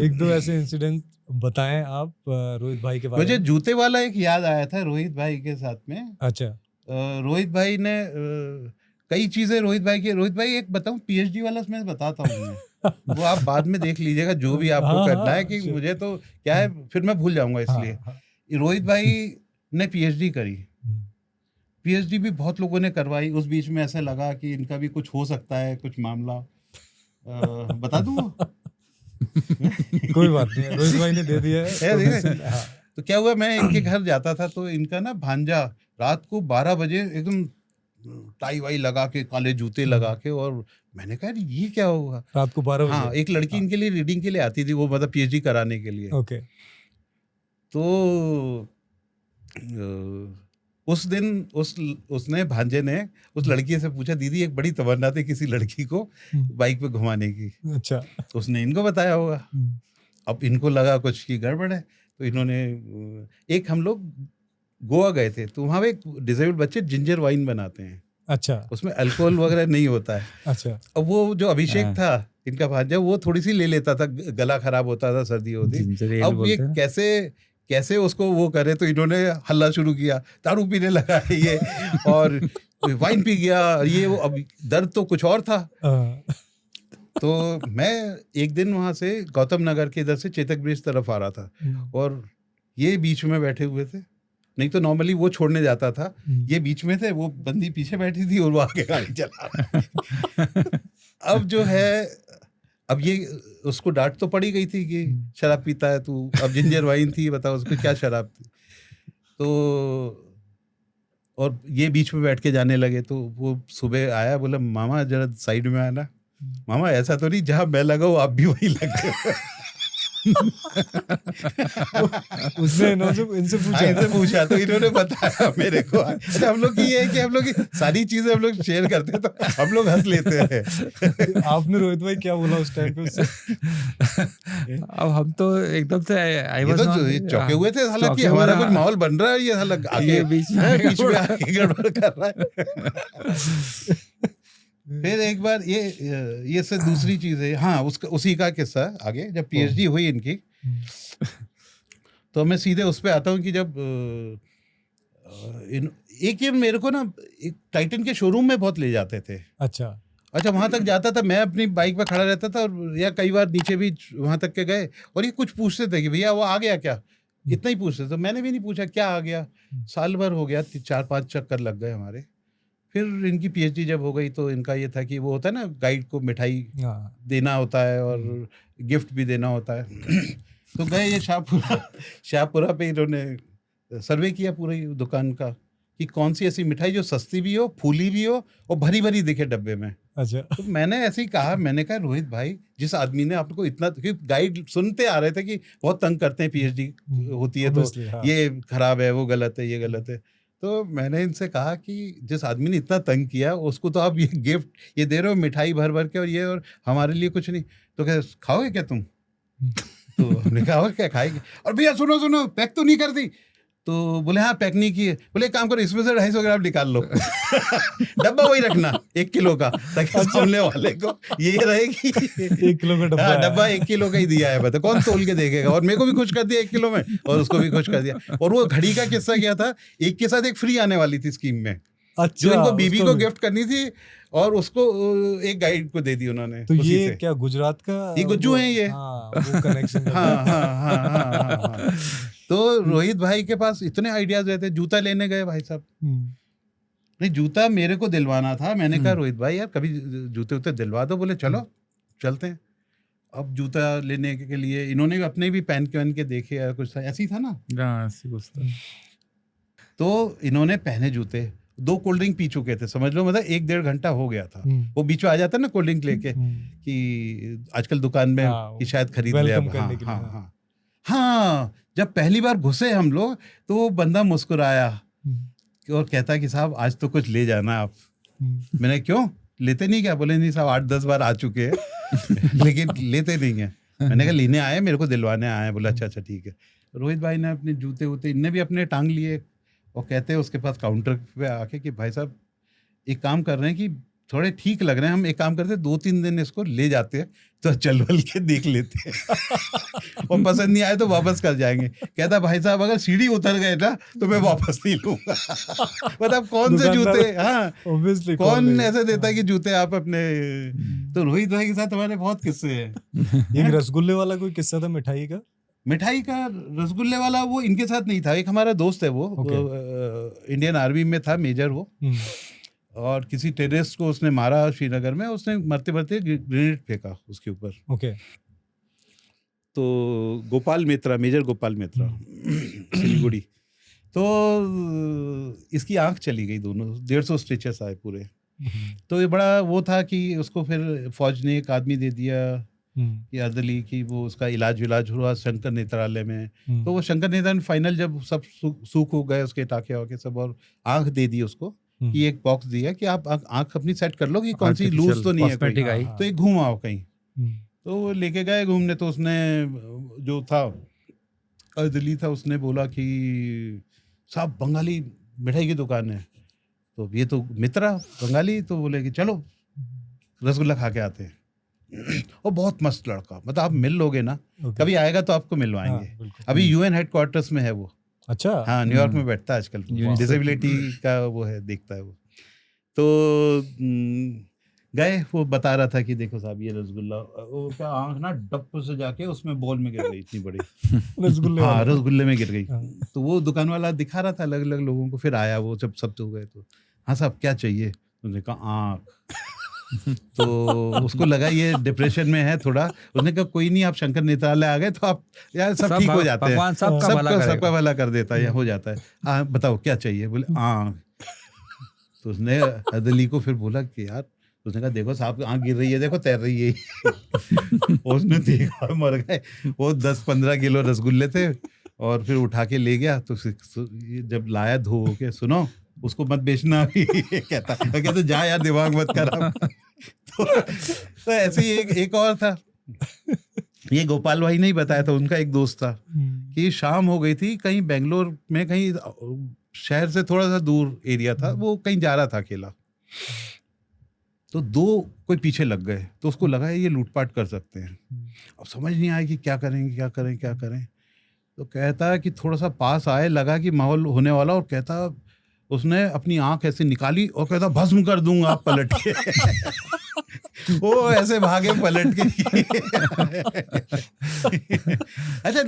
1-2 ऐसे इंसिडेंट बताएं आप रोहित भाई के बारे में। मुझे जूते वाला एक याद आया था रोहित भाई के साथ में। अच्छा। रोहित भाई ने कई चीजें, रोहित भाई एक बताऊं, पीएचडी वाला मैं बताता हूँ। वो आप बाद में देख लीजिएगा जो भी आपको करना है, कि मुझे तो क्या है फिर मैं भूल जाऊंगा, इसलिए। रोहित भाई ने पीएचडी करी, पीएचडी भी बहुत लोगों ने करवाई। उस बीच में ऐसा लगा कि इनका भी कुछ हो सकता है, कुछ मामला बता दूं। कोई बात नहीं, रोहित भाई ने दे दिया है। तो क्या हुआ, मैं इनके घर जाता था, तो इनका ना भांजा रात को 12 बजे एकदम टाई वाई लगा के, काले जूते लगा के, और मैंने कहा ये क्या होगा रात को 12 बजे? हाँ, एक लड़की इनके लिए रीडिंग के लिए आती थी, वो मतलब पीएचडी कराने के लिए। ओके। तो उस दिन उसने भांजे ने उस लड़की से पूछा, दीदी एक बड़ी तमन्ना थी किसी लड़की को बाइक पे घुमाने की। अच्छा। तो उसने इनको बताया होगा। अब इनको लगा कुछ की गड़बड़ है, तो इन्होंने हम लोग गोवा गए थे, तो वहाँ पे एक डिसेबल्ड बच्चे जिंजर वाइन बनाते हैं। अच्छा। उसमें अल्कोहल वगैरह नहीं होता है। अच्छा। अब वो जो अभिषेक था इनका भांजा, वो थोड़ी सी ले लेता था, गला खराब होता था, सर्दी होती। अब ये कैसे उसको वो करे, तो इन्होंने हल्ला शुरू किया, दारू पीने लगा है ये, और वाइन पी गया ये वो। अब दर्द तो कुछ और था। तो मैं एक दिन वहां से गौतम नगर के इधर से चेतक ब्रिज तरफ आ रहा था, और ये बीच में बैठे हुए थे। नहीं तो नॉर्मली वो छोड़ने जाता था, ये बीच में थे, वो बंदी पीछे बैठी थी और वो आगे गाड़ी चला रहा। अब जो है, अब ये उसको डांट तो पड़ी गई थी कि शराब पीता है तू। अब जिंजर वाइन थी, बताओ उसको क्या शराब थी। तो और ये बीच में बैठ के जाने लगे। तो वो सुबह आया, बोला मामा जरा साइड में आना। मामा ऐसा तो नहीं जहाँ मैं लगा हूँ आप भी वही लग गए। उसने इनसे हाँ, इनसे पूछा तो इन्होंने बताया मेरे को। अच्छा, हम लोग की ये है कि हम लोग की सारी चीजें हम लोग शेयर करते हैं तो हम लोग हंस लेते हैं। आपने रोहित भाई क्या बोला उस टाइम पे उससे? अब हम तो एकदम से आई ये वाज तो नॉट ये चौंके हुए थे, हालांकि चौंके हुए, हमारा हाँ। कुछ माहौल बन रहा है, ये हालांकि आगे ये बीच में बीच में गड़बड़। आके गड़बड़ कर रहा है। फिर एक बार ये से दूसरी चीज है, हाँ, उसका उसी का किस्सा आगे, जब पीएचडी हुई इनकी तो मैं सीधे उस पे आता हूँ कि जब एक ये मेरे को ना एक टाइटन के शोरूम में बहुत ले जाते थे। अच्छा वहां तक जाता था, मैं अपनी बाइक पर खड़ा रहता था, और या कई बार नीचे भी वहां तक के गए, और ये कुछ पूछते थे कि भैया वो आ गया क्या, इतना ही पूछते थे। तो मैंने भी नहीं पूछा क्या आ गया। साल भर हो गया, 4-5 चक्कर लग गए हमारे। फिर इनकी पीएचडी जब हो गई तो इनका ये था कि वो होता है ना, गाइड को मिठाई हाँ देना होता है और गिफ्ट भी देना होता है। तो गए ये शाहपुरा पे इन्होंने सर्वे किया पूरी दुकान का कि कौन सी ऐसी मिठाई जो सस्ती भी हो, फूली भी हो और भरी भरी दिखे डब्बे में। अच्छा तो मैंने ऐसे ही कहा, मैंने कहा रोहित भाई, जिस आदमी ने आपको इतना, क्योंकि गाइड सुनते आ रहे थे कि बहुत तंग करते हैं, पीएचडी होती है तो Obviously, हाँ। ये खराब है, वो गलत है, ये गलत है। तो मैंने इनसे कहा कि जिस आदमी ने इतना तंग किया उसको तो आप ये गिफ्ट ये दे रहे हो, मिठाई भर भर के, और ये, और हमारे लिए कुछ नहीं। तो क्या खाओगे क्या तुम? तो हमने कहा और क्या खाएंगे। और भैया सुनो पैक तो नहीं कर दी? तो बोले हाँ पैक नहीं की है। बोले एक काम करो, इसमें से 250 ग्राम निकाल लो। डब्बा वही रखना 1 किलो का, ताकि सामने वाले को ये रहे कि 1 किलो का डब्बा हाँ, है। डब्बा 1 किलो का ही दिया है, बता कौन तोल के देखेगा। और मेरे को भी खुश कर दिया 1 किलो में, और उसको भी खुश कर दिया। और वो घड़ी का किस्सा क्या था, एक के साथ एक फ्री आने वाली थी स्कीम में, अच्छा जो इनको बीबी उसको को भी। गिफ्ट करनी थी, और उसको एक गाइड को दे दी उन्होंने। तो उसी ये से। क्या गुजरात का ये गुज्जू वो- हैं ये। हाँ वो कनेक्शन हाँ। तो रोहित भाई के पास इतने आइडियाज रहते। जूता लेने गए भाई साहब, नहीं जूता मेरे को दिलवाना था। मैंने कहा रोहित भाई यार कभी जूते उते दिलवा दो। बोले चलो चलते हैं। अब जूता लेने के लिए इन्होंने भी अपने भी पहन के देखे, या कुछ था ऐसी था ना, हाँ, ऐसी कुछ था। तो इन्होंने पहने जूते, 2 कोल्ड ड्रिंक पी चुके थे, समझ लो, मतलब 1-1.5 घंटा हो गया था। वो बीच में आ जाता है ना कोल्ड ड्रिंक लेके कि आजकल दुकान में हाँ, कि शायद खरीद ले welcome अब। करने के लिए, हाँ, जब पहली बार घुसे हम लोग तो वो बंदा मुस्कुराया और कहता कि साहब आज तो कुछ ले जाना आप। मैंने क्यों लेते नहीं क्या? बोले नहीं साहब 8-10 बार आ चुके हैं लेकिन लेते नहीं है। मैंने कहा लेने आए, मेरे को दिलवाने आए हैं। बोला अच्छा ठीक है। रोहित भाई ने अपने जूते वूते इनने भी अपने टांग लिए, और कहते हैं उसके पास काउंटर पे आके कि भाई साहब एक काम कर रहे हैं कि थोड़े ठीक लग रहे हैं, हम एक काम करते हैं 2-3 दिन इसको ले जाते हैं तो चल बल के देख लेते हैं और पसंद नहीं आए तो वापस कर जाएंगे। कहता भाई साहब अगर सीढ़ी उतर गए ना तो मैं वापस नहीं लूंगा। मतलब कौन से जूते, हाँ Obviously, कौन नहीं? ऐसे देता है कि जूते आप अपने। तो रोहित भाई के साथ हमारे बहुत किस्से हैं। एक रसगुल्ले वाला कोई किस्सा था मिठाई का? मिठाई का, रसगुल्ले वाला वो इनके साथ नहीं था। एक हमारा दोस्त है वो इंडियन आर्मी में था, मेजर वो, और किसी टेररिस्ट को उसने मारा श्रीनगर में। उसने मरते मरते ग्रेनेड फेंका उसके ऊपर। ओके तो गोपाल मित्रा, मेजर गोपाल मित्रा, सिलीगुड़ी। तो इसकी आंख चली गई दोनों, 150 स्टिचेस आए पूरे। तो ये बड़ा वो था कि उसको फिर फौज ने एक आदमी दे दिया कि अर्दली की वो उसका इलाज हुआ शंकर नेत्रालय में। तो वो शंकर नेत्रालय में फाइनल जब सब सूख हो गए उसके टाके वाके सब, और आंख दे दी उसको कि एक बॉक्स दिया कि आप आंख अपनी सेट कर लो कि कौन सी लूज तो नहीं है कोई, आई। तो एक घूम आओ कहीं। तो वो लेके गए घूमने। तो उसने जो था अर्दली था, उसने बोला कि साहब बंगाली मिठाई की दुकान है। तो ये तो मित्रा बंगाली, तो बोले कि चलो रसगुल्ला खा के आते हैं। और बहुत मस्त लड़का, मतलब आप मिल लोगे ना, कभी आएगा तो आपको मिलवाएंगे। अभी यूएन हेडक्वार्टर्स में है वो। अच्छा हाँ, न्यूयॉर्क में बैठता है आजकल, डिसेबिलिटी का वो है, देखता है वो। तो गए, वो बता रहा था कि देखो साहब ये रसगुल्ला, वो क्या आंख ना डप से जाके उसमें बॉल में गिर गई इतनी बड़ी रसगुल्ले हाँ, वाला। रसगुल्ले में गिर गई। हाँ। तो वो दुकान वाला दिखा रहा था अलग अलग लोगों को। फिर आया वो, जब सब तो गए तो हाँ साहब क्या चाहिए? उसने कहा आँख। तो उसको लगा ये डिप्रेशन में है थोड़ा। उसने कहा कोई नहीं, आप शंकर नेत्रालय आ गए तो आप यार सब ठीक हो जाते हैं, भगवान सबका भला करेगा। सबका भला कर देता है, हो जाता है। बताओ क्या चाहिए? बोले आँख। तो उसने अदली को फिर बोला कि यार उसने कहा देखो साहब आँख गिर रही है, देखो तैर रही है। उसने देखा मर गए। वो 10-15 किलो रसगुल्ले थे और फिर उठा के ले गया। तो जब लाया धो के, सुनो उसको मत बेचना अभी। कहता जा यार दिमाग मत खराब। तो ऐसे ही एक और था, ये गोपाल भाई ने ही बताया था, उनका एक दोस्त था कि शाम हो गई थी, कहीं बेंगलोर में कहीं शहर से थोड़ा सा दूर एरिया था, वो कहीं जा रहा था अकेला। तो 2 कोई पीछे लग गए, तो उसको लगा ये लूटपाट कर सकते हैं। अब समझ नहीं आया कि क्या करें। तो कहता कि थोड़ा सा पास आए, लगा कि माहौल होने वाला, और कहता उसने अपनी आंख ऐसे निकाली और कहता भस्म कर दूंगा आप पलट के। वो ऐसे भागे पलट के। अच्छा,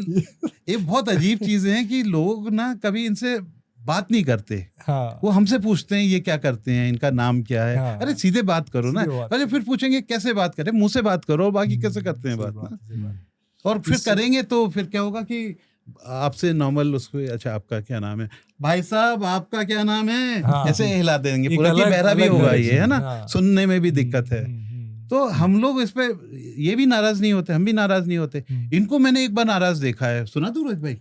ये बहुत अजीब चीजें हैं कि लोग ना कभी इनसे बात नहीं करते। हाँ। वो हमसे पूछते हैं ये क्या करते हैं, इनका नाम क्या है। हाँ। अरे सीधे बात करो ना। अरे फिर पूछेंगे कैसे बात करें, मुंह से बात करो, बाकी कैसे करते हैं बात ना। और फिर करेंगे तो फिर क्या होगा कि आपसे नॉर्मल उसको, अच्छा आपका क्या नाम है भाई साहब, आपका क्या नाम है, हाँ। ऐसे हिला देंगे एक पूरा कि अलग- बहरा भी अलग होगा direction, ये, है ना। हाँ। सुनने में भी दिक्कत है। तो हम लोग इस पे ये भी नाराज नहीं होते, हम भी नाराज नहीं होते। इनको मैंने एक बार नाराज देखा है, सुना दूं रोहित भाई?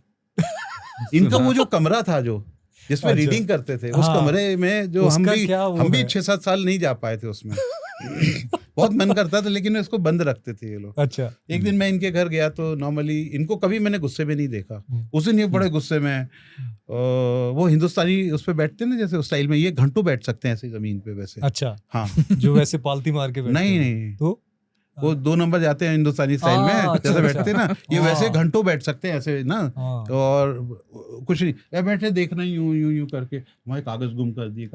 इनका वो जो कमरा था जो जिसमें अच्छा। रीडिंग करते थे, उस हाँ। कमरे में जो हम उसका भी क्या वो हम भी है? 6-7 साल नहीं जा पाए थे उसमें। बहुत मन करता था, लेकिन इसको बंद रखते थे ये लोग। अच्छा। एक दिन मैं इनके घर गया तो नॉर्मली इनको कभी मैंने गुस्से में नहीं देखा। उस दिन ये बड़े गुस्से में, वो हिंदुस्तानी उस पे बैठते ना जैसे उस स्टाइल में, ये घंटों बैठ सकते हैं ऐसे जमीन पे वैसे। अच्छा। हाँ। जो वैसे पालती मार के बैठते नहीं हैं। नहीं, तो वो 2 नंबर जाते हैं हिंदुस्तानी स्टाइल में, अच्छा, जैसे बैठते हैं ना, ये हाँ। वैसे घंटों बैठ सकते हैं ऐसे ना। हाँ। और कुछ नहीं, मैं बैठे देख रहे यूं यूं यूं करके, हमारे कागज गुम कर दिए।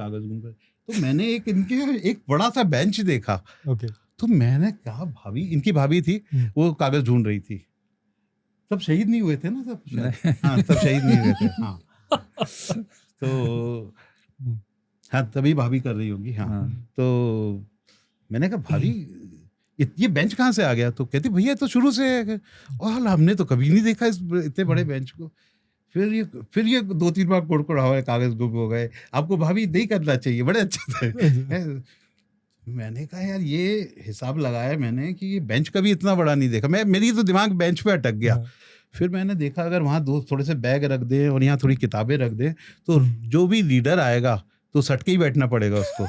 तो मैंने इनके एक बड़ा सा बेंच देखा। ओके। तो मैंने कहा भाभी, इनकी भाभी थी, वो कागज ढूंढ रही थी। सब शहीद नहीं हुए थे ना सब शायद? हाँ, सब शहीद नहीं हुए थे। हाँ। तो हाँ, तभी भाभी कर रही होगी। हाँ। तो मैंने कहा भाभी ये बेंच कहाँ से आ गया? तो कहती भैया तो शुरू से है। और हमने तो कभी नहीं देखा इस इतने बड़े बेंच को। फिर ये 2-3 बार कुड़कुड़ा हुआ, कागज गुम हो गए। आपको भाभी नहीं करना चाहिए, बड़े अच्छे थे। मैंने कहा यार ये हिसाब लगाया मैंने कि ये बेंच कभी इतना बड़ा नहीं देखा। मेरी तो दिमाग बेंच पे अटक गया। फिर मैंने देखा अगर वहाँ 2 थोड़े से बैग रख दें और यहाँ थोड़ी किताबें रख दें, तो जो भी लीडर आएगा तो सट के ही बैठना पड़ेगा उसको।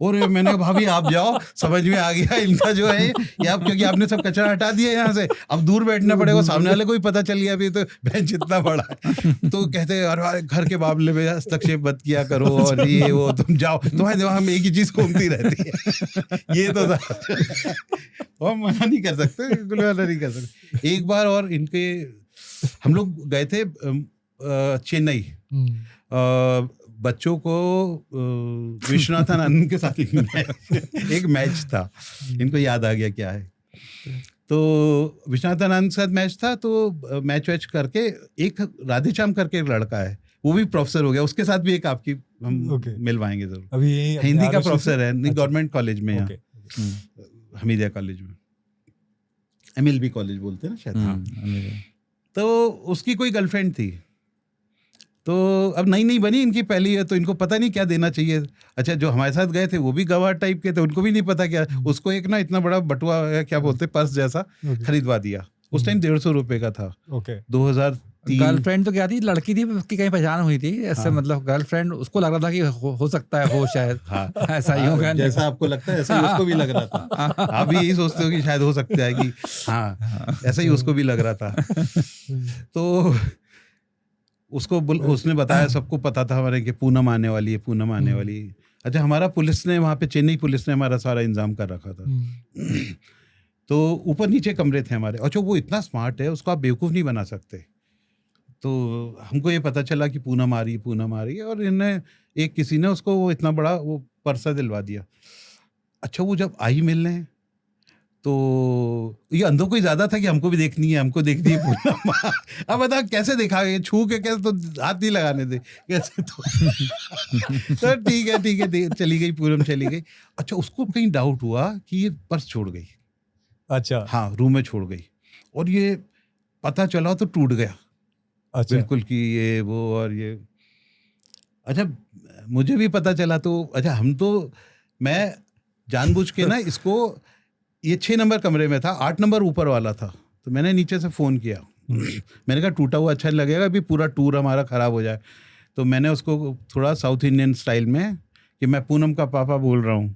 और मैंने कहा भाभी आप जाओ, समझ में आ गया इनका जो है ये, आप क्योंकि आपने सब कचरा हटा दिया यहाँ से, अब दूर बैठना पड़ेगा। सामने वाले को भी पता चल गया अभी तो बेंच इतना बड़ा है। तो कहते हैं अरे घर के मामले में हस्तक्षेप मत किया करो, और ये वो, तुम जाओ, तुम्हारे दिमाग में एक ही चीज घूमती रहती है। ये तो हम मना नहीं कर सकते, बिल्कुल मना नहीं कर सकते। एक बार और इनके हम लोग गए थे चेन्नई, बच्चों को विश्वनाथन आनंद के साथ एक मैच था। इनको याद आ गया क्या है। तो विश्वनाथन आनंद के साथ मैच था, तो मैच वैच करके एक राधेश्याम करके एक लड़का है, वो भी प्रोफेसर हो गया। उसके साथ भी एक आपकी हम मिलवाएंगे जरूर। अभी हिंदी का प्रोफेसर है, गवर्नमेंट कॉलेज में, ओके। हमीदिया कॉलेज में, MLB कॉलेज बोलते हैं ना शायद। हाँ। तो उसकी कोई गर्लफ्रेंड थी, तो अब नई बनी, इनकी पहली है, तो इनको पता नहीं क्या देना चाहिए। अच्छा, जो हमारे साथ गए थे वो भी गवार टाइप के थे, उनको भी नहीं पता क्या। उसको एक ना इतना बड़ा बटुआ क्या बोलते पर्स जैसा खरीदवा दिया। उस टाइम 150 रुपए का था। ओके। 2003। गर्लफ्रेंड तो क्या थी, लड़की थी, उसकी कहीं पहचान हुई थी ऐसे। मतलब गर्लफ्रेंड उसको लग रहा था कि हो सकता है हो शायद। हाँ, ऐसा ही होगा, जैसा आपको लगता है ऐसा ही उसको भी लग रहा था। आप भी यही सोचते हो कि शायद हो सकता है कि हाँ, ऐसा ही उसको भी लग रहा था। तो उसको उसने बताया, सबको पता था हमारे कि पूनम आने वाली है, पूनम आने वाली है। अच्छा, हमारा पुलिस ने वहाँ पे, चेन्नई पुलिस ने हमारा सारा इंतजाम कर रखा था। तो ऊपर नीचे कमरे थे हमारे। अच्छा, वो इतना स्मार्ट है, उसको आप बेवकूफ़ नहीं बना सकते। तो हमको ये पता चला कि पूनम आ रही है, और इन्हें एक किसी ने उसको वो इतना बड़ा वो पर्सा दिलवा दिया। अच्छा, वो जब आई मिलने, तो ये अंधों को ही ज्यादा था कि हमको भी देखनी है पूनम। अब बता कैसे देखा, ये छू के कैसे, तो हाथ नहीं लगाने दे कैसे, तो ठीक है चली गई पूनम, चली गई। अच्छा, उसको कहीं डाउट हुआ कि ये पर्स छोड़ गई। अच्छा। हाँ, रूम में छोड़ गई, और ये पता चला तो टूट गया। अच्छा। बिल्कुल कि ये वो और ये। अच्छा, मुझे भी पता चला तो अच्छा, मैं जानबूझ के ना इसको, ये 6 नंबर कमरे में था, 8 नंबर ऊपर वाला था, तो मैंने नीचे से फ़ोन किया। मैंने कहा टूटा हुआ अच्छा नहीं लगेगा, अभी पूरा टूर हमारा ख़राब हो जाए। तो मैंने उसको थोड़ा साउथ इंडियन स्टाइल में कि मैं पूनम का पापा बोल रहा हूँ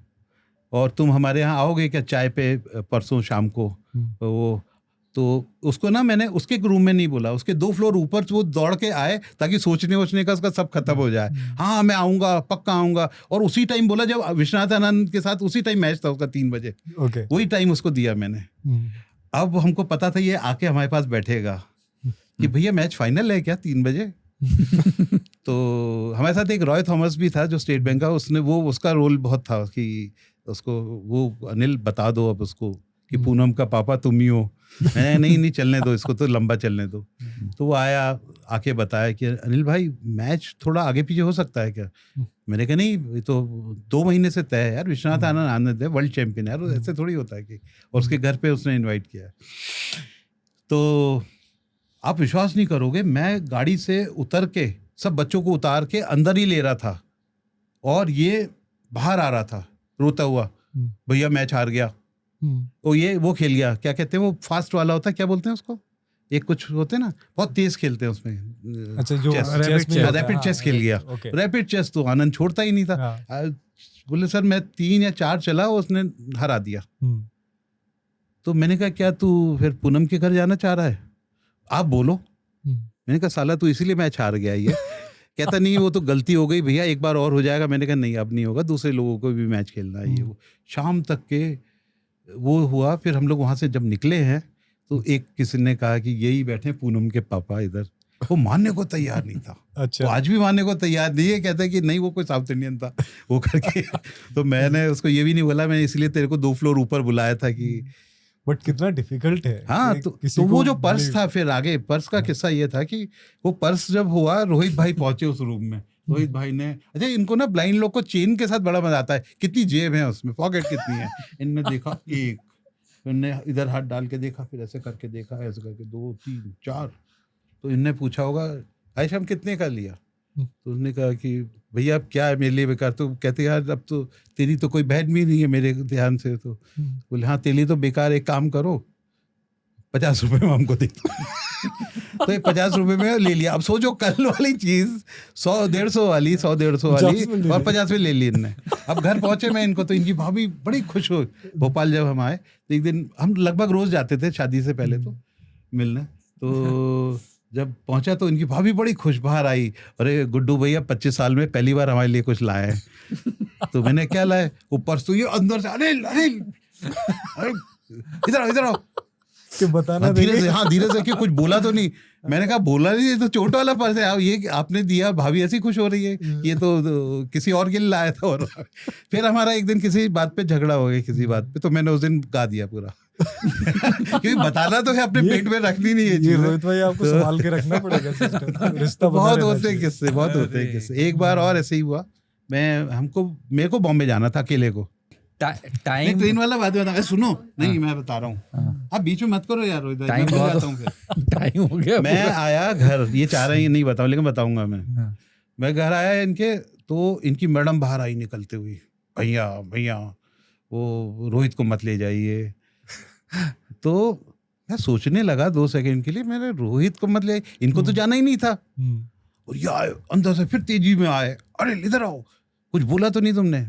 और तुम हमारे यहाँ आओगे क्या चाय पे परसों शाम को। वो तो उसको ना मैंने उसके रूम में नहीं बोला, उसके 2 फ्लोर ऊपर वो दौड़ के आए ताकि सोचने वोचने का उसका सब खत्म हो जाए। हाँ मैं आऊँगा, पक्का आऊँगा। और उसी टाइम बोला जब विश्वनाथ आनंद के साथ उसी टाइम मैच था उसका 3 बजे। वही टाइम उसको दिया मैंने। अब हमको पता था ये आके हमारे पास बैठेगा कि भैया मैच फाइनल है क्या 3 बजे। तो हमारे साथ एक रॉय थॉमस भी था जो स्टेट बैंक का, उसने वो उसका रोल बहुत था कि उसको वो अनिल बता दो अब उसको कि पूनम का पापा तुम ही हो। मैंने नहीं चलने दो इसको, तो लंबा चलने दो। तो वो आया, आके बताया कि अनिल भाई मैच थोड़ा आगे पीछे हो सकता है क्या। मैंने कहा नहीं, ये तो 2 महीने से तय है यार, विश्वनाथ आनंद है, वर्ल्ड चैंपियन है यार, ऐसे थोड़ी होता है कि। और उसके घर पे उसने इन्वाइट किया। तो आप विश्वास नहीं करोगे, मैं गाड़ी से उतर के सब बच्चों को उतार के अंदर ही ले रहा था और ये बाहर आ रहा था रोता हुआ, भैया मैच हार गया। तो ये वो खेल गया, क्या कहते हैं वो फास्ट वाला होता है, क्या बोलते हैं उसको, एक कुछ होते हैं ना बहुत तेज खेलते हैं उसमें। अच्छा, जो रैपिड चेस खेल गया। रैपिड चेस तो आनंद छोड़ता ही नहीं था। बोले सर मैं 3 या 4 चला, उसने हरा दिया। तो मैंने कहा क्या तू फिर पूनम के घर जाना चाह रहा है, आप बोलो। मैंने कहा साला तू इसीलिए मैच हार गया ये। कहता नहीं वो तो गलती हो गई भैया, एक बार और हो जाएगा। मैंने कहा नहीं अब नहीं होगा, दूसरे लोगों को भी मैच खेलना है। ये वो शाम तक के वो हुआ। फिर हम लोग वहाँ से जब निकले हैं तो एक किसी ने कहा कि यही बैठे पूनम के पापा इधर। वो मानने को तैयार नहीं था। अच्छा। वो आज भी मानने को तैयार नहीं है, कहता है कि नहीं वो कोई साउथ इंडियन था वो करके। तो मैंने उसको ये भी नहीं बोला, मैंने इसलिए तेरे को 2 फ्लोर ऊपर बुलाया था कि। बट कितना डिफिकल्ट है। हाँ तो वो जो पर्स था, फिर आगे पर्स का किस्सा ये था कि वो पर्स जब हुआ, रोहित भाई पहुंचे उस रूम में। रोहित भाई ने, अच्छा इनको ना ब्लाइंड लोग को चेन के साथ बड़ा मजा आता है, कितनी जेब है उसमें, पॉकेट कितनी है। इनने देखा एक, इनने इधर हाथ डाल के देखा, फिर ऐसे करके देखा, ऐसे करके 2 3 4। तो इनने पूछा होगा आयशा हम कितने का लिया। तो उसने कहा कि भैया अब क्या है मेरे लिए बेकार। तो कहते यार अब तो तेरी तो कोई बहन भी नहीं है मेरे ध्यान से। तो बोले हाँ तेरे लिए तो बेकार, एक काम करो 50 रुपए में हमको दे दो। तो ये 50 रुपए में ले लिया। अब सोचो कल वाली चीज 100-150 वाली, 100-150 वाली और 50 में ले ली इनने। अब घर पहुंचे मैं इनको, तो इनकी भाभी बड़ी खुश हो। भोपाल जब हम आए तो एक दिन, हम लगभग रोज जाते थे शादी से पहले तो मिलने। तो जब पहुंचा तो इनकी भाभी बड़ी खुश बाहर आई, अरे गुड्डू भैया 25 साल में पहली बार हमारे लिए कुछ लाए हैं। तो मैंने क्या लाए, ऊपर तो ये अंदर से अरे इधर आओ कि बताना धीरे से, हाँ धीरे से, कि कुछ बोला तो नहीं। मैंने कहा बोला नहीं, ये तो चोट वाला पर्स है, ये आपने दिया, भाभी ऐसी खुश हो रही है, ये तो किसी और के लिए लाया था। और फिर हमारा एक दिन किसी बात पे झगड़ा हो गया, किसी बात पे, तो मैंने उस दिन गा दिया पूरा। क्योंकि बताना तो है, अपने पेट में रखनी नहीं है। रोहित भाई आपको संभाल के रखना पड़ेगा सिस्टम, रिश्ता बहुत होते हैं किस्से, बहुत होते हैं किस्से। एक बार और ऐसे ही हुआ, मेरे को बॉम्बे जाना था अकेले को। टाइम ट्रेन वाला बात बता, सुनो नहीं मैं बता रहा हूँ, आप बीच में मत करो यार। टाइम टाइम हो गया। मैं आया घर, ये चाह रहे हैं नहीं बताऊं लेकिन बताऊंगा मैं घर आया इनके, तो इनकी मैडम बाहर आई निकलते हुई, भैया भैया वो रोहित को मत ले जाइए। तो मैं सोचने लगा 2 सेकंड के लिए, मैंने रोहित को मत ले, इनको तो जाना ही नहीं था। और ये आए अंदर से, फिर तेजी में आए, अरे इधर आओ, कुछ बोला तो नहीं तुमने।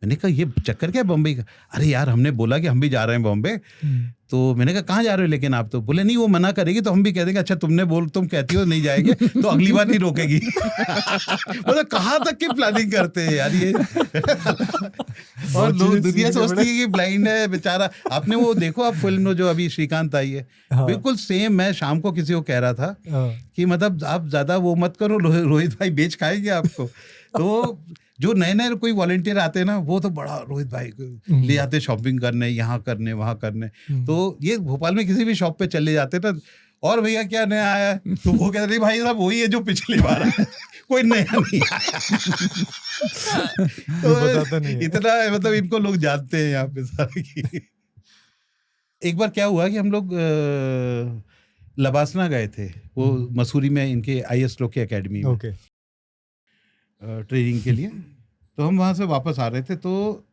मैंने कहा ये चक्कर क्या है बॉम्बे का। अरे यार हमने बोला कि हम भी जा रहे हैं बॉम्बे। तो मैंने कहा कहाँ जा रहे हो लेकिन आप। तो बोले नहीं वो मना करेगी तो हम भी कह देंगे अच्छा तुम कहती हो नहीं जाएंगे तो अगली बार नहीं रोकेगी। मतलब कहाँ तक की प्लानिंग करते हैं यार ये। और लोग, दुनिया सोचती है कि ब्लाइंड है बेचारा। आपने वो देखो आप फिल्म जो अभी श्रीकांत आई है, बिल्कुल सेम। मैं शाम को किसी को कह रहा था कि मतलब आप ज्यादा वो मत करो, रोहित भाई बेच खाएंगे आपको। तो जो नए नए कोई वॉलंटियर आते हैं ना, वो तो बड़ा रोहित भाई ले जाते शॉपिंग करने, यहाँ करने वहाँ करने। तो ये भोपाल में किसी भी शॉप पे चले जाते ना, और भैया क्या नया आया है, तो वो कहते भाई साहब वही है जो पिछली बार आया, कोई नया नहीं आया। तो इतना मतलब इनको लोग जानते हैं यहाँ पे सारे की। एक बार क्या हुआ कि हम लोग लबासना गए थे, वो मसूरी में इनके IAS लोग की अकेडमी में ट्रेनिंग के लिए। तो हम वहाँ से वापस आ रहे थे, तो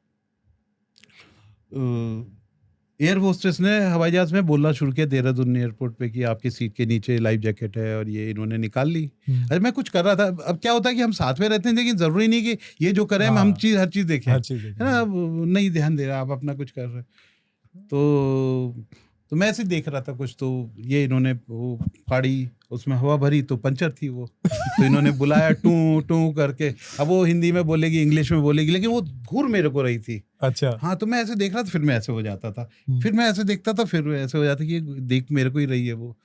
एयर होस्टेस ने हवाई जहाज में बोलना शुरू किया देहरादून एयरपोर्ट पे कि आपकी सीट के नीचे लाइफ जैकेट है, और ये इन्होंने निकाल ली। अरे मैं कुछ कर रहा था। अब क्या होता है कि हम साथ में रहते हैं, लेकिन जरूरी नहीं कि ये जो करें हम हर चीज देखें, हर चीज है ना। अब नहीं ध्यान दे रहा, आप अपना कुछ कर रहे। तो मैं ऐसे देख रहा था कुछ, तो ये इन्होंने वो फाड़ी, उसमें हवा भरी तो पंचर थी वो। तो इन्होंने बुलाया टू टू करके। अब वो हिंदी में बोलेगी, इंग्लिश में बोलेगी, लेकिन वो घूर मेरे को रही थी। अच्छा। हाँ, तो मैं ऐसे देख रहा था, फिर मैं ऐसे हो जाता था, फिर मैं ऐसे देखता था, फिर ऐसे हो जाता कि देख मेरे को ही रही है वो।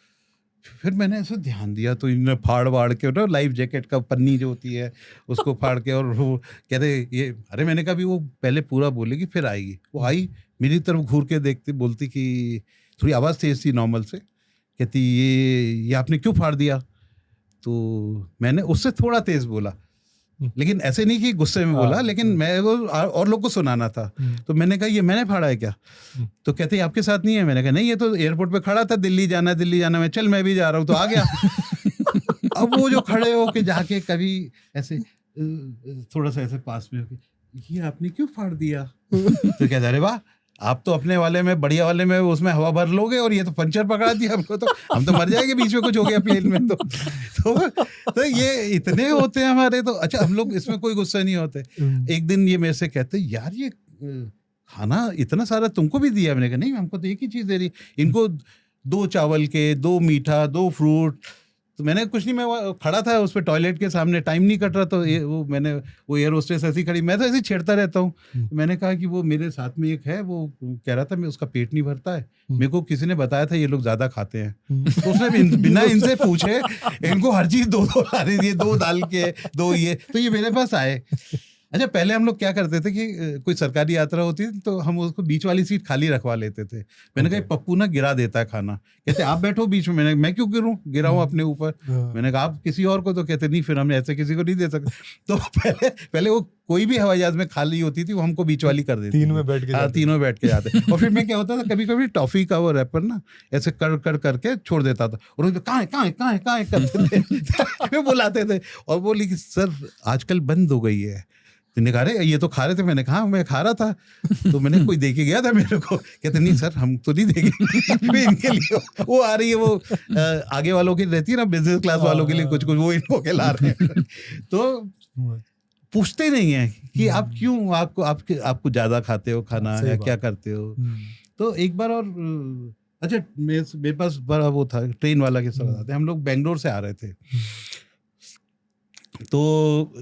फिर मैंने ऐसे ध्यान दिया तो इन्होंने फाड़ वाड़ के ना लाइफ जैकेट का पन्नी जो होती है उसको फाड़ के, और वो कहते ये, अरे मैंने कहा भी वो पहले पूरा बोलेगी फिर आएगी। वो आई मेरी तरफ घूर के देखती, बोलती कि थोड़ी आवाज़ तेज थी नॉर्मल से, कहती ये आपने क्यों फाड़ दिया। तो मैंने उससे थोड़ा तेज बोला, लेकिन ऐसे नहीं कि गुस्से में बोला, लेकिन मैं वो और लोग को सुनाना था। तो मैंने कहा ये मैंने फाड़ा है क्या। तो कहते आपके साथ नहीं है। मैंने कहा नहीं, ये तो एयरपोर्ट पे खड़ा था, दिल्ली जाना मैं, चल मैं भी जा रहा हूँ, तो आ गया। अब वो जो खड़े हो के जाके कभी ऐसे थोड़ा सा ऐसे पास में होके, ये आपने क्यों फाड़ दिया। तो कहते अरे वाह, आप तो अपने वाले में, बढ़िया वाले में उसमें हवा भर लोगे, और ये तो पंचर पकड़ा दिया हमको, तो हम तो मर जाएंगे बीच में कुछ हो गया प्लेन में। तो ये इतने होते हैं हमारे। तो अच्छा, हम लोग इसमें कोई गुस्सा नहीं होते। एक दिन ये मेरे से कहते यार ये खाना इतना सारा तुमको भी दिया। मैंने कहा नहीं, हमको तो एक ही चीज़ दे रही, इनको 2 चावल के, 2 मीठा, 2 फ्रूट। तो मैंने कुछ नहीं, मैं खड़ा था उस पर टॉयलेट के सामने, टाइम नहीं कट रहा, तो वो एयर होस्टेस ऐसी खड़ी, मैं तो ऐसे छेड़ता रहता हूँ। मैंने कहा कि वो मेरे साथ में एक है, वो कह रहा था मैं उसका पेट नहीं भरता है, मेरे को किसी ने बताया था ये लोग ज्यादा खाते हैं। तो उसने बिना इनसे पूछे इनको हर चीज 2-2 ला रही थी, 2 दाल के, 2 ये, तो ये मेरे पास आए। अच्छा, पहले हम लोग क्या करते थे कि कोई सरकारी यात्रा होती थी तो हम उसको बीच वाली सीट खाली रखवा लेते थे। मैंने कहा पप्पू ना गिरा देता है खाना, कहते आप बैठो बीच में। मैं क्यों गिराऊं अपने ऊपर। मैंने कहा आप किसी और को, तो कहते नहीं, फिर हमने ऐसे किसी को नहीं दे सकते। तो पहले वो कोई भी हवाई जहाज में खाली होती थी वो हमको बीच वाली कर देती, तीनों में बैठ के जाते। और फिर मैं क्या होता था, कभी कभी टॉफी का वो रैपर ना ऐसे कर करके छोड़ देता था, और कहाँ है करते थे। बुलाते थे और बोली कि सर आजकल बंद हो गई है। तो कहा रहे ये तो खा रहे थे। मैंने कहा मैं खा रहा था, तो मैंने कोई दे के गया था मेरे को। कहते नहीं सर हम तो नहीं देंगे। इनके लिए वो आ रही है, वो आगे वालों की रहती है ना, बिजनेस क्लास वालों के लिए कुछ वो इनको के ला रहे हैं। तो पूछते नहीं है कि आप क्यों, आपको ज्यादा खाते हो खाना या क्या करते हो। तो एक बार और अच्छा, मेरे पास बड़ा वो था, ट्रेन वाला के साथ आते, हम लोग बेंगलोर से आ रहे थे। तो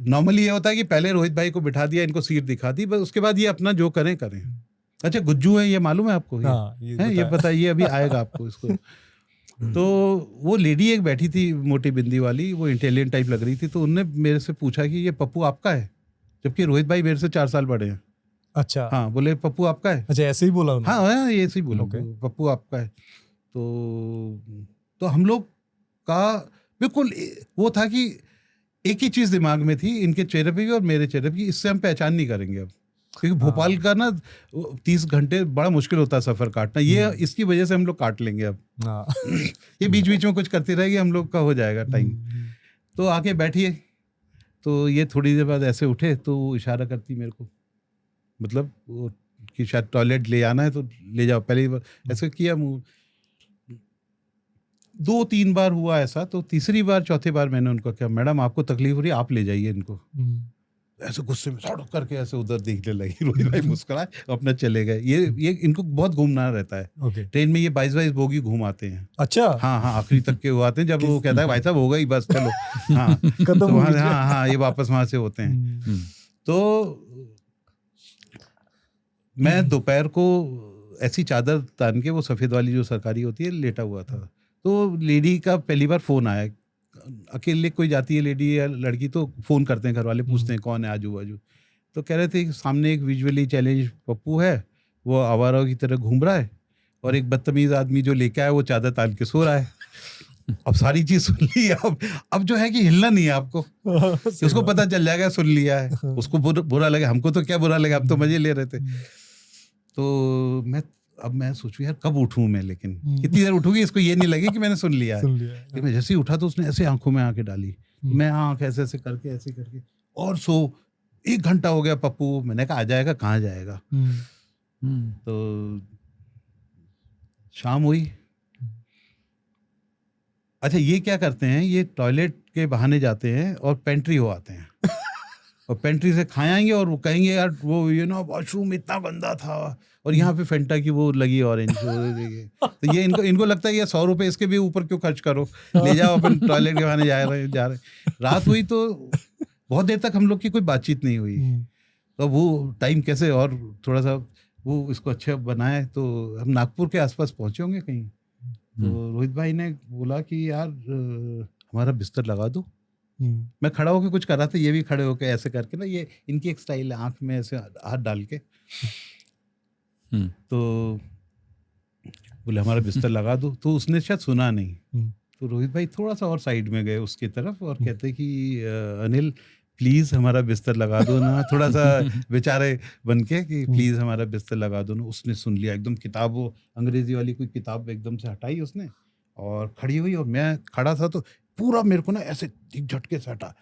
नॉर्मली ये होता है कि पहले रोहित भाई को बिठा दिया, इनको सीट दिखा दी, बस उसके बाद ये अपना जो करें। अच्छा, गुज्जू है, ये मालूम है आपको? ये पता है, ये अभी आएगा आपको इसको। तो वो लेडी एक बैठी थी मोटी बिंदी वाली, वो इटालियन टाइप लग रही थी। तो उनने मेरे से पूछा कि ये पप्पू आपका है, जबकि रोहित भाई मेरे से 4 साल बड़े हैं। अच्छा। हाँ, बोले पप्पू आपका है। अच्छा, ऐसे ही बोला उन्होंने? हाँ, ये ऐसे ही बोला, पप्पू आपका है। तो हम लोग का बिल्कुल वो था कि एक ही चीज दिमाग में थी, इनके चेहरे पे भी और मेरे चेहरे पे, कि इससे हम पहचान नहीं करेंगे अब, क्योंकि भोपाल का ना 30 घंटे बड़ा मुश्किल होता है सफर काटना। ये इसकी वजह से हम लोग काट लेंगे अब। ये बीच बीच में कुछ करती रहेगी, हम लोग का हो जाएगा टाइम। तो आके बैठिए, तो ये थोड़ी देर बाद ऐसे उठे तो इशारा करती मेरे को, मतलब वो कि शायद टॉयलेट ले आना है तो ले जाओ। पहले ऐसे किया, मुँह 2-3 बार हुआ ऐसा। तो तीसरी बार चौथी बार मैंने उनको कहा मैडम आपको तकलीफ हो रही है, आप ले जाइए इनको। ऐसे गुस्से में सड़क करके ऐसे उधर देखने लगी। रोहित भाई मुस्कुराए, अपना चले गए। ये इनको बहुत घूमना रहता है। ट्रेन में ये 22 बोगी घूमाते हैं। अच्छा। हाँ, आखिरी तक के वो आते हैं, जब वो कहता है भाई साहब हो गई बस चलो। हाँ, तो हाँ, ये वापस वहां से होते हैं। तो मैं दोपहर को ऐसी चादर तान के, वो सफेद वाली जो सरकारी होती है, लेटा हुआ था। तो लेडी का पहली बार फोन आया। अकेले कोई जाती है लेडी या लड़की तो फोन करते हैं घर वाले, पूछते हैं कौन है आजू बाजू। तो कह रहे थे कि सामने एक विजुअली चैलेंज पप्पू है, वो आवारा की तरह घूम रहा है, और एक बदतमीज आदमी जो लेके आया वो चादर तान के सो रहा है। अब सारी चीज सुन ली। अब जो है कि हिलना नहीं है आपको। उसको पता चल जाएगा सुन लिया है, उसको बुरा लगे, हमको तो क्या बुरा लगे, हम तो मजे ले रहे थे। तो अब मैं सोचूं यार कब उठूं मैं, लेकिन कितनी देर उठूंगी इसको ये नहीं लगे कि मैंने सुन लिया है। लेकिन मैं जैसे ही उठा तो उसने ऐसे आंखों में आंखें डाली। मैं आंख ऐसे ऐसे करके और 1 घंटा हो गया पप्पू। मैंने कहा आ जाएगा, कहाँ जाएगा। तो शाम हुई। अच्छा, ये क्या करते हैं, ये टॉयलेट के बहाने जाते हैं और पेंट्री हो आते हैं और पेंट्री से खाए आएंगे और वो कहेंगे यार वो वॉशरूम इतना गंदा था और यहाँ पे फेंटा की वो लगी ऑरेंज। तो ये इनको लगता है ये 100 रुपये इसके भी ऊपर क्यों खर्च करो, ले जाओ अपन टॉयलेट के बहाने जा रहे। रात हुई तो बहुत देर तक हम लोग की कोई बातचीत नहीं हुई। तो वो टाइम कैसे और थोड़ा सा वो इसको अच्छा बनाए, तो हम नागपुर के आसपास पहुँचे होंगे कहीं, तो रोहित भाई ने बोला कि यार हमारा बिस्तर लगा दो। मैं खड़ा होकर कुछ कर रहा था, ये भी खड़े होकर ऐसे करके ना, ये इनकी एक स्टाइल है, आंख में ऐसे हाथ डाल के। तो बोले हमारा बिस्तर लगा दो, तो उसने शायद सुना नहीं। तो रोहित भाई थोड़ा सा और साइड में गए उसकी तरफ और कहते कि अनिल प्लीज़ हमारा बिस्तर लगा दो ना, थोड़ा सा बेचारे बन के कि प्लीज़ हमारा बिस्तर लगा दो ना। उसने सुन लिया एकदम, किताब वो अंग्रेजी वाली कोई किताब एकदम से हटाई उसने और खड़ी हुई, और मैं खड़ा था तो पूरा मेरे को ना ऐसे एक झटके से हटा,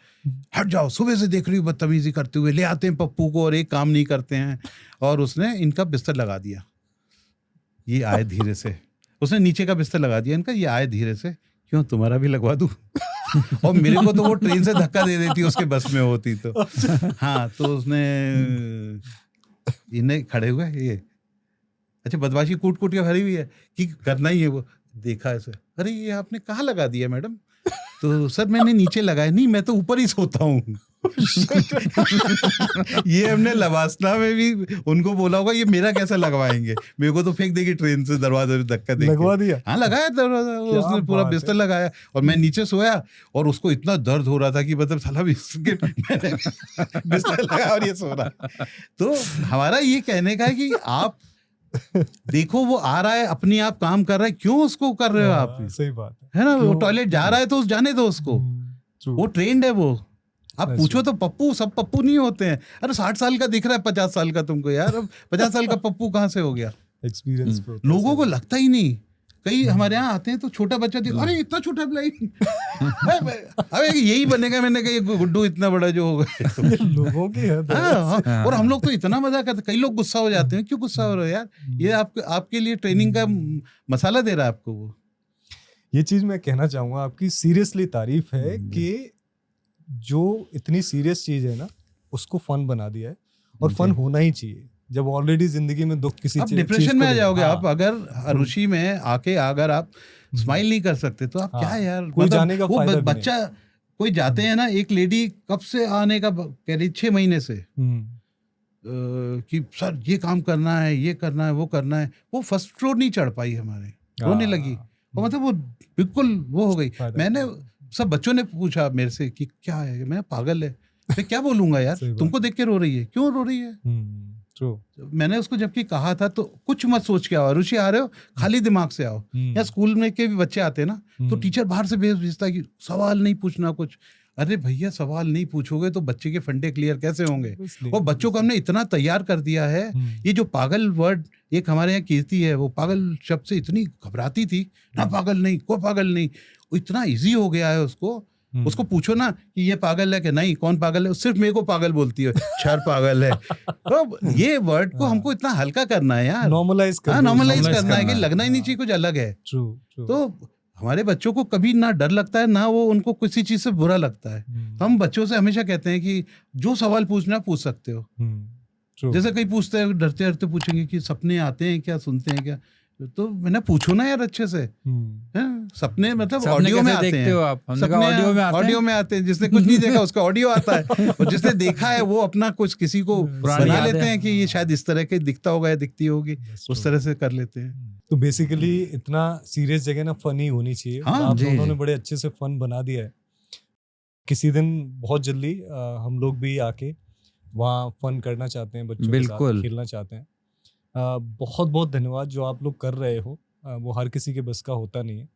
हट जाओ, सुबह से देख रही हूँ बदतमीजी करते हुए, ले आते हैं पप्पू को और एक काम नहीं करते हैं। और उसने इनका बिस्तर लगा दिया। ये आए धीरे से, उसने नीचे का बिस्तर लगा दिया इनका, ये आए धीरे से, क्यों तुम्हारा भी लगवा दूं? और मेरे को तो वो ट्रेन से धक्का दे देती उसके बस में होती तो। हाँ, तो उसने इन्हें खड़े हुए, ये अच्छा बदमाशी कूट कूट के भरी हुई है कि करना ही है। वो देखा ऐसे, अरे ये आपने कहाँ लगा दिया मैडम? तो सर मैंने नीचे लगाया। नहीं, मैं तो ऊपर ही सोता हूँ। ये हमने लवासना में भी उनको बोला होगा, ये मेरा कैसा लगवाएंगे, मेरे को तो फेंक देगी ट्रेन से, दरवाजे पे धक्का देके। लगवा दिया? हाँ लगाया दरवाजा, उसने पूरा बिस्तर लगाया और मैं नीचे सोया और उसको इतना दर्द हो रहा था कि मतलब साला बिस्तर लगाया और ये सो रहा। तो हमारा ये कहने का है कि आप देखो वो आ रहा है, अपने आप काम कर रहा है, क्यों उसको कर रहे हो आप? सही बात है ना, वो टॉयलेट जा रहा है तो जाने दो उसको, वो ट्रेंड है वो। आप पूछो तो पप्पू, सब पप्पू नहीं होते हैं। अरे 60 साल का दिख रहा है 50 साल का तुमको यार, अब 50 साल का पप्पू कहाँ से हो गया? एक्सपीरियंस लोगों को लगता ही नहीं। कई हमारे यहाँ आते हैं तो छोटा बच्चा दिख, अरे इतना छोटा ब्लाई, अरे यही बनेगा। मैंने कहा ये गुड्डू इतना बड़ा जो होगा। लोगों की है। हाँ, और हम लोग तो इतना मजा करते, कई लोग गुस्सा हो जाते हैं। क्यों गुस्सा हो रहे हो यार? ये आपके लिए ट्रेनिंग का मसाला दे रहा है आपको वो। ये चीज मैं कहना चाहूंगा, आपकी सीरियसली तारीफ है कि जो इतनी सीरियस चीज है ना उसको फन बना दिया है, और फन होना ही चाहिए। जब ऑलरेडी जिंदगी में दुख किसी आप डिप्रेशन में आ जाओगे। आप अगर अरुषि में आके अगर आप स्माइल नहीं कर सकते तो आप क्या यार, कोई जाने का फायदा भी बच्चा कोई जाते हैं ना, एक लेडी कब से आने का कह रही 6 महीने से कि सर ये काम करना है, ये करना है, वो करना है। वो फर्स्ट फ्लोर नहीं चढ़ पाई हमारे, रोने लगी। और मतलब वो बिल्कुल वो हो गई। मैंने सब बच्चों ने पूछा मेरे से कि क्या है, मैं पागल है, मैं क्या बोलूंगा यार, तुमको देख के रो रही है, क्यों रो रही है? मैंने उसको जबकि कहा था तो कुछ मत सोच के आओ, अरुषि आ रहे हो खाली दिमाग से आओ। या स्कूल में के भी बच्चे आते हैं ना, तो टीचर बाहर से भेजता है कि सवाल नहीं पूछना कुछ। अरे भैया सवाल नहीं पूछोगे तो बच्चे के फंडे क्लियर कैसे होंगे? और बच्चों को हमने इतना तैयार कर दिया है। ये जो पागल वर्ड एक हमारे यहाँ कीर्ति है, वो पागल शब्द से इतनी घबराती थी ना, पागल नहीं, कोई पागल नहीं, इतना इजी हो गया है उसको पूछो ना कि ये पागल है कि नहीं, कौन पागल है, सिर्फ मेरे को पागल बोलती है, छर पागल है। तो ये वर्ड को हमको इतना हल्का करना है यार, नॉर्मलाइज करना है कि लगना ही नहीं चाहिए कुछ अलग है। तो हमारे बच्चों को कभी ना डर लगता है ना वो उनको किसी चीज से बुरा लगता है। हम बच्चों से हमेशा कहते हैं कि जो सवाल पूछना पूछ सकते हो। जैसे कई पूछते हैं, डरते डरते पूछेंगे कि सपने आते हैं क्या, सुनते हैं क्या, तो मैंने पूछो ना यार अच्छे से। सपने मतलब ऑडियो में आते हैं, ऑडियो में आते हैं। जिसने कुछ नहीं देखा उसका ऑडियो आता है, और जिसने देखा है वो अपना कुछ किसी को बना लेते हैं कि ये शायद इस तरह के दिखता होगा या दिखती होगी, उस तरह से कर लेते हैं। तो बेसिकली इतना सीरियस जगह ना फन ही होनी चाहिए। आप दोनों ने बड़े अच्छे से फन बना दिया है। किसी दिन बहुत जल्दी हम लोग भी आके वहाँ फन करना चाहते हैं, बच्चों के साथ खेलना चाहते हैं। बहुत बहुत धन्यवाद जो आप लोग कर रहे हो, वो हर किसी के बस का होता नहीं है।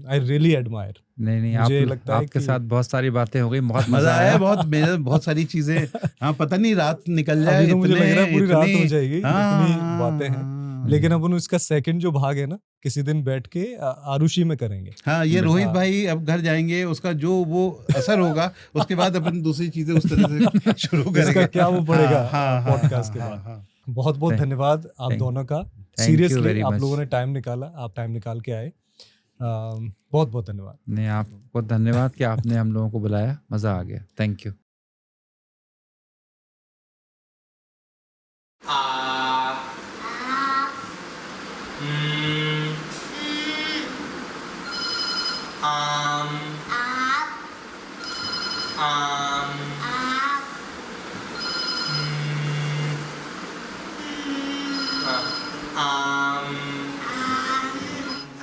I really admire. नहीं मुझे लगता है आपके साथ बहुत सारी बातें हो गई, बहुत मजा आया, बहुत सारी चीजें। हाँ, पता नहीं रात निकल जाए, अभी तो मुझे लग रहा है पूरी रात हो जाएगी, इतनी बातें हैं। लेकिन अपन इसका सेकंड जो भाग है ना, किसी दिन बैठ के आरुषि में करेंगे। हाँ, ये रोहित भाई अब घर जाएंगे, उसका जो वो असर होगा उसके बाद अपन दूसरी चीजें उस तरह से शुरू करेंगे। क्या वो पड़ेगा पॉडकास्ट के बाद। बहुत बहुत Thank- धन्यवाद आप thank- दोनों का। you सीरियसली very आप much. लोगों ने टाइम निकाला, आप टाइम निकाल के आए। बहुत बहुत धन्यवाद। नहीं, आपको धन्यवाद कि आपने हम लोगों को बुलाया, मजा आ गया। Thank you.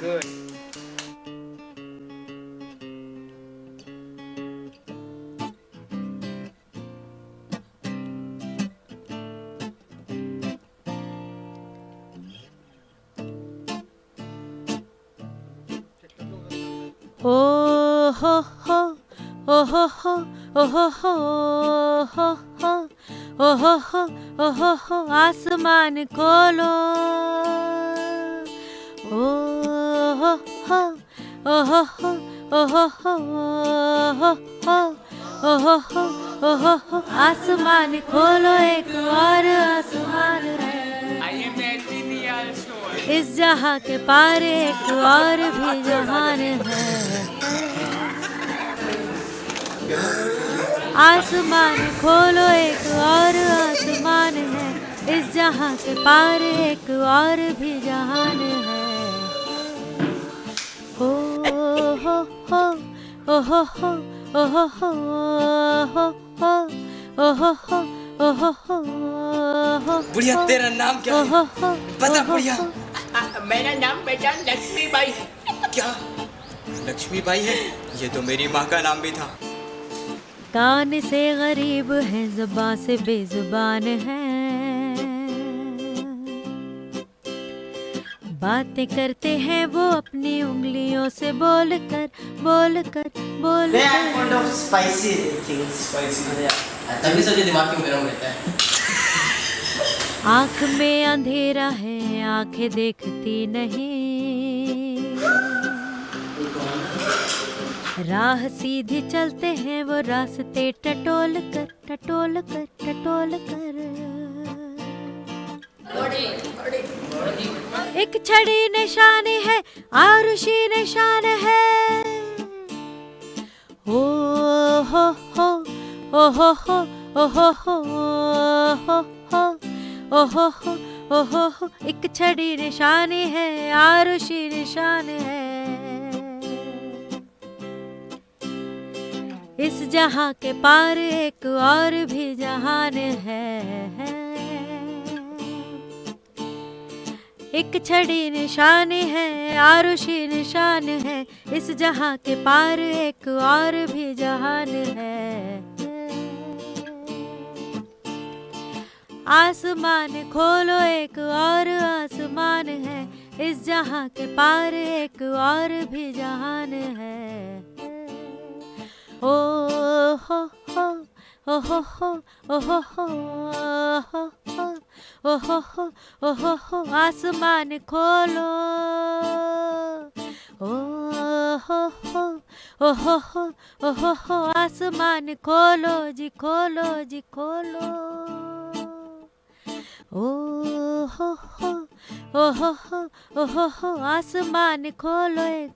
Good. Oh ho ho, oh ho ho, oh ho ho, oh ho ho, oh ho ho, oh ho ho, आसमान खोलो। Oh ho ho, oh ho ho, oh ho ho, oh ho ho, oh ho ho, oh ho ho, आसमान खोलो, एक और आसमान है। इस जहाँ के पार एक और भी जहान है। आसमान खोलो, एक और आसमान है। इस जहाँ के पार एक और भी जहान है। ओ हो हो, ओ हो हो, ओ हो हो, ओ हो हो, ओ हो हो, ओ हो हो, बुढ़िया तेरा नाम क्या है? बता बुढ़िया। मेरा नाम बेटा लक्ष्मी बाई है। क्या लक्ष्मी बाई है? ये तो मेरी माँ का नाम भी था। कान से गरीब है, ज़ुबान से बेज़ुबान है। बातें करते हैं वो अपनी उंगलियों से बोल कर बोल कर बोल They are कर। fond of spicy things. Spicy. तभी से ये दिमाग क्यों गरम रहता है? आँख में अंधेरा है, आंखें देखती नहीं। राह सीधी चलते हैं वो रास्ते टटोल कर टटोल कर टटोल कर। एक छड़ी निशान है, आरुषि निशान है। ओ हो हो, ओ हो हो, ओ हो हो, ओ हो ओहो हो, ओहो हो, एक छड़ी निशानी है, आरुषि निशान है। इस जहाँ के पार एक और भी जहान है। एक छड़ी निशानी है, आरुषि निशान है। इस जहाँ के पार एक और भी जहान है। आसमान खोलो, एक और आसमान है। इस जहाँ के पार एक और भी जहान है। ओ हो हो, ओ हो हो, ओ हो हो, ओ हो हो, ओ हो हो, आसमान खोलो। ओ हो हो, ओ हो हो, ओ हो हो, आसमान खोलो जी, खोलो जी, खोलो। ओ हो हो, ओ हो हो, ओ हो हो, आसमान खोलो एक